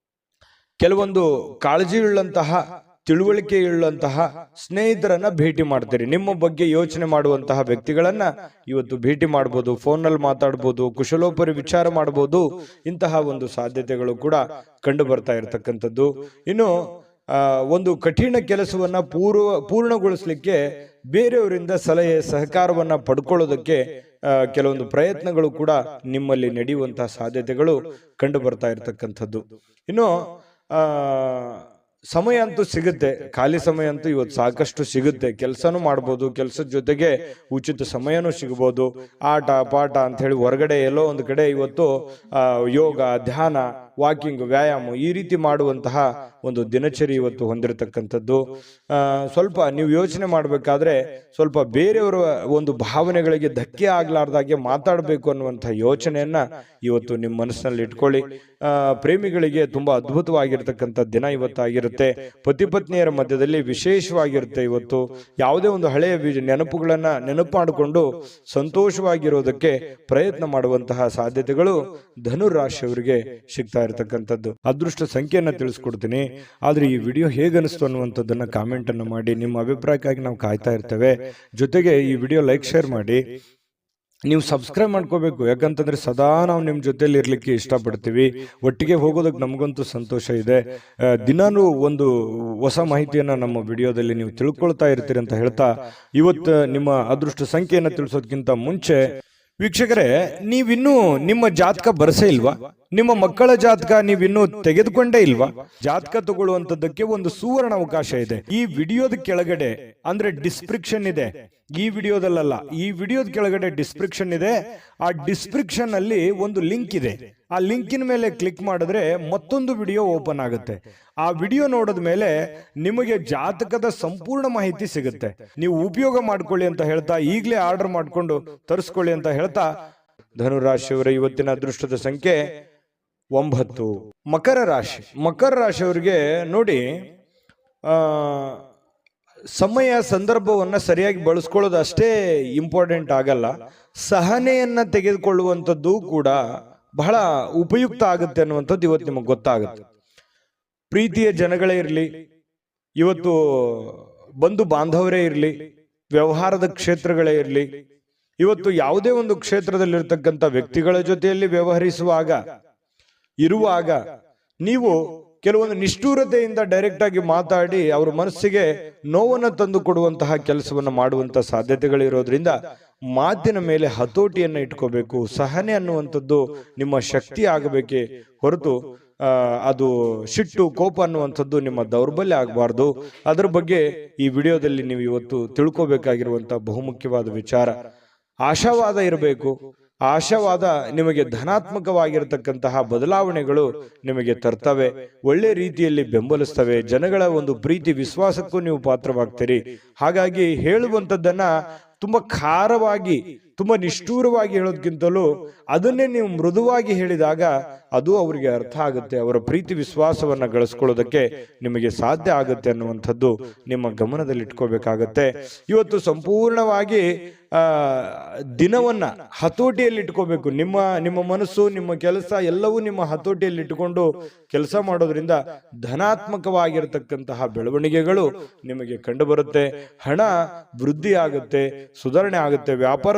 ಕೆಲವೊಂದು ಕಾಳಜಿಯುಳ್ಳಂತಹ ತಿಳುವಳಿಕೆಯುಳ್ಳಂತಹ ಸ್ನೇಹಿತರನ್ನ ಭೇಟಿ ಮಾಡ್ತೀರಿ. ನಿಮ್ಮ ಬಗ್ಗೆ ಯೋಚನೆ ಮಾಡುವಂತಹ ವ್ಯಕ್ತಿಗಳನ್ನ ಇವತ್ತು ಭೇಟಿ ಮಾಡ್ಬೋದು, ಫೋನ್ನಲ್ಲಿ ಮಾತಾಡ್ಬೋದು, ಕುಶಲೋಪರಿ ವಿಚಾರ ಮಾಡಬಹುದು. ಇಂತಹ ಒಂದು ಸಾಧ್ಯತೆಗಳು ಕೂಡ ಕಂಡು ಬರ್ತಾ ಇರತಕ್ಕಂಥದ್ದು. ಇನ್ನು ಒಂದು ಕಠಿಣ ಕೆಲಸವನ್ನ ಪೂರ್ಣಗೊಳಿಸ್ಲಿಕ್ಕೆ ಬೇರೆಯವರಿಂದ ಸಲಹೆ ಸಹಕಾರವನ್ನ ಪಡ್ಕೊಳ್ಳೋದಕ್ಕೆ ಕೆಲವೊಂದು ಪ್ರಯತ್ನಗಳು ಕೂಡ ನಿಮ್ಮಲ್ಲಿ ನಡೆಯುವಂತಹ ಸಾಧ್ಯತೆಗಳು ಕಂಡು ಬರ್ತಾ ಇರತಕ್ಕಂಥದ್ದು. ಇನ್ನು ಸಮಯ ಅಂತೂ ಸಿಗುತ್ತೆ, ಖಾಲಿ ಸಮಯ ಅಂತೂ ಇವತ್ತು ಸಾಕಷ್ಟು ಸಿಗುತ್ತೆ. ಕೆಲಸನೂ ಮಾಡ್ಬೋದು, ಕೆಲಸದ ಜೊತೆಗೆ ಉಚಿತ ಸಮಯನೂ ಸಿಗಬಹುದು. ಆಟ ಪಾಠ ಅಂತ ಹೇಳಿ ಹೊರಗಡೆ ಎಲ್ಲೋ ಒಂದು ಕಡೆ ಇವತ್ತು ಯೋಗ, ಧ್ಯಾನ ವಾಕಿಂಗ್, ವ್ಯಾಯಾಮ ಈ ರೀತಿ ಮಾಡುವಂತಹ ಒಂದು ದಿನಚರಿ ಇವತ್ತು ಹೊಂದಿರತಕ್ಕಂಥದ್ದು. ಸ್ವಲ್ಪ ನೀವು ಯೋಚನೆ ಮಾಡಬೇಕಾದ್ರೆ ಸ್ವಲ್ಪ ಬೇರೆಯವರ ಒಂದು ಭಾವನೆಗಳಿಗೆ ಧಕ್ಕೆ ಆಗ್ಲಾರ್ದಾಗೆ ಮಾತಾಡಬೇಕು ಅನ್ನುವಂತಹ ಯೋಚನೆಯನ್ನ ಇವತ್ತು ನಿಮ್ಮ ಮನಸ್ಸಿನಲ್ಲಿ ಇಟ್ಕೊಳ್ಳಿ. ಪ್ರೇಮಿಗಳಿಗೆ ತುಂಬಾ ಅದ್ಭುತವಾಗಿರ್ತಕ್ಕಂಥ ದಿನ ಇವತ್ತಾಗಿರುತ್ತೆ. ಪತಿ ಪತ್ನಿಯರ ಮಧ್ಯದಲ್ಲಿ ವಿಶೇಷವಾಗಿರುತ್ತೆ ಇವತ್ತು. ಯಾವುದೇ ಒಂದು ಹಳೆಯ ನೆನಪುಗಳನ್ನ ನೆನಪು ಮಾಡಿಕೊಂಡು ಸಂತೋಷವಾಗಿರೋದಕ್ಕೆ ಪ್ರಯತ್ನ ಮಾಡುವಂತಹ ಸಾಧ್ಯತೆಗಳು ಧನುರಾಶಿಯವರಿಗೆ ಸಿಗ್ತಾ ಇರತಕ್ಕಂಥದ್ದು. ಅದೃಷ್ಟ ಸಂಖ್ಯೆಯನ್ನ ತಿಳಿಸ್ಕೊಡ್ತೀನಿ. ಆದ್ರೆ ಈ ವಿಡಿಯೋ ಹೇಗನಿಸ್ತು ಅನ್ನುವಂಥದ್ದನ್ನ ಕಾಮೆಂಟ್ ಅನ್ನು ಮಾಡಿ. ನಿಮ್ಮ ಅಭಿಪ್ರಾಯಕ್ಕಾಗಿ ನಾವು ಕಾಯ್ತಾ ಇರ್ತೇವೆ. ಜೊತೆಗೆ ಈ ವಿಡಿಯೋ ಲೈಕ್, ಶೇರ್ ಮಾಡಿ. ನೀವು ಸಬ್ಸ್ಕ್ರೈಬ್ ಮಾಡ್ಕೋಬೇಕು, ಯಾಕಂತಂದ್ರೆ ಸದಾ ನಾವು ನಿಮ್ಮ ಜೊತೆಲಿ ಇರ್ಲಿಕ್ಕೆ ಇಷ್ಟಪಡ್ತೀವಿ. ಒಟ್ಟಿಗೆ ಹೋಗೋದಕ್ಕೆ ನಮಗಂತೂ ಸಂತೋಷ ಇದೆ. ದಿನಾನು ಒಂದು ಹೊಸ ಮಾಹಿತಿಯನ್ನ ನಮ್ಮ ವಿಡಿಯೋದಲ್ಲಿ ನೀವು ತಿಳ್ಕೊಳ್ತಾ ಇರ್ತೀರಿ ಅಂತ ಹೇಳ್ತಾ, ಇವತ್ತು ನಿಮ್ಮ ಅದೃಷ್ಟ ಸಂಖ್ಯೆಯನ್ನು ತಿಳಿಸೋದಕ್ಕಿಂತ ಮುಂಚೆ ವೀಕ್ಷಕರೇ, ನೀವಿನ್ನೂ ನಿಮ್ಮ ಜಾತಕ ಬರಸೇ ಇಲ್ವಾ? ನಿಮ್ಮ ಮಕ್ಕಳ ಜಾತಕ ನೀವಿನ್ನೂ ತೆಗೆದುಕೊಂಡೇ ಇಲ್ವಾ? ಜಾತಕ ತಗೊಳ್ಳುವಂತದ್ದಕ್ಕೆ ಒಂದು ಸುವರ್ಣ ಅವಕಾಶ ಇದೆ. ಈ ವಿಡಿಯೋದ ಕೆಳಗಡೆ ಅಂದ್ರೆ ಡಿಸ್ಕ್ರಿಪ್ಷನ್ ಇದೆ. ಈ ವಿಡಿಯೋದಲ್ಲ, ಈ ವಿಡಿಯೋದ ಕೆಳಗಡೆ ಡಿಸ್ಕ್ರಿಪ್ಷನ್ ಇದೆ. ಆ ಡಿಸ್ಕ್ರಿಪ್ಷನ್ ಅಲ್ಲಿ ಒಂದು ಲಿಂಕ್ ಇದೆ. ಆ ಲಿಂಕಿನ ಮೇಲೆ ಕ್ಲಿಕ್ ಮಾಡಿದ್ರೆ ಮತ್ತೊಂದು ವಿಡಿಯೋ ಓಪನ್ ಆಗುತ್ತೆ. ಆ ವಿಡಿಯೋ ನೋಡಿದ ಮೇಲೆ ನಿಮಗೆ ಜಾತಕದ ಸಂಪೂರ್ಣ ಮಾಹಿತಿ ಸಿಗುತ್ತೆ. ನೀವು ಉಪಯೋಗ ಮಾಡ್ಕೊಳ್ಳಿ ಅಂತ ಹೇಳ್ತಾ, ಈಗಲೇ ಆರ್ಡರ್ ಮಾಡ್ಕೊಂಡು ತರಿಸ್ಕೊಳ್ಳಿ ಅಂತ ಹೇಳ್ತಾ, ಧನುರಾಶಿಯವರ ಇವತ್ತಿನ ಅದೃಷ್ಟದ ಸಂಖ್ಯೆ 9. ಮಕರ ರಾಶಿ. ಮಕರ ರಾಶಿಯವರಿಗೆ ನೋಡಿ, ಸಮಯ ಸಂದರ್ಭವನ್ನ ಸರಿಯಾಗಿ ಬಳಸ್ಕೊಳ್ಳೋದು ಅಷ್ಟೇ ಇಂಪಾರ್ಟೆಂಟ್ ಆಗಲ್ಲ, ಸಹನೆಯನ್ನ ತೆಗೆದುಕೊಳ್ಳುವಂಥದ್ದು ಕೂಡ ಬಹಳ ಉಪಯುಕ್ತ ಆಗುತ್ತೆ ಅನ್ನುವಂಥದ್ದು ಇವತ್ತು ನಿಮಗೆ ಗೊತ್ತಾಗುತ್ತೆ. ಪ್ರೀತಿಯ ಜನಗಳೇ ಇರಲಿ, ಇವತ್ತು ಬಂಧು ಬಾಂಧವರೇ ಇರಲಿ, ವ್ಯವಹಾರದ ಕ್ಷೇತ್ರಗಳೇ ಇರಲಿ, ಇವತ್ತು ಯಾವುದೇ ಒಂದು ಕ್ಷೇತ್ರದಲ್ಲಿರ್ತಕ್ಕಂಥ ವ್ಯಕ್ತಿಗಳ ಜೊತೆಯಲ್ಲಿ ಇರುವಾಗ ನೀವು ಕೆಲವೊಂದು ನಿಷ್ಠೂರತೆಯಿಂದ ಡೈರೆಕ್ಟ್ ಆಗಿ ಮಾತಾಡಿ ಅವರ ಮನಸ್ಸಿಗೆ ನೋವನ್ನು ತಂದು ಕೊಡುವಂತಹ ಕೆಲಸವನ್ನು ಮಾಡುವಂತಹ ಸಾಧ್ಯತೆಗಳಿರೋದ್ರಿಂದ ಮಾತಿನ ಮೇಲೆ ಹತೋಟಿಯನ್ನ ಇಟ್ಕೋಬೇಕು. ಸಹನೆ ಅನ್ನುವಂಥದ್ದು ನಿಮ್ಮ ಶಕ್ತಿ ಆಗಬೇಕೇ ಹೊರತು ಅದು ಸಿಟ್ಟು, ಕೋಪ ಅನ್ನುವಂಥದ್ದು ನಿಮ್ಮ ದೌರ್ಬಲ್ಯ ಆಗಬಾರ್ದು. ಅದರ ಬಗ್ಗೆ ಈ ವಿಡಿಯೋದಲ್ಲಿ ನೀವು ಇವತ್ತು ತಿಳ್ಕೋಬೇಕಾಗಿರುವಂತಹ ಬಹುಮುಖ್ಯವಾದ ವಿಚಾರ. ಆಶಾವಾದ ಇರಬೇಕು. ಆಶಾವಾದ ನಿಮಗೆ ಧನಾತ್ಮಕವಾಗಿರತಕ್ಕಂತಹ ಬದಲಾವಣೆಗಳು ನಿಮಗೆ ತರ್ತವೆ, ಒಳ್ಳೆ ರೀತಿಯಲ್ಲಿ ಬೆಂಬಲಿಸ್ತವೆ. ಜನಗಳ ಒಂದು ಪ್ರೀತಿ ವಿಶ್ವಾಸಕ್ಕೂ ನೀವು ಪಾತ್ರವಾಗ್ತೀರಿ. ಹಾಗಾಗಿ ಹೇಳುವಂಥದ್ದನ್ನ ತುಂಬಾ ಖಾರವಾಗಿ, ತುಂಬಾ ನಿಷ್ಠೂರವಾಗಿ ಹೇಳೋದಕ್ಕಿಂತಲೂ ಅದನ್ನೇ ನೀವು ಮೃದುವಾಗಿ ಹೇಳಿದಾಗ ಅದು ಅವರಿಗೆ ಅರ್ಥ ಆಗುತ್ತೆ. ಅವರ ಪ್ರೀತಿ ವಿಶ್ವಾಸವನ್ನ ಗಳಿಸ್ಕೊಳ್ಳೋದಕ್ಕೆ ನಿಮಗೆ ಸಾಧ್ಯ ಆಗುತ್ತೆ ಅನ್ನುವಂಥದ್ದು ನಿಮ್ಮ ಗಮನದಲ್ಲಿ ಇಟ್ಕೋಬೇಕಾಗತ್ತೆ. ಇವತ್ತು ಸಂಪೂರ್ಣವಾಗಿ ದಿನವನ್ನ ಹತೋಟಿಯಲ್ಲಿ ಇಟ್ಕೋಬೇಕು. ನಿಮ್ಮ ಮನಸ್ಸು, ನಿಮ್ಮ ಕೆಲಸ ಎಲ್ಲವೂ ನಿಮ್ಮ ಹತೋಟಿಯಲ್ಲಿ ಇಟ್ಟುಕೊಂಡು ಕೆಲಸ ಮಾಡೋದ್ರಿಂದ ಧನಾತ್ಮಕವಾಗಿರತಕ್ಕಂತಹ ಬೆಳವಣಿಗೆಗಳು ನಿಮಗೆ ಕಂಡು ಬರುತ್ತೆ. ಹಣ ವೃದ್ಧಿ ಆಗುತ್ತೆ, ಸುಧಾರಣೆ ಆಗುತ್ತೆ, ವ್ಯಾಪಾರ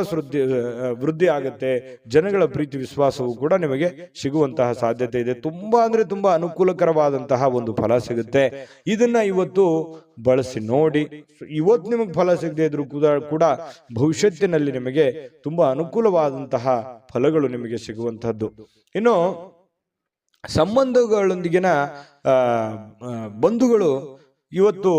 ವೃದ್ಧಿ ಆಗುತ್ತೆ, ಜನಗಳ ಪ್ರೀತಿ ವಿಶ್ವಾಸವು ಕೂಡ ನಿಮಗೆ ಸಿಗುವಂತಹ ಸಾಧ್ಯತೆ ಇದೆ. ತುಂಬಾ ಅಂದ್ರೆ ತುಂಬಾ ಅನುಕೂಲಕರವಾದಂತಹ ಒಂದು ಫಲ ಸಿಗುತ್ತೆ. ಇದನ್ನ ಇವತ್ತು ಬಳಸಿ ನೋಡಿ. ಇವತ್ತು ನಿಮಗೆ ಫಲ ಸಿಗದೆ ಇದ್ರೂ ಕೂಡ ಭವಿಷ್ಯತ್ತಿನಲ್ಲಿ ನಿಮಗೆ ತುಂಬಾ ಅನುಕೂಲವಾದಂತಹ ಫಲಗಳು ನಿಮಗೆ ಸಿಗುವಂತಹದ್ದು. ಇನ್ನು ಸಂಬಂಧಗಳೊಂದಿಗಿನ ಬಂಧುಗಳು ಇವತ್ತು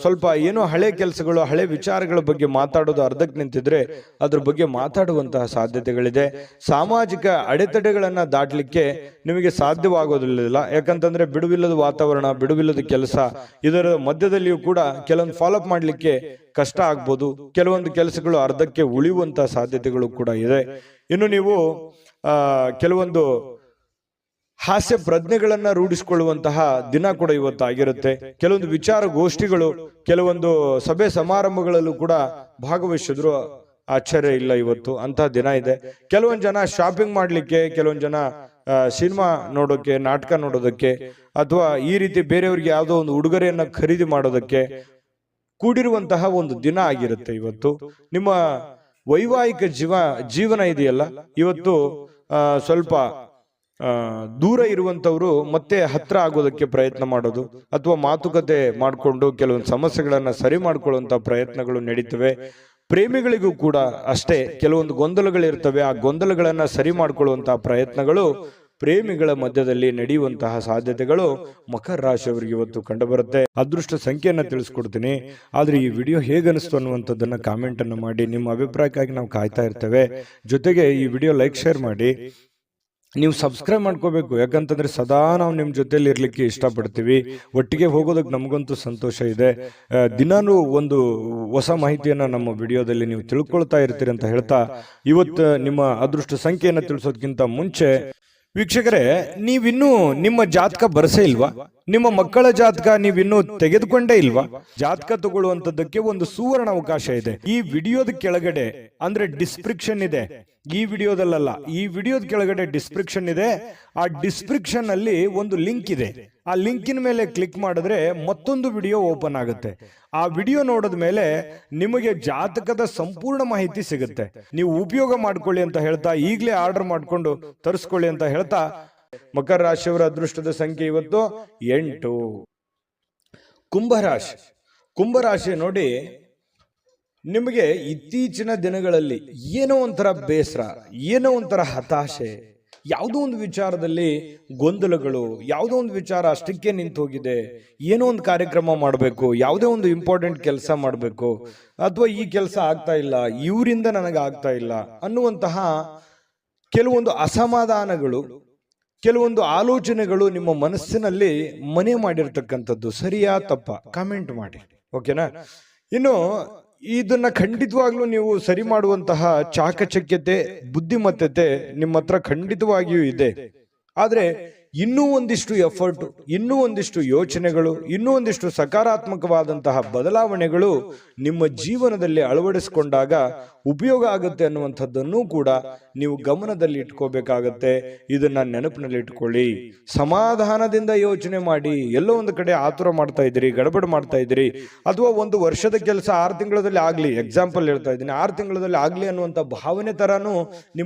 ಸ್ವಲ್ಪ ಏನೋ ಹಳೆ ಕೆಲಸಗಳು, ಹಳೆ ವಿಚಾರಗಳ ಬಗ್ಗೆ ಮಾತಾಡೋದು ಅರ್ಧಕ್ಕೆ ನಿಂತಿದ್ರೆ ಅದ್ರ ಬಗ್ಗೆ ಮಾತಾಡುವಂತಹ ಸಾಧ್ಯತೆಗಳಿದೆ. ಸಾಮಾಜಿಕ ಅಡೆತಡೆಗಳನ್ನ ದಾಟಲಿಕ್ಕೆ ನಿಮಗೆ ಸಾಧ್ಯವಾಗೋದಿಲ್ಲ. ಯಾಕಂತಂದ್ರೆ ಬಿಡುವಿಲ್ಲದ ವಾತಾವರಣ, ಬಿಡುವಿಲ್ಲದ ಕೆಲಸ, ಇದರ ಮಧ್ಯದಲ್ಲಿಯೂ ಕೂಡ ಕೆಲವೊಂದು ಫಾಲೋಅಪ್ ಮಾಡ್ಲಿಕ್ಕೆ ಕಷ್ಟ ಆಗ್ಬೋದು. ಕೆಲವೊಂದು ಕೆಲಸಗಳು ಅರ್ಧಕ್ಕೆ ಉಳಿಯುವಂತಹ ಸಾಧ್ಯತೆಗಳು ಕೂಡ ಇದೆ. ಇನ್ನು ನೀವು ಕೆಲವೊಂದು ಹಾಸ್ಯ ಪ್ರಜ್ಞೆಗಳನ್ನ ರೂಢಿಸಿಕೊಳ್ಳುವಂತಹ ದಿನ ಕೂಡ ಇವತ್ತಾಗಿರುತ್ತೆ. ಕೆಲವೊಂದು ವಿಚಾರ ಗೋಷ್ಠಿಗಳು, ಕೆಲವೊಂದು ಸಭೆ ಸಮಾರಂಭಗಳಲ್ಲೂ ಕೂಡ ಭಾಗವಹಿಸಿದ್ರು ಆಶ್ಚರ್ಯ ಇಲ್ಲ. ಇವತ್ತು ಅಂತಹ ದಿನ ಇದೆ. ಕೆಲವೊಂದು ಜನ ಶಾಪಿಂಗ್ ಮಾಡ್ಲಿಕ್ಕೆ, ಕೆಲವೊಂದು ಜನ ಸಿನಿಮಾ ನೋಡೋಕೆ, ನಾಟಕ ನೋಡೋದಕ್ಕೆ, ಅಥವಾ ಈ ರೀತಿ ಬೇರೆಯವ್ರಿಗೆ ಯಾವುದೋ ಒಂದು ಉಡುಗೊರೆಯನ್ನ ಖರೀದಿ ಮಾಡೋದಕ್ಕೆ ಕೂಡಿರುವಂತಹ ಒಂದು ದಿನ ಆಗಿರುತ್ತೆ ಇವತ್ತು. ನಿಮ್ಮ ವೈವಾಹಿಕ ಜೀವನ ಇದೆಯಲ್ಲ, ಇವತ್ತು ಸ್ವಲ್ಪ ದೂರ ಇರುವಂತವ್ರು ಮತ್ತೆ ಹತ್ರ ಆಗೋದಕ್ಕೆ ಪ್ರಯತ್ನ ಮಾಡೋದು, ಅಥವಾ ಮಾತುಕತೆ ಮಾಡಿಕೊಂಡು ಕೆಲವೊಂದು ಸಮಸ್ಯೆಗಳನ್ನ ಸರಿ ಮಾಡ್ಕೊಳ್ಳುವಂತ ಪ್ರಯತ್ನಗಳು ನಡೀತವೆ. ಪ್ರೇಮಿಗಳಿಗೂ ಕೂಡ ಅಷ್ಟೇ ಕೆಲವೊಂದು ಗೊಂದಲಗಳಿರ್ತವೆ. ಆ ಗೊಂದಲಗಳನ್ನ ಸರಿ ಮಾಡ್ಕೊಳ್ಳುವಂತಹ ಪ್ರಯತ್ನಗಳು ಪ್ರೇಮಿಗಳ ಮಧ್ಯದಲ್ಲಿ ನಡೆಯುವಂತಹ ಸಾಧ್ಯತೆಗಳು ಮಕರ ರಾಶಿಯವರಿಗೆ ಇವತ್ತು ಕಂಡುಬರುತ್ತೆ. ಅದೃಷ್ಟ ಸಂಖ್ಯೆಯನ್ನ ತಿಳಿಸ್ಕೊಡ್ತೀನಿ. ಆದ್ರೆ ಈ ವಿಡಿಯೋ ಹೇಗನಿಸ್ತು ಅನ್ನುವಂಥದ್ದನ್ನ ಕಾಮೆಂಟ್ ಅನ್ನು ಮಾಡಿ. ನಿಮ್ಮ ಅಭಿಪ್ರಾಯಕ್ಕಾಗಿ ನಾವು ಕಾಯ್ತಾ ಇರ್ತೇವೆ. ಜೊತೆಗೆ ಈ ವಿಡಿಯೋ ಲೈಕ್, ಶೇರ್ ಮಾಡಿ. ನೀವು ಸಬ್ಸ್ಕ್ರೈಬ್ ಮಾಡ್ಕೋಬೇಕು. ಯಾಕಂತಂದ್ರೆ ಸದಾ ನಾವು ನಿಮ್ಮ ಜೊತೆಲಿ ಇರ್ಲಿಕ್ಕೆ ಇಷ್ಟಪಡ್ತೀವಿ. ಒಟ್ಟಿಗೆ ಹೋಗೋದಕ್ಕೆ ನಮಗಂತೂ ಸಂತೋಷ ಇದೆ. ದಿನಾನು ಒಂದು ಹೊಸ ಮಾಹಿತಿಯನ್ನ ನಮ್ಮ ವಿಡಿಯೋದಲ್ಲಿ ನೀವು ತಿಳ್ಕೊಳ್ತಾ ಇರ್ತೀರಿ ಅಂತ ಹೇಳ್ತಾ, ಇವತ್ತು ನಿಮ್ಮ ಅದೃಷ್ಟ ಸಂಖ್ಯೆಯನ್ನು ತಿಳಿಸೋದಕ್ಕಿಂತ ಮುಂಚೆ ವೀಕ್ಷಕರೇ, ನೀವಿನ್ನೂ ನಿಮ್ಮ ಜಾತಕ ಬರಸೇ ಇಲ್ವಾ? ನಿಮ್ಮ ಮಕ್ಕಳ ಜಾತಕ ನೀವಿನ್ನೂ ತೆಗೆದುಕೊಂಡೇ ಇಲ್ವಾ? ಜಾತಕ ತಗೊಳ್ಳುವಂತದ್ದಕ್ಕೆ ಒಂದು ಸುವರ್ಣ ಅವಕಾಶ ಇದೆ. ಈ ವಿಡಿಯೋದ ಕೆಳಗಡೆ ಅಂದ್ರೆ ಡಿಸ್ಕ್ರಿಪ್ಷನ್ ಇದೆ. ಈ ವಿಡಿಯೋದಲ್ಲ, ಈ ವಿಡಿಯೋದ ಕೆಳಗಡೆ ಡಿಸ್ಕ್ರಿಪ್ಷನ್ ಇದೆ. ಆ ಡಿಸ್ಕ್ರಿಪ್ಷನ್ ಅಲ್ಲಿ ಒಂದು ಲಿಂಕ್ ಇದೆ. ಆ ಲಿಂಕಿನ ಮೇಲೆ ಕ್ಲಿಕ್ ಮಾಡಿದ್ರೆ ಮತ್ತೊಂದು ವಿಡಿಯೋ ಓಪನ್ ಆಗುತ್ತೆ. ಆ ವಿಡಿಯೋ ನೋಡಿದ ಮೇಲೆ ನಿಮಗೆ ಜಾತಕದ ಸಂಪೂರ್ಣ ಮಾಹಿತಿ ಸಿಗುತ್ತೆ. ನೀವು ಉಪಯೋಗ ಮಾಡ್ಕೊಳ್ಳಿ ಅಂತ ಹೇಳ್ತಾ, ಈಗಲೇ ಆರ್ಡರ್ ಮಾಡ್ಕೊಂಡು ತರಿಸ್ಕೊಳ್ಳಿ ಅಂತ ಹೇಳ್ತಾ, ಮಕರ ರಾಶಿಯವರ ಅದೃಷ್ಟದ ಸಂಖ್ಯೆ ಇವತ್ತು 8. ಕುಂಭರಾಶಿ. ಕುಂಭರಾಶಿ ನೋಡಿ, ನಿಮಗೆ ಇತ್ತೀಚಿನ ದಿನಗಳಲ್ಲಿ ಏನೋ ಒಂಥರ ಬೇಸರ, ಏನೋ ಒಂಥರ ಹತಾಶೆ, ಯಾವುದೋ ಒಂದು ವಿಚಾರದಲ್ಲಿ ಗೊಂದಲಗಳು, ಯಾವುದೋ ಒಂದು ವಿಚಾರ ಅಷ್ಟಕ್ಕೆ ನಿಂತು ಹೋಗಿದೆ, ಏನೋ ಒಂದು ಕಾರ್ಯಕ್ರಮ ಮಾಡಬೇಕು, ಯಾವುದೇ ಒಂದು ಇಂಪಾರ್ಟೆಂಟ್ ಕೆಲಸ ಮಾಡಬೇಕು, ಅಥವಾ ಈ ಕೆಲಸ ಆಗ್ತಾ ಇಲ್ಲ, ಇವರಿಂದ ನನಗೆ ಆಗ್ತಾ ಇಲ್ಲ ಅನ್ನುವಂತಹ ಕೆಲವೊಂದು ಅಸಮಾಧಾನಗಳು, ಕೆಲವೊಂದು ಆಲೋಚನೆಗಳು ನಿಮ್ಮ ಮನಸ್ಸಿನಲ್ಲಿ ಮನೆ ಮಾಡಿರ್ತಕ್ಕಂಥದ್ದು. ಸರಿಯಾ ತಪ್ಪ ಕಾಮೆಂಟ್ ಮಾಡಿ, ಓಕೆನಾ? ಇನ್ನು ಇದನ್ನ ಖಂಡಿತವಾಗ್ಲೂ ನೀವು ಸರಿ ಮಾಡುವಂತಹ ಚಾಕಚಕ್ಯತೆ, ಬುದ್ಧಿಮತ್ತತೆ ನಿಮ್ಮ ಹತ್ರ ಖಂಡಿತವಾಗಿಯೂ ಇದೆ. ಆದ್ರೆ ಇನ್ನೂ ಒಂದಿಷ್ಟು ಎಫರ್ಟ್, ಇನ್ನೂ ಒಂದಿಷ್ಟು ಯೋಚನೆಗಳು, ಇನ್ನೂ ಒಂದಿಷ್ಟು ಸಕಾರಾತ್ಮಕವಾದಂತಹ ಬದಲಾವಣೆಗಳು ನಿಮ್ಮ ಜೀವನದಲ್ಲಿ ಅಳವಡಿಸಿಕೊಂಡಾಗ ಉಪಯೋಗ ಆಗುತ್ತೆ ಅನ್ನುವಂಥದ್ದನ್ನು ಕೂಡ ನೀವು ಗಮನದಲ್ಲಿ ಇಟ್ಕೋಬೇಕಾಗತ್ತೆ. ಇದನ್ನ ನೆನಪಿನಲ್ಲಿ ಇಟ್ಕೊಳ್ಳಿ. ಸಮಾಧಾನದಿಂದ ಯೋಚನೆ ಮಾಡಿ. ಎಲ್ಲೋ ಒಂದು ಕಡೆ ಆತುರ ಮಾಡ್ತಾ ಇದ್ದೀರಿ, ಗಡಬಡ ಮಾಡ್ತಾ ಇದ್ದೀರಿ, ಅಥವಾ ಒಂದು ವರ್ಷದ ಕೆಲಸ 6 ತಿಂಗಳಲ್ಲಿ ಆಗ್ಲಿ, ಎಕ್ಸಾಂಪಲ್ ಹೇಳ್ತಾ ಇದ್ದೀನಿ, 6 ತಿಂಗಳಲ್ಲಿ ಆಗ್ಲಿ ಅನ್ನುವಂಥ ಭಾವನೆ ತರಾನು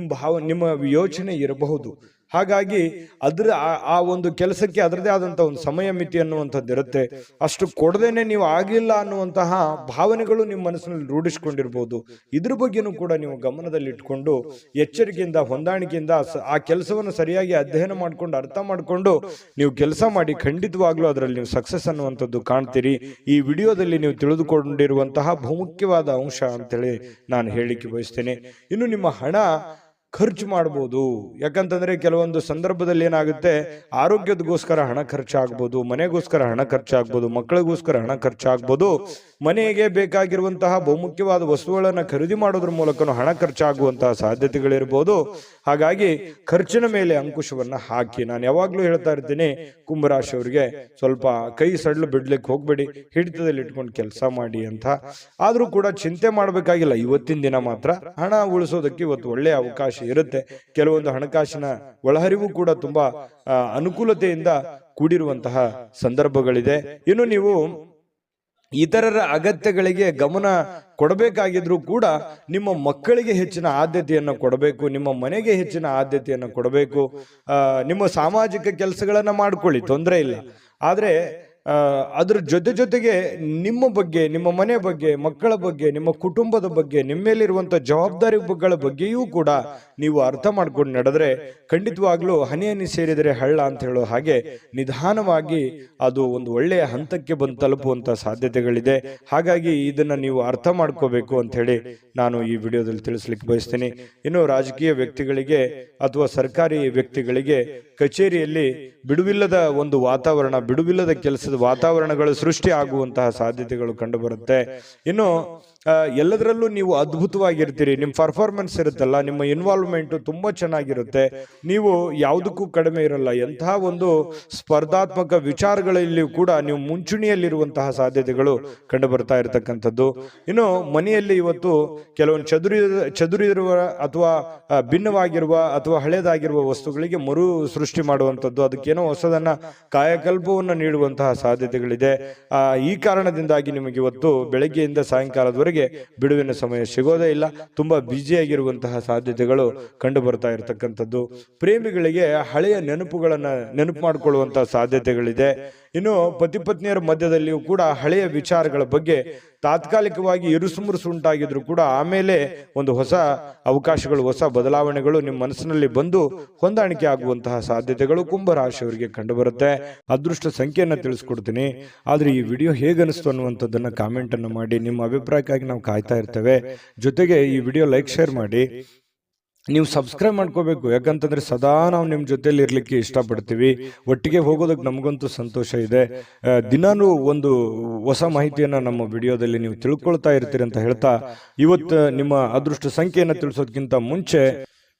ನಿಮ್ಮ ಯೋಚನೆ ಇರಬಹುದು. ಹಾಗಾಗಿ ಆ ಒಂದು ಕೆಲಸಕ್ಕೆ ಅದರದೇ ಆದಂತಹ ಒಂದು ಸಮಯ ಮಿತಿ ಅನ್ನುವಂಥದ್ದು ಇರುತ್ತೆ. ಅಷ್ಟು ಕೊಡದೇನೆ ನೀವು ಆಗಿಲ್ಲ ಅನ್ನುವಂತಹ ಭಾವನೆಗಳು ನಿಮ್ಮ ಮನಸ್ಸಿನಲ್ಲಿ ರೂಢಿಸಿಕೊಂಡಿರ್ಬೋದು. ಇದ್ರ ಬಗ್ಗೆನೂ ಕೂಡ ನೀವು ಗಮನದಲ್ಲಿ ಇಟ್ಕೊಂಡು ಎಚ್ಚರಿಕೆಯಿಂದ, ಹೊಂದಾಣಿಕೆಯಿಂದ ಆ ಕೆಲಸವನ್ನು ಸರಿಯಾಗಿ ಅಧ್ಯಯನ ಮಾಡ್ಕೊಂಡು, ಅರ್ಥ ಮಾಡ್ಕೊಂಡು ನೀವು ಕೆಲಸ ಮಾಡಿ. ಖಂಡಿತವಾಗ್ಲೂ ಅದರಲ್ಲಿ ನೀವು ಸಕ್ಸಸ್ ಅನ್ನುವಂಥದ್ದು ಕಾಣ್ತೀರಿ. ಈ ವಿಡಿಯೋದಲ್ಲಿ ನೀವು ತಿಳಿದುಕೊಂಡಿರುವಂತಹ ಬಹುಮುಖ್ಯವಾದ ಅಂಶ ಅಂತೇಳಿ ನಾನು ಹೇಳಿಕೆ ಬಯಸ್ತೇನೆ. ಇನ್ನು ನಿಮ್ಮ ಹಣ ಖರ್ಚು ಮಾಡಬಹುದು. ಯಾಕಂತಂದ್ರೆ ಕೆಲವೊಂದು ಸಂದರ್ಭದಲ್ಲಿ ಏನಾಗುತ್ತೆ, ಆರೋಗ್ಯದಗೋಸ್ಕರ ಹಣ ಖರ್ಚಾಗ್ಬೋದು, ಮನೆಗೋಸ್ಕರ ಹಣ ಖರ್ಚಾಗ್ಬೋದು, ಮಕ್ಕಳಿಗೋಸ್ಕರ ಹಣ ಖರ್ಚಾಗ್ಬೋದು, ಮನೆಗೆ ಬೇಕಾಗಿರುವಂತಹ ಬಹುಮುಖ್ಯವಾದ ವಸ್ತುಗಳನ್ನ ಖರೀದಿ ಮಾಡೋದ್ರ ಮೂಲಕ ಹಣ ಖರ್ಚಾಗುವಂತಹ ಸಾಧ್ಯತೆಗಳಿರ್ಬೋದು. ಹಾಗಾಗಿ ಖರ್ಚಿನ ಮೇಲೆ ಅಂಕುಶವನ್ನ ಹಾಕಿ. ನಾನು ಯಾವಾಗ್ಲೂ ಹೇಳ್ತಾ ಇರ್ತೀನಿ, ಕುಂಭರಾಶಿಯವರಿಗೆ ಸ್ವಲ್ಪ ಕೈ ಸಡ್ಲು ಬಿಡ್ಲಿಕ್ಕೆ ಹೋಗ್ಬೇಡಿ, ಹಿಡಿತದಲ್ಲಿ ಇಟ್ಕೊಂಡು ಕೆಲಸ ಮಾಡಿ ಅಂತ. ಆದ್ರೂ ಕೂಡ ಚಿಂತೆ ಮಾಡಬೇಕಾಗಿಲ್ಲ. ಇವತ್ತಿನ ದಿನ ಮಾತ್ರ ಹಣ ಉಳಿಸೋದಕ್ಕೆ ಇವತ್ತು ಒಳ್ಳೆಯ ಅವಕಾಶ ಇರುತ್ತೆ. ಕೆಲವೊಂದು ಹಣಕಾಸಿನ ಒಳಹರಿವು ಕೂಡ ತುಂಬಾ ಅನುಕೂಲತೆಯಿಂದ ಕೂಡಿರುವಂತಹ ಸಂದರ್ಭಗಳಿದೆ. ಇನ್ನು ನೀವು ಇತರರ ಅಗತ್ಯಗಳಿಗೆ ಗಮನ ಕೊಡಬೇಕಾಗಿದ್ರು ಕೂಡ ನಿಮ್ಮ ಮಕ್ಕಳಿಗೆ ಹೆಚ್ಚಿನ ಆದ್ಯತೆಯನ್ನು ಕೊಡಬೇಕು, ನಿಮ್ಮ ಮನೆಗೆ ಹೆಚ್ಚಿನ ಆದ್ಯತೆಯನ್ನು ಕೊಡಬೇಕು. ನಿಮ್ಮ ಸಾಮಾಜಿಕ ಕೆಲಸಗಳನ್ನ ಮಾಡ್ಕೊಳ್ಳಿ, ತೊಂದರೆ ಇಲ್ಲ. ಆದ್ರೆ ಅದ್ರ ಜೊತೆಗೆ ನಿಮ್ಮ ಬಗ್ಗೆ, ನಿಮ್ಮ ಮನೆ ಬಗ್ಗೆ, ಮಕ್ಕಳ ಬಗ್ಗೆ, ನಿಮ್ಮ ಕುಟುಂಬದ ಬಗ್ಗೆ, ನಿಮ್ಮ ಮೇಲಿರುವಂತಹ ಜವಾಬ್ದಾರಿಗಳ ಬಗ್ಗೆಯೂ ಕೂಡ ನೀವು ಅರ್ಥ ಮಾಡ್ಕೊಂಡು ನಡೆದ್ರೆ ಖಂಡಿತವಾಗ್ಲೂ ಹನಿ ಹನಿ ಸೇರಿದರೆ ಹಳ್ಳ ಅಂತ ಹೇಳೋ ಹಾಗೆ ನಿಧಾನವಾಗಿ ಅದು ಒಂದು ಒಳ್ಳೆಯ ಹಂತಕ್ಕೆ ಬಂದು ತಲುಪುವಂತ ಸಾಧ್ಯತೆಗಳಿದೆ. ಹಾಗಾಗಿ ಇದನ್ನ ನೀವು ಅರ್ಥ ಮಾಡ್ಕೋಬೇಕು ಅಂತ ಹೇಳಿ ನಾನು ಈ ವಿಡಿಯೋದಲ್ಲಿ ತಿಳಿಸ್ಲಿಕ್ಕೆ ಬಯಸ್ತೇನೆ. ಇನ್ನು ರಾಜಕೀಯ ವ್ಯಕ್ತಿಗಳಿಗೆ ಅಥವಾ ಸರ್ಕಾರಿ ವ್ಯಕ್ತಿಗಳಿಗೆ ಕಚೇರಿಯಲ್ಲಿ ಬಿಡುವಿಲ್ಲದ ಒಂದು ವಾತಾವರಣ, ಬಿಡುವಿಲ್ಲದ ಕೆಲಸದ ವಾತಾವರಣಗಳು ಸೃಷ್ಟಿ ಆಗುವಂತಹ ಸಾಧ್ಯತೆಗಳು ಕಂಡು ಬರುತ್ತೆ. ಇನ್ನು ಎಲ್ಲದರಲ್ಲೂ ನೀವು ಅದ್ಭುತವಾಗಿರ್ತೀರಿ. ನಿಮ್ಮ ಪರ್ಫಾರ್ಮೆನ್ಸ್ ಇರುತ್ತಲ್ಲ, ನಿಮ್ಮ ಇನ್ವಾಲ್ವ್ಮೆಂಟ್ ತುಂಬಾ ಚೆನ್ನಾಗಿರುತ್ತೆ. ನೀವು ಯಾವುದಕ್ಕೂ ಕಡಿಮೆ ಇರಲ್ಲ. ಎಂತಹ ಒಂದು ಸ್ಪರ್ಧಾತ್ಮಕ ವಿಚಾರಗಳಲ್ಲಿಯೂ ಕೂಡ ನೀವು ಮುಂಚೂಣಿಯಲ್ಲಿರುವಂತಹ ಸಾಧ್ಯತೆಗಳು ಕಂಡು ಬರ್ತಾ ಇರತಕ್ಕಂಥದ್ದು. ಇನ್ನು ಮನೆಯಲ್ಲಿ ಇವತ್ತು ಕೆಲವೊಂದು ಚದುರಿರುವ ಅಥವಾ ಭಿನ್ನವಾಗಿರುವ ಅಥವಾ ಹಳೇದಾಗಿರುವ ವಸ್ತುಗಳಿಗೆ ಮರು ಸೃಷ್ಟಿ ಮಾಡುವಂಥದ್ದು, ಅದಕ್ಕೇನೋ ಹೊಸದನ್ನ ಕಾಯಕಲ್ಪವನ್ನು ನೀಡುವಂತಹ ಸಾಧ್ಯತೆಗಳಿದೆ. ಈ ಕಾರಣದಿಂದಾಗಿ ನಿಮಗೆ ಇವತ್ತು ಬೆಳಗ್ಗೆಯಿಂದ ಸಾಯಂಕಾಲದವರೆಗೆ ಬಿಡುವಿನ ಸಮಯ ಸಿಗೋದೇ ಇಲ್ಲ. ತುಂಬಾ ಬ್ಯುಸಿಯಾಗಿರುವಂತಹ ಸಾಧ್ಯತೆಗಳು ಕಂಡು ಬರ್ತಾ ಇರತಕ್ಕಂಥದ್ದು. ಪ್ರೇಮಿಗಳಿಗೆ ಹಳೆಯ ನೆನಪುಗಳನ್ನ ನೆನಪು ಮಾಡಿಕೊಳ್ಳುವಂತಹ ಸಾಧ್ಯತೆಗಳಿದೆ. ಇನ್ನು ಪತಿ ಪತ್ನಿಯರ ಮಧ್ಯದಲ್ಲಿಯೂ ಕೂಡ ಹಳೆಯ ವಿಚಾರಗಳ ಬಗ್ಗೆ ತಾತ್ಕಾಲಿಕವಾಗಿ ಇರುಸುಮುರುಸು ಉಂಟಾಗಿದ್ರು ಕೂಡ ಆಮೇಲೆ ಒಂದು ಹೊಸ ಅವಕಾಶಗಳು, ಹೊಸ ಬದಲಾವಣೆಗಳು ನಿಮ್ಮ ಮನಸ್ಸಿನಲ್ಲಿ ಬಂದು ಹೊಂದಾಣಿಕೆ ಆಗುವಂತಹ ಸಾಧ್ಯತೆಗಳು ಕುಂಭರಾಶಿಯವರಿಗೆ ಕಂಡು ಬರುತ್ತೆ. ಅದೃಷ್ಟ ಸಂಖ್ಯೆಯನ್ನ ತಿಳಿಸ್ಕೊಡ್ತೀನಿ. ಆದ್ರೆ ಈ ವಿಡಿಯೋ ಹೇಗನಿಸ್ತು ಅನ್ನುವಂಥದ್ದನ್ನ ಕಾಮೆಂಟ್ ಅನ್ನು ಮಾಡಿ. ನಿಮ್ಮ ಅಭಿಪ್ರಾಯಕ್ಕಾಗಿ ನಾವು ಕಾಯ್ತಾ ಇರ್ತೇವೆ. ಜೊತೆಗೆ ಈ ವಿಡಿಯೋ ಲೈಕ್, ಶೇರ್ ಮಾಡಿ. ನೀವು ಸಬ್ಸ್ಕ್ರೈಬ್ ಮಾಡ್ಕೋಬೇಕು. ಯಾಕಂತಂದ್ರೆ ಸದಾ ನಾವು ನಿಮ್ಮ ಜೊತೆಲಿ ಇರ್ಲಿಕ್ಕೆ ಇಷ್ಟಪಡ್ತೀವಿ. ಒಟ್ಟಿಗೆ ಹೋಗೋದಕ್ಕೆ ನಮಗಂತೂ ಸಂತೋಷ ಇದೆ. ದಿನಾನೂ ಒಂದು ಹೊಸ ಮಾಹಿತಿಯನ್ನ ನಮ್ಮ ವಿಡಿಯೋದಲ್ಲಿ ನೀವು ತಿಳ್ಕೊಳ್ತಾ ಇರ್ತೀರಿ ಅಂತ ಹೇಳ್ತಾ, ಇವತ್ತು ನಿಮ್ಮ ಅದೃಷ್ಟ ಸಂಖ್ಯೆಯನ್ನು ತಿಳಿಸೋದಕ್ಕಿಂತ ಮುಂಚೆ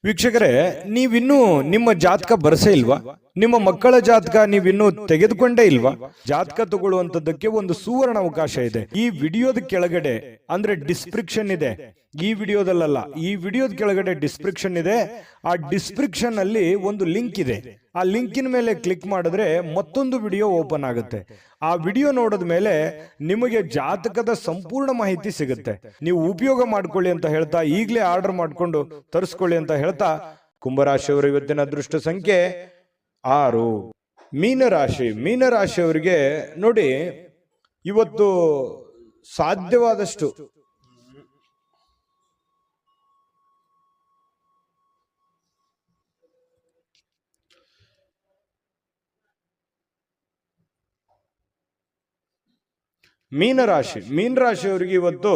ವೀಕ್ಷಕರೇ, ನೀವಿನ್ನೂ ನಿಮ್ಮ ಜಾತಕ ಬರಸೇ ಇಲ್ವಾ? ನಿಮ್ಮ ಮಕ್ಕಳ ಜಾತಕ ನೀವಿನ್ನೂ ತೆಗೆದುಕೊಂಡೇ ಇಲ್ವಾ? ಜಾತಕ ತಗೊಳ್ಳುವಂತದ್ದಕ್ಕೆ ಒಂದು ಸುವರ್ಣ ಅವಕಾಶ ಇದೆ. ಈ ವಿಡಿಯೋದ ಕೆಳಗಡೆ ಅಂದ್ರೆ ಡಿಸ್ಕ್ರಿಪ್ಷನ್ ಇದೆ. ಈ ವಿಡಿಯೋದಲ್ಲ, ಈ ವಿಡಿಯೋದ ಕೆಳಗಡೆ ಡಿಸ್ಕ್ರಿಪ್ಷನ್ ಇದೆ. ಆ ಡಿಸ್ಕ್ರಿಪ್ಷನ್ ಅಲ್ಲಿ ಒಂದು ಲಿಂಕ್ ಇದೆ. ಆ ಲಿಂಕಿನ ಮೇಲೆ ಕ್ಲಿಕ್ ಮಾಡಿದ್ರೆ ಮತ್ತೊಂದು ವಿಡಿಯೋ ಓಪನ್ ಆಗುತ್ತೆ. ಆ ವಿಡಿಯೋ ನೋಡಿದ ಮೇಲೆ ನಿಮಗೆ ಜಾತಕದ ಸಂಪೂರ್ಣ ಮಾಹಿತಿ ಸಿಗುತ್ತೆ. ನೀವು ಉಪಯೋಗ ಮಾಡ್ಕೊಳ್ಳಿ ಅಂತ ಹೇಳ್ತಾ, ಈಗಲೇ ಆರ್ಡರ್ ಮಾಡ್ಕೊಂಡು ತರಿಸ್ಕೊಳ್ಳಿ ಅಂತ ಹೇಳ್ತಾ, ಕುಂಭರಾಶಿಯವರ ಇವತ್ತಿನ ಅದೃಷ್ಟ ಸಂಖ್ಯೆ 6. ಮೀನರಾಶಿಯವರಿಗೆ ನೋಡಿ, ಇವತ್ತು ಸಾಧ್ಯವಾದಷ್ಟು ಮೀನರಾಶಿಯವರಿಗೆ ಇವತ್ತು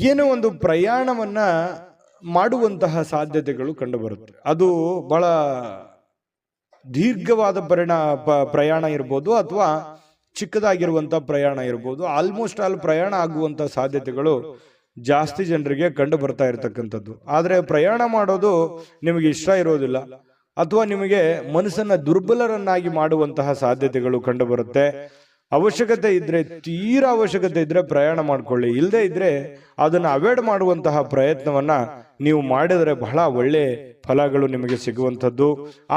ಏನೋ ಒಂದು ಪ್ರಯಾಣವನ್ನ ಮಾಡುವಂತಹ ಸಾಧ್ಯತೆಗಳು ಕಂಡು ಬರುತ್ತೆ. ಅದು ಬಹಳ ದೀರ್ಘವಾದ ಪ್ರಯಾಣ ಇರ್ಬೋದು, ಅಥವಾ ಚಿಕ್ಕದಾಗಿರುವಂತಹ ಪ್ರಯಾಣ ಇರ್ಬೋದು. ಆಲ್ಮೋಸ್ಟ್ ಆಲ್ ಪ್ರಯಾಣ ಆಗುವಂತಹ ಸಾಧ್ಯತೆಗಳು ಜಾಸ್ತಿ ಜನರಿಗೆ ಕಂಡು ಬರ್ತಾ ಇರತಕ್ಕಂಥದ್ದು. ಆದ್ರೆ ಪ್ರಯಾಣ ಮಾಡೋದು ನಿಮಗೆ ಇಷ್ಟ ಇರೋದಿಲ್ಲ, ಅಥವಾ ನಿಮಗೆ ಮನಸ್ಸನ್ನ ದುರ್ಬಲರನ್ನಾಗಿ ಮಾಡುವಂತಹ ಸಾಧ್ಯತೆಗಳು ಕಂಡು ಬರುತ್ತೆ. ಅವಶ್ಯಕತೆ ಇದ್ರೆ, ತೀರಾ ಅವಶ್ಯಕತೆ ಇದ್ರೆ ಪ್ರಯಾಣ ಮಾಡ್ಕೊಳ್ಳಿ. ಇಲ್ಲದೆ ಇದ್ರೆ ಅದನ್ನ ಅವಾಯ್ಡ್ ಮಾಡುವಂತಹ ಪ್ರಯತ್ನವನ್ನ ನೀವು ಮಾಡಿದರೆ ಬಹಳ ಒಳ್ಳೆ ಫಲಗಳು ನಿಮಗೆ ಸಿಗುವಂಥದ್ದು.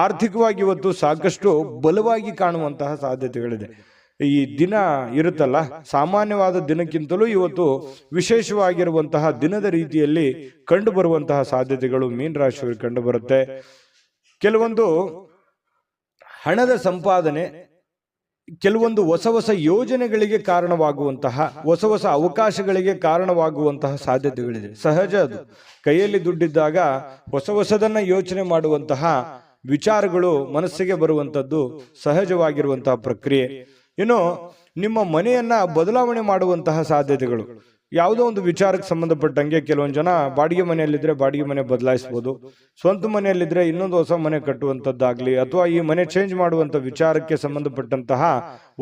ಆರ್ಥಿಕವಾಗಿ ಇವತ್ತು ಸಾಕಷ್ಟು ಬಲವಾಗಿ ಕಾಣುವಂತಹ ಸಾಧ್ಯತೆಗಳಿದೆ. ಈ ದಿನ ಇರುತ್ತಲ್ಲ, ಸಾಮಾನ್ಯವಾದ ದಿನಕ್ಕಿಂತಲೂ ಇವತ್ತು ವಿಶೇಷವಾಗಿರುವಂತಹ ದಿನದ ರೀತಿಯಲ್ಲಿ ಕಂಡು ಬರುವಂತಹ ಸಾಧ್ಯತೆಗಳು ಮೀನರಾಶಿಯವರಿಗೆ ಕಂಡು ಬರುತ್ತೆ. ಕೆಲವೊಂದು ಹಣದ ಸಂಪಾದನೆ, ಕೆಲವೊಂದು ಹೊಸ ಯೋಜನೆಗಳಿಗೆ ಕಾರಣವಾಗುವಂತಹ, ಹೊಸ ಅವಕಾಶಗಳಿಗೆ ಕಾರಣವಾಗುವಂತಹ ಸಾಧ್ಯತೆಗಳಿದೆ. ಸಹಜ ಅದು. ಕೈಯಲ್ಲಿ ದುಡ್ಡಿದ್ದಾಗ ಹೊಸದನ್ನ ಯೋಚನೆ ಮಾಡುವಂತಹ ವಿಚಾರಗಳು ಮನಸ್ಸಿಗೆ ಬರುವಂತದ್ದು ಸಹಜವಾಗಿರುವಂತಹ ಪ್ರಕ್ರಿಯೆ. ಇನ್ನು ನಿಮ್ಮ ಮನೆಯನ್ನ ಬದಲಾವಣೆ ಮಾಡುವಂತಹ ಸಾಧ್ಯತೆಗಳು, ಯಾವುದೋ ಒಂದು ವಿಚಾರಕ್ಕೆ ಸಂಬಂಧಪಟ್ಟಂಗೆ ಕೆಲವೊಂದು ಜನ ಬಾಡಿಗೆ ಮನೆಯಲ್ಲಿದ್ರೆ ಬಾಡಿಗೆ ಮನೆ ಬದಲಾಯಿಸಬಹುದು, ಸ್ವಂತ ಮನೆಯಲ್ಲಿದ್ರೆ ಇನ್ನೊಂದು ಹೊಸ ಮನೆ ಕಟ್ಟುವಂಥದ್ದಾಗ್ಲಿ, ಅಥವಾ ಈ ಮನೆ ಚೇಂಜ್ ಮಾಡುವಂತ ವಿಚಾರಕ್ಕೆ ಸಂಬಂಧಪಟ್ಟಂತಹ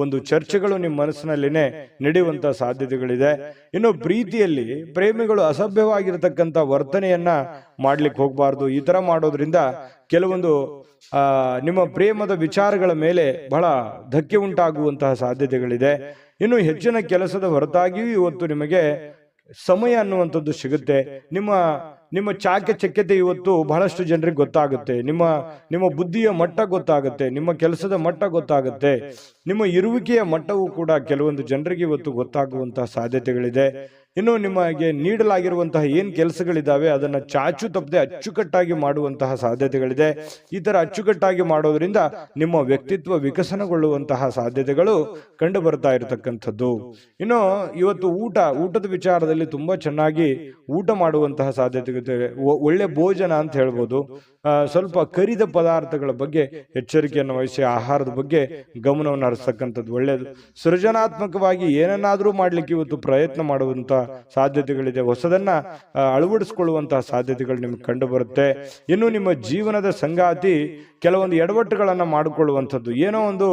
ಒಂದು ಚರ್ಚೆಗಳು ನಿಮ್ಮ ಮನಸ್ಸಿನಲ್ಲಿನೇ ನಡೆಯುವಂತಹ ಸಾಧ್ಯತೆಗಳಿದೆ. ಇನ್ನು ಪ್ರೀತಿಯಲ್ಲಿ ಪ್ರೇಮಿಗಳು ಅಸಭ್ಯವಾಗಿರತಕ್ಕಂಥ ವರ್ತನೆಯನ್ನ ಮಾಡ್ಲಿಕ್ಕೆ ಹೋಗಬಾರ್ದು. ಈ ತರ ಮಾಡೋದ್ರಿಂದ ಕೆಲವೊಂದು ನಿಮ್ಮ ಪ್ರೇಮದ ವಿಚಾರಗಳ ಮೇಲೆ ಬಹಳ ಧಕ್ಕೆ ಉಂಟಾಗುವಂತಹ ಸಾಧ್ಯತೆಗಳಿದೆ. ಇನ್ನು ಹೆಚ್ಚಿನ ಕೆಲಸದ ಹೊರತಾಗಿಯೂ ಇವತ್ತು ನಿಮಗೆ ಸಮಯ ಅನ್ನುವಂಥದ್ದು ಸಿಗುತ್ತೆ. ನಿಮ್ಮ ಚಾಕಚಕ್ಯತೆ ಇವತ್ತು ಬಹಳಷ್ಟು ಜನರಿಗೆ ಗೊತ್ತಾಗುತ್ತೆ. ನಿಮ್ಮ ಬುದ್ಧಿಯ ಮಟ್ಟ ಗೊತ್ತಾಗುತ್ತೆ, ನಿಮ್ಮ ಕೆಲಸದ ಮಟ್ಟ ಗೊತ್ತಾಗುತ್ತೆ, ನಿಮ್ಮ ಇರುವಿಕೆಯ ಮಟ್ಟವೂ ಕೂಡ ಕೆಲವೊಂದು ಜನರಿಗೆ ಇವತ್ತು ಗೊತ್ತಾಗುವಂತಹ ಸಾಧ್ಯತೆಗಳಿದೆ. ಇನ್ನು ನಿಮಗೆ ನೀಡಲಾಗಿರುವಂತಹ ಏನ್ ಕೆಲಸಗಳಿದಾವೆ ಅದನ್ನ ಚಾಚು ತಪ್ಪದೆ ಅಚ್ಚುಕಟ್ಟಾಗಿ ಮಾಡುವಂತಹ ಸಾಧ್ಯತೆಗಳಿದೆ. ಈ ತರ ಅಚ್ಚುಕಟ್ಟಾಗಿ ಮಾಡೋದ್ರಿಂದ ನಿಮ್ಮ ವ್ಯಕ್ತಿತ್ವ ವಿಕಸನಗೊಳ್ಳುವಂತಹ ಸಾಧ್ಯತೆಗಳು ಕಂಡು ಬರ್ತಾ ಇರತಕ್ಕಂಥದ್ದು. ಇನ್ನು ಇವತ್ತು ಊಟದ ವಿಚಾರದಲ್ಲಿ ತುಂಬಾ ಚೆನ್ನಾಗಿ ಊಟ ಮಾಡುವಂತಹ ಸಾಧ್ಯತೆ, ಒಳ್ಳೆ ಭೋಜನ ಅಂತ ಹೇಳ್ಬೋದು. ಸ್ವಲ್ಪ ಕರಿದ ಪದಾರ್ಥಗಳ ಬಗ್ಗೆ ಎಚ್ಚರಿಕೆಯನ್ನು ವಹಿಸಿ ಆಹಾರದ ಬಗ್ಗೆ ಗಮನವನ್ನು ಹರಿಸ್ತಕ್ಕಂಥದ್ದು ಒಳ್ಳೆಯದು. ಸೃಜನಾತ್ಮಕವಾಗಿ ಏನನ್ನಾದ್ರೂ ಮಾಡ್ಲಿಕ್ಕೆ ಇವತ್ತು ಪ್ರಯತ್ನ ಮಾಡುವಂತ ಸಾಧ್ಯತೆಗಳಿದೆ. ಹೊಸದನ್ನ ಅಳವಡಿಸಿಕೊಳ್ಳುವಂತಹ ಸಾಧ್ಯತೆಗಳು ನಿಮ್ಗೆ ಕಂಡು ಬರುತ್ತೆ. ಇನ್ನು ನಿಮ್ಮ ಜೀವನದ ಸಂಗಾತಿ ಕೆಲವೊಂದು ಎಡವಟ್ಟುಗಳನ್ನ ಮಾಡಿಕೊಳ್ಳುವಂಥದ್ದು, ಏನೋ ಒಂದು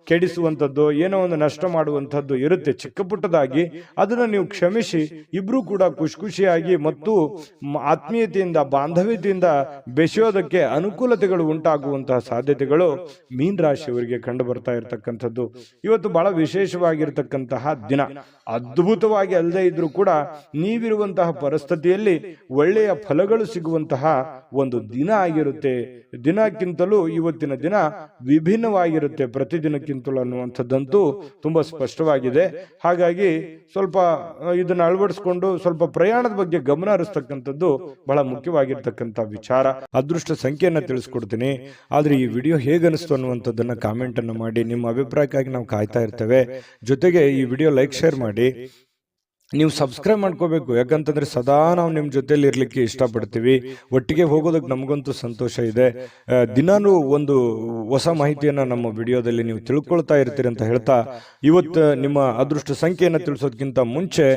ಕೆಡಿಸುವಂಥದ್ದು, ಏನೋ ಒಂದು ನಷ್ಟ ಮಾಡುವಂಥದ್ದು ಇರುತ್ತೆ ಚಿಕ್ಕ ಪುಟ್ಟದಾಗಿ. ಅದನ್ನ ನೀವು ಕ್ಷಮಿಸಿ ಇಬ್ರು ಕೂಡ ಖುಷಿಯಾಗಿ ಮತ್ತು ಆತ್ಮೀಯತೆಯಿಂದ ಬಾಂಧವ್ಯತೆಯಿಂದ ಬೆಸೆಯೋದಕ್ಕೆ ಅನುಕೂಲತೆಗಳು ಉಂಟಾಗುವಂತಹ ಸಾಧ್ಯತೆಗಳು ಮೀನರಾಶಿಯವರಿಗೆ ಕಂಡು ಬರ್ತಾ ಇರತಕ್ಕಂಥದ್ದು. ಇವತ್ತು ಬಹಳ ವಿಶೇಷವಾಗಿರ್ತಕ್ಕಂತಹ ದಿನ. ಅದ್ಭುತವಾಗಿ ಅಲ್ಲದೆ ಇದ್ರೂ ಕೂಡ ನೀವಿರುವಂತಹ ಪರಿಸ್ಥಿತಿಯಲ್ಲಿ ಒಳ್ಳೆಯ ಫಲಗಳು ಸಿಗುವಂತಹ ಒಂದು ದಿನ ಆಗಿರುತ್ತೆ. ದಿನಕ್ಕಿಂತಲೂ ಇವತ್ತಿನ ದಿನ ವಿಭಿನ್ನವಾಗಿರುತ್ತೆ ಪ್ರತಿದಿನಕ್ಕಿಂತಲೂ ಅನ್ನುವಂಥದ್ದಂತೂ ತುಂಬಾ ಸ್ಪಷ್ಟವಾಗಿದೆ. ಹಾಗಾಗಿ ಸ್ವಲ್ಪ ಇದನ್ನ ಅಳವಡಿಸ್ಕೊಂಡು ಸ್ವಲ್ಪ ಪ್ರಯಾಣದ ಬಗ್ಗೆ ಗಮನ ಹರಿಸ್ತಕ್ಕಂಥದ್ದು ಬಹಳ ಮುಖ್ಯವಾಗಿರ್ತಕ್ಕಂಥ ವಿಚಾರ. ಅದೃಷ್ಟ ಸಂಖ್ಯೆಯನ್ನ ತಿಳಿಸ್ಕೊಡ್ತೀನಿ, ಆದ್ರೆ ಈ ವಿಡಿಯೋ ಹೇಗನಿಸ್ತು ಅನ್ನುವಂಥದ್ದನ್ನ ಕಾಮೆಂಟ್ ಅನ್ನು ಮಾಡಿ. ನಿಮ್ಮ ಅಭಿಪ್ರಾಯಕ್ಕಾಗಿ ನಾವು ಕಾಯ್ತಾ ಇರ್ತೇವೆ. ಜೊತೆಗೆ ಈ ವಿಡಿಯೋ ಲೈಕ್ ಶೇರ್ ಮಾಡಿ. ನೀವು ಸಬ್ಸ್ಕ್ರೈಬ್ ಮಾಡ್ಕೋಬೇಕು. ಯಾಕಂತಂದ್ರೆ ಸದಾ ನಾವು ನಿಮ್ಮ ಜೊತೆಲಿ ಇರ್ಲಿಕ್ಕೆ ಇಷ್ಟಪಡ್ತೀವಿ. ಒಟ್ಟಿಗೆ ಹೋಗೋದಕ್ಕೆ ನಮಗಂತೂ ಸಂತೋಷ ಇದೆ. ದಿನಾನೂ ಒಂದು ಹೊಸ ಮಾಹಿತಿಯನ್ನ ನಮ್ಮ ವಿಡಿಯೋದಲ್ಲಿ ನೀವು ತಿಳ್ಕೊಳ್ತಾ ಇರ್ತೀರಿ ಅಂತ ಹೇಳ್ತಾ, ಇವತ್ತು ನಿಮ್ಮ ಅದೃಷ್ಟ ಸಂಖ್ಯೆಯನ್ನ ತಿಳಿಸೋದಕ್ಕಿಂತ ಮುಂಚೆ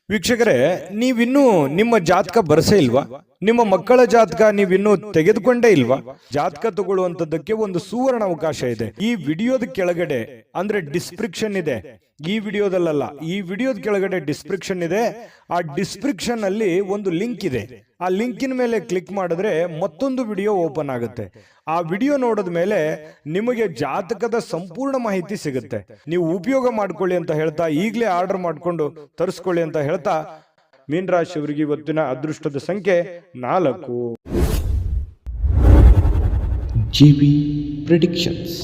ವೀಕ್ಷಕರೇ, ನೀವಿನ್ನೂ ನಿಮ್ಮ ಜಾತಕ ಬರಸೇ ಇಲ್ವಾ? ನಿಮ್ಮ ಮಕ್ಕಳ ಜಾತಕ ನೀವಿನ್ನೂ ತೆಗೆದುಕೊಂಡೇ ಇಲ್ವಾ? ಜಾತಕ ತಗೊಳ್ಳುವಂತದ್ದಕ್ಕೆ ಒಂದು ಸುವರ್ಣ ಅವಕಾಶ ಇದೆ. ಈ ವಿಡಿಯೋದ ಕೆಳಗಡೆ ಅಂದ್ರೆ ಡಿಸ್ಕ್ರಿಪ್ಷನ್ ಇದೆ, ಈ ವಿಡಿಯೋದಲ್ಲ, ಈ ವಿಡಿಯೋದ ಕೆಳಗಡೆ ಡಿಸ್ಕ್ರಿಪ್ಷನ್ ಇದೆ. ಆ ಡಿಸ್ಕ್ರಿಪ್ಷನ್ ಅಲ್ಲಿ ಒಂದು ಲಿಂಕ್ ಇದೆ. ಆ ಲಿಂಕಿನ ಮೇಲೆ ಕ್ಲಿಕ್ ಮಾಡಿದ್ರೆ ಮತ್ತೊಂದು ವಿಡಿಯೋ ಓಪನ್ ಆಗುತ್ತೆ. ಆ ವಿಡಿಯೋ ನೋಡಿದ ಮೇಲೆ ನಿಮಗೆ ಜಾತಕದ ಸಂಪೂರ್ಣ ಮಾಹಿತಿ ಸಿಗುತ್ತೆ. ನೀವು ಉಪಯೋಗ ಮಾಡ್ಕೊಳ್ಳಿ ಅಂತ ಹೇಳ್ತಾ, ಈಗಲೇ ಆರ್ಡರ್ ಮಾಡ್ಕೊಂಡು ತರಿಸ್ಕೊಳ್ಳಿ ಅಂತ ಹೇಳ್ತಾ, ಮೀನ ರಾಶಿಯವರಿಗೆ ಇವತ್ತಿನ ಅದೃಷ್ಟದ ಸಂಖ್ಯೆ 4. GB predictions.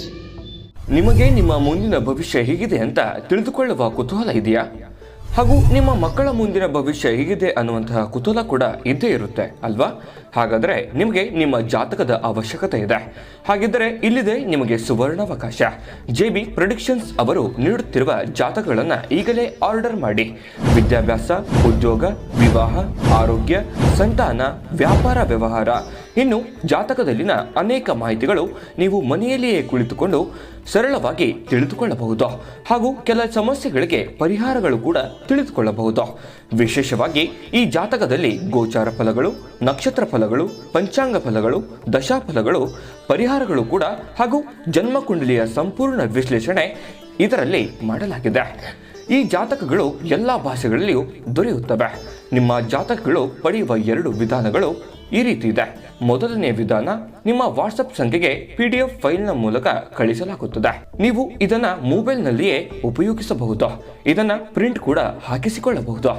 ನಿಮಗೆ ನಿಮ್ಮ ಮುಂದಿನ ಭವಿಷ್ಯ ಹೇಗಿದೆ ಅಂತ ತಿಳಿದುಕೊಳ್ಳುವ ಕುತೂಹಲ ಇದೆಯಾ? ಹಾಗೂ ನಿಮ್ಮ ಮಕ್ಕಳ ಮುಂದಿನ ಭವಿಷ್ಯ ಹೇಗಿದೆ ಅನ್ನುವಂತಹ ಕುತೂಹಲ ಕೂಡ ಇದ್ದೇ ಇರುತ್ತೆ ಅಲ್ವಾ? ಹಾಗಾದರೆ ನಿಮಗೆ ನಿಮ್ಮ ಜಾತಕದ ಅವಶ್ಯಕತೆ ಇದೆ. ಹಾಗಿದ್ದರೆ ಇಲ್ಲಿದೆ ನಿಮಗೆ ಸುವರ್ಣಾವಕಾಶ. JB ಪ್ರಿಡಿಕ್ಷನ್ಸ್ ಅವರು ನೀಡುತ್ತಿರುವ ಜಾತಕಗಳನ್ನು ಈಗಲೇ ಆರ್ಡರ್ ಮಾಡಿ. ವಿದ್ಯಾಭ್ಯಾಸ, ಉದ್ಯೋಗ, ವಿವಾಹ, ಆರೋಗ್ಯ, ಸಂತಾನ, ವ್ಯಾಪಾರ ವ್ಯವಹಾರ, ಇನ್ನು ಜಾತಕದಲ್ಲಿನ ಅನೇಕ ಮಾಹಿತಿಗಳು ನೀವು ಮನೆಯಲ್ಲಿಯೇ ಕುಳಿತುಕೊಂಡು ಸರಳವಾಗಿ ತಿಳಿದುಕೊಳ್ಳಬಹುದು. ಹಾಗೂ ಕೆಲ ಸಮಸ್ಯೆಗಳಿಗೆ ಪರಿಹಾರಗಳು ಕೂಡ ತಿಳಿದುಕೊಳ್ಳಬಹುದು. ವಿಶೇಷವಾಗಿ ಈ ಜಾತಕದಲ್ಲಿ ಗೋಚಾರ ಫಲಗಳು, ನಕ್ಷತ್ರ ಫಲಗಳು, ಪಂಚಾಂಗ ಫಲಗಳು, ದಶಾಫಲಗಳು, ಪರಿಹಾರಗಳು ಕೂಡ ಹಾಗೂ ಜನ್ಮಕುಂಡಲಿಯ ಸಂಪೂರ್ಣ ವಿಶ್ಲೇಷಣೆ ಇದರಲ್ಲಿ ಮಾಡಲಾಗಿದೆ. ಈ ಜಾತಕಗಳು ಎಲ್ಲ ಭಾಷೆಗಳಲ್ಲಿಯೂ ದೊರೆಯುತ್ತವೆ. ನಿಮ್ಮ ಜಾತಕಗಳು ಪಡೆಯುವ 2 ವಿಧಾನಗಳು ಈ ರೀತಿ ಇದೆ. ಮೊದಲನೆಯ ವಿಧಾನ, ನಿಮ್ಮ ವಾಟ್ಸಪ್ ಸಂಖ್ಯೆಗೆ PDF ಫೈಲ್ನ ಮೂಲಕ ಕಳಿಸಲಾಗುತ್ತದೆ. ನೀವು ಇದನ್ನ ಮೊಬೈಲ್ನಲ್ಲಿಯೇ ಉಪಯೋಗಿಸಬಹುದು. ಇದನ್ನ ಪ್ರಿಂಟ್ ಕೂಡ ಹಾಕಿಸಿಕೊಳ್ಳಬಹುದು.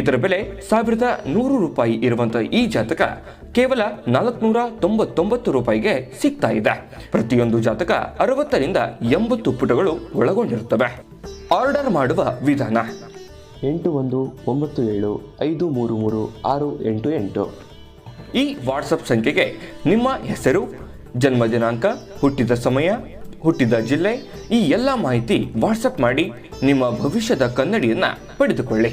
ಇದರ ಬೆಲೆ 1100 ರೂಪಾಯಿ ಇರುವಂತಹ ಈ ಜಾತಕ ಕೇವಲ 499 ರೂಪಾಯಿಗೆ ಸಿಗ್ತಾ ಇದೆ. ಪ್ರತಿಯೊಂದು ಜಾತಕ 60 ರಿಂದ 80 ಪುಟಗಳು ಒಳಗೊಂಡಿರುತ್ತವೆ. ಆರ್ಡರ್ ಮಾಡುವ ವಿಧಾನ: 8197533688. ಈ ವಾಟ್ಸಪ್ ಸಂಖ್ಯೆಗೆ ನಿಮ್ಮ ಹೆಸರು, ಜನ್ಮ ದಿನಾಂಕ, ಹುಟ್ಟಿದ ಸಮಯ, ಹುಟ್ಟಿದ ಜಿಲ್ಲೆ, ಈ ಎಲ್ಲ ಮಾಹಿತಿ ವಾಟ್ಸಪ್ ಮಾಡಿ ನಿಮ್ಮ ಭವಿಷ್ಯದ ಕನ್ನಡಿಯನ್ನ ಪಡೆದುಕೊಳ್ಳಿ.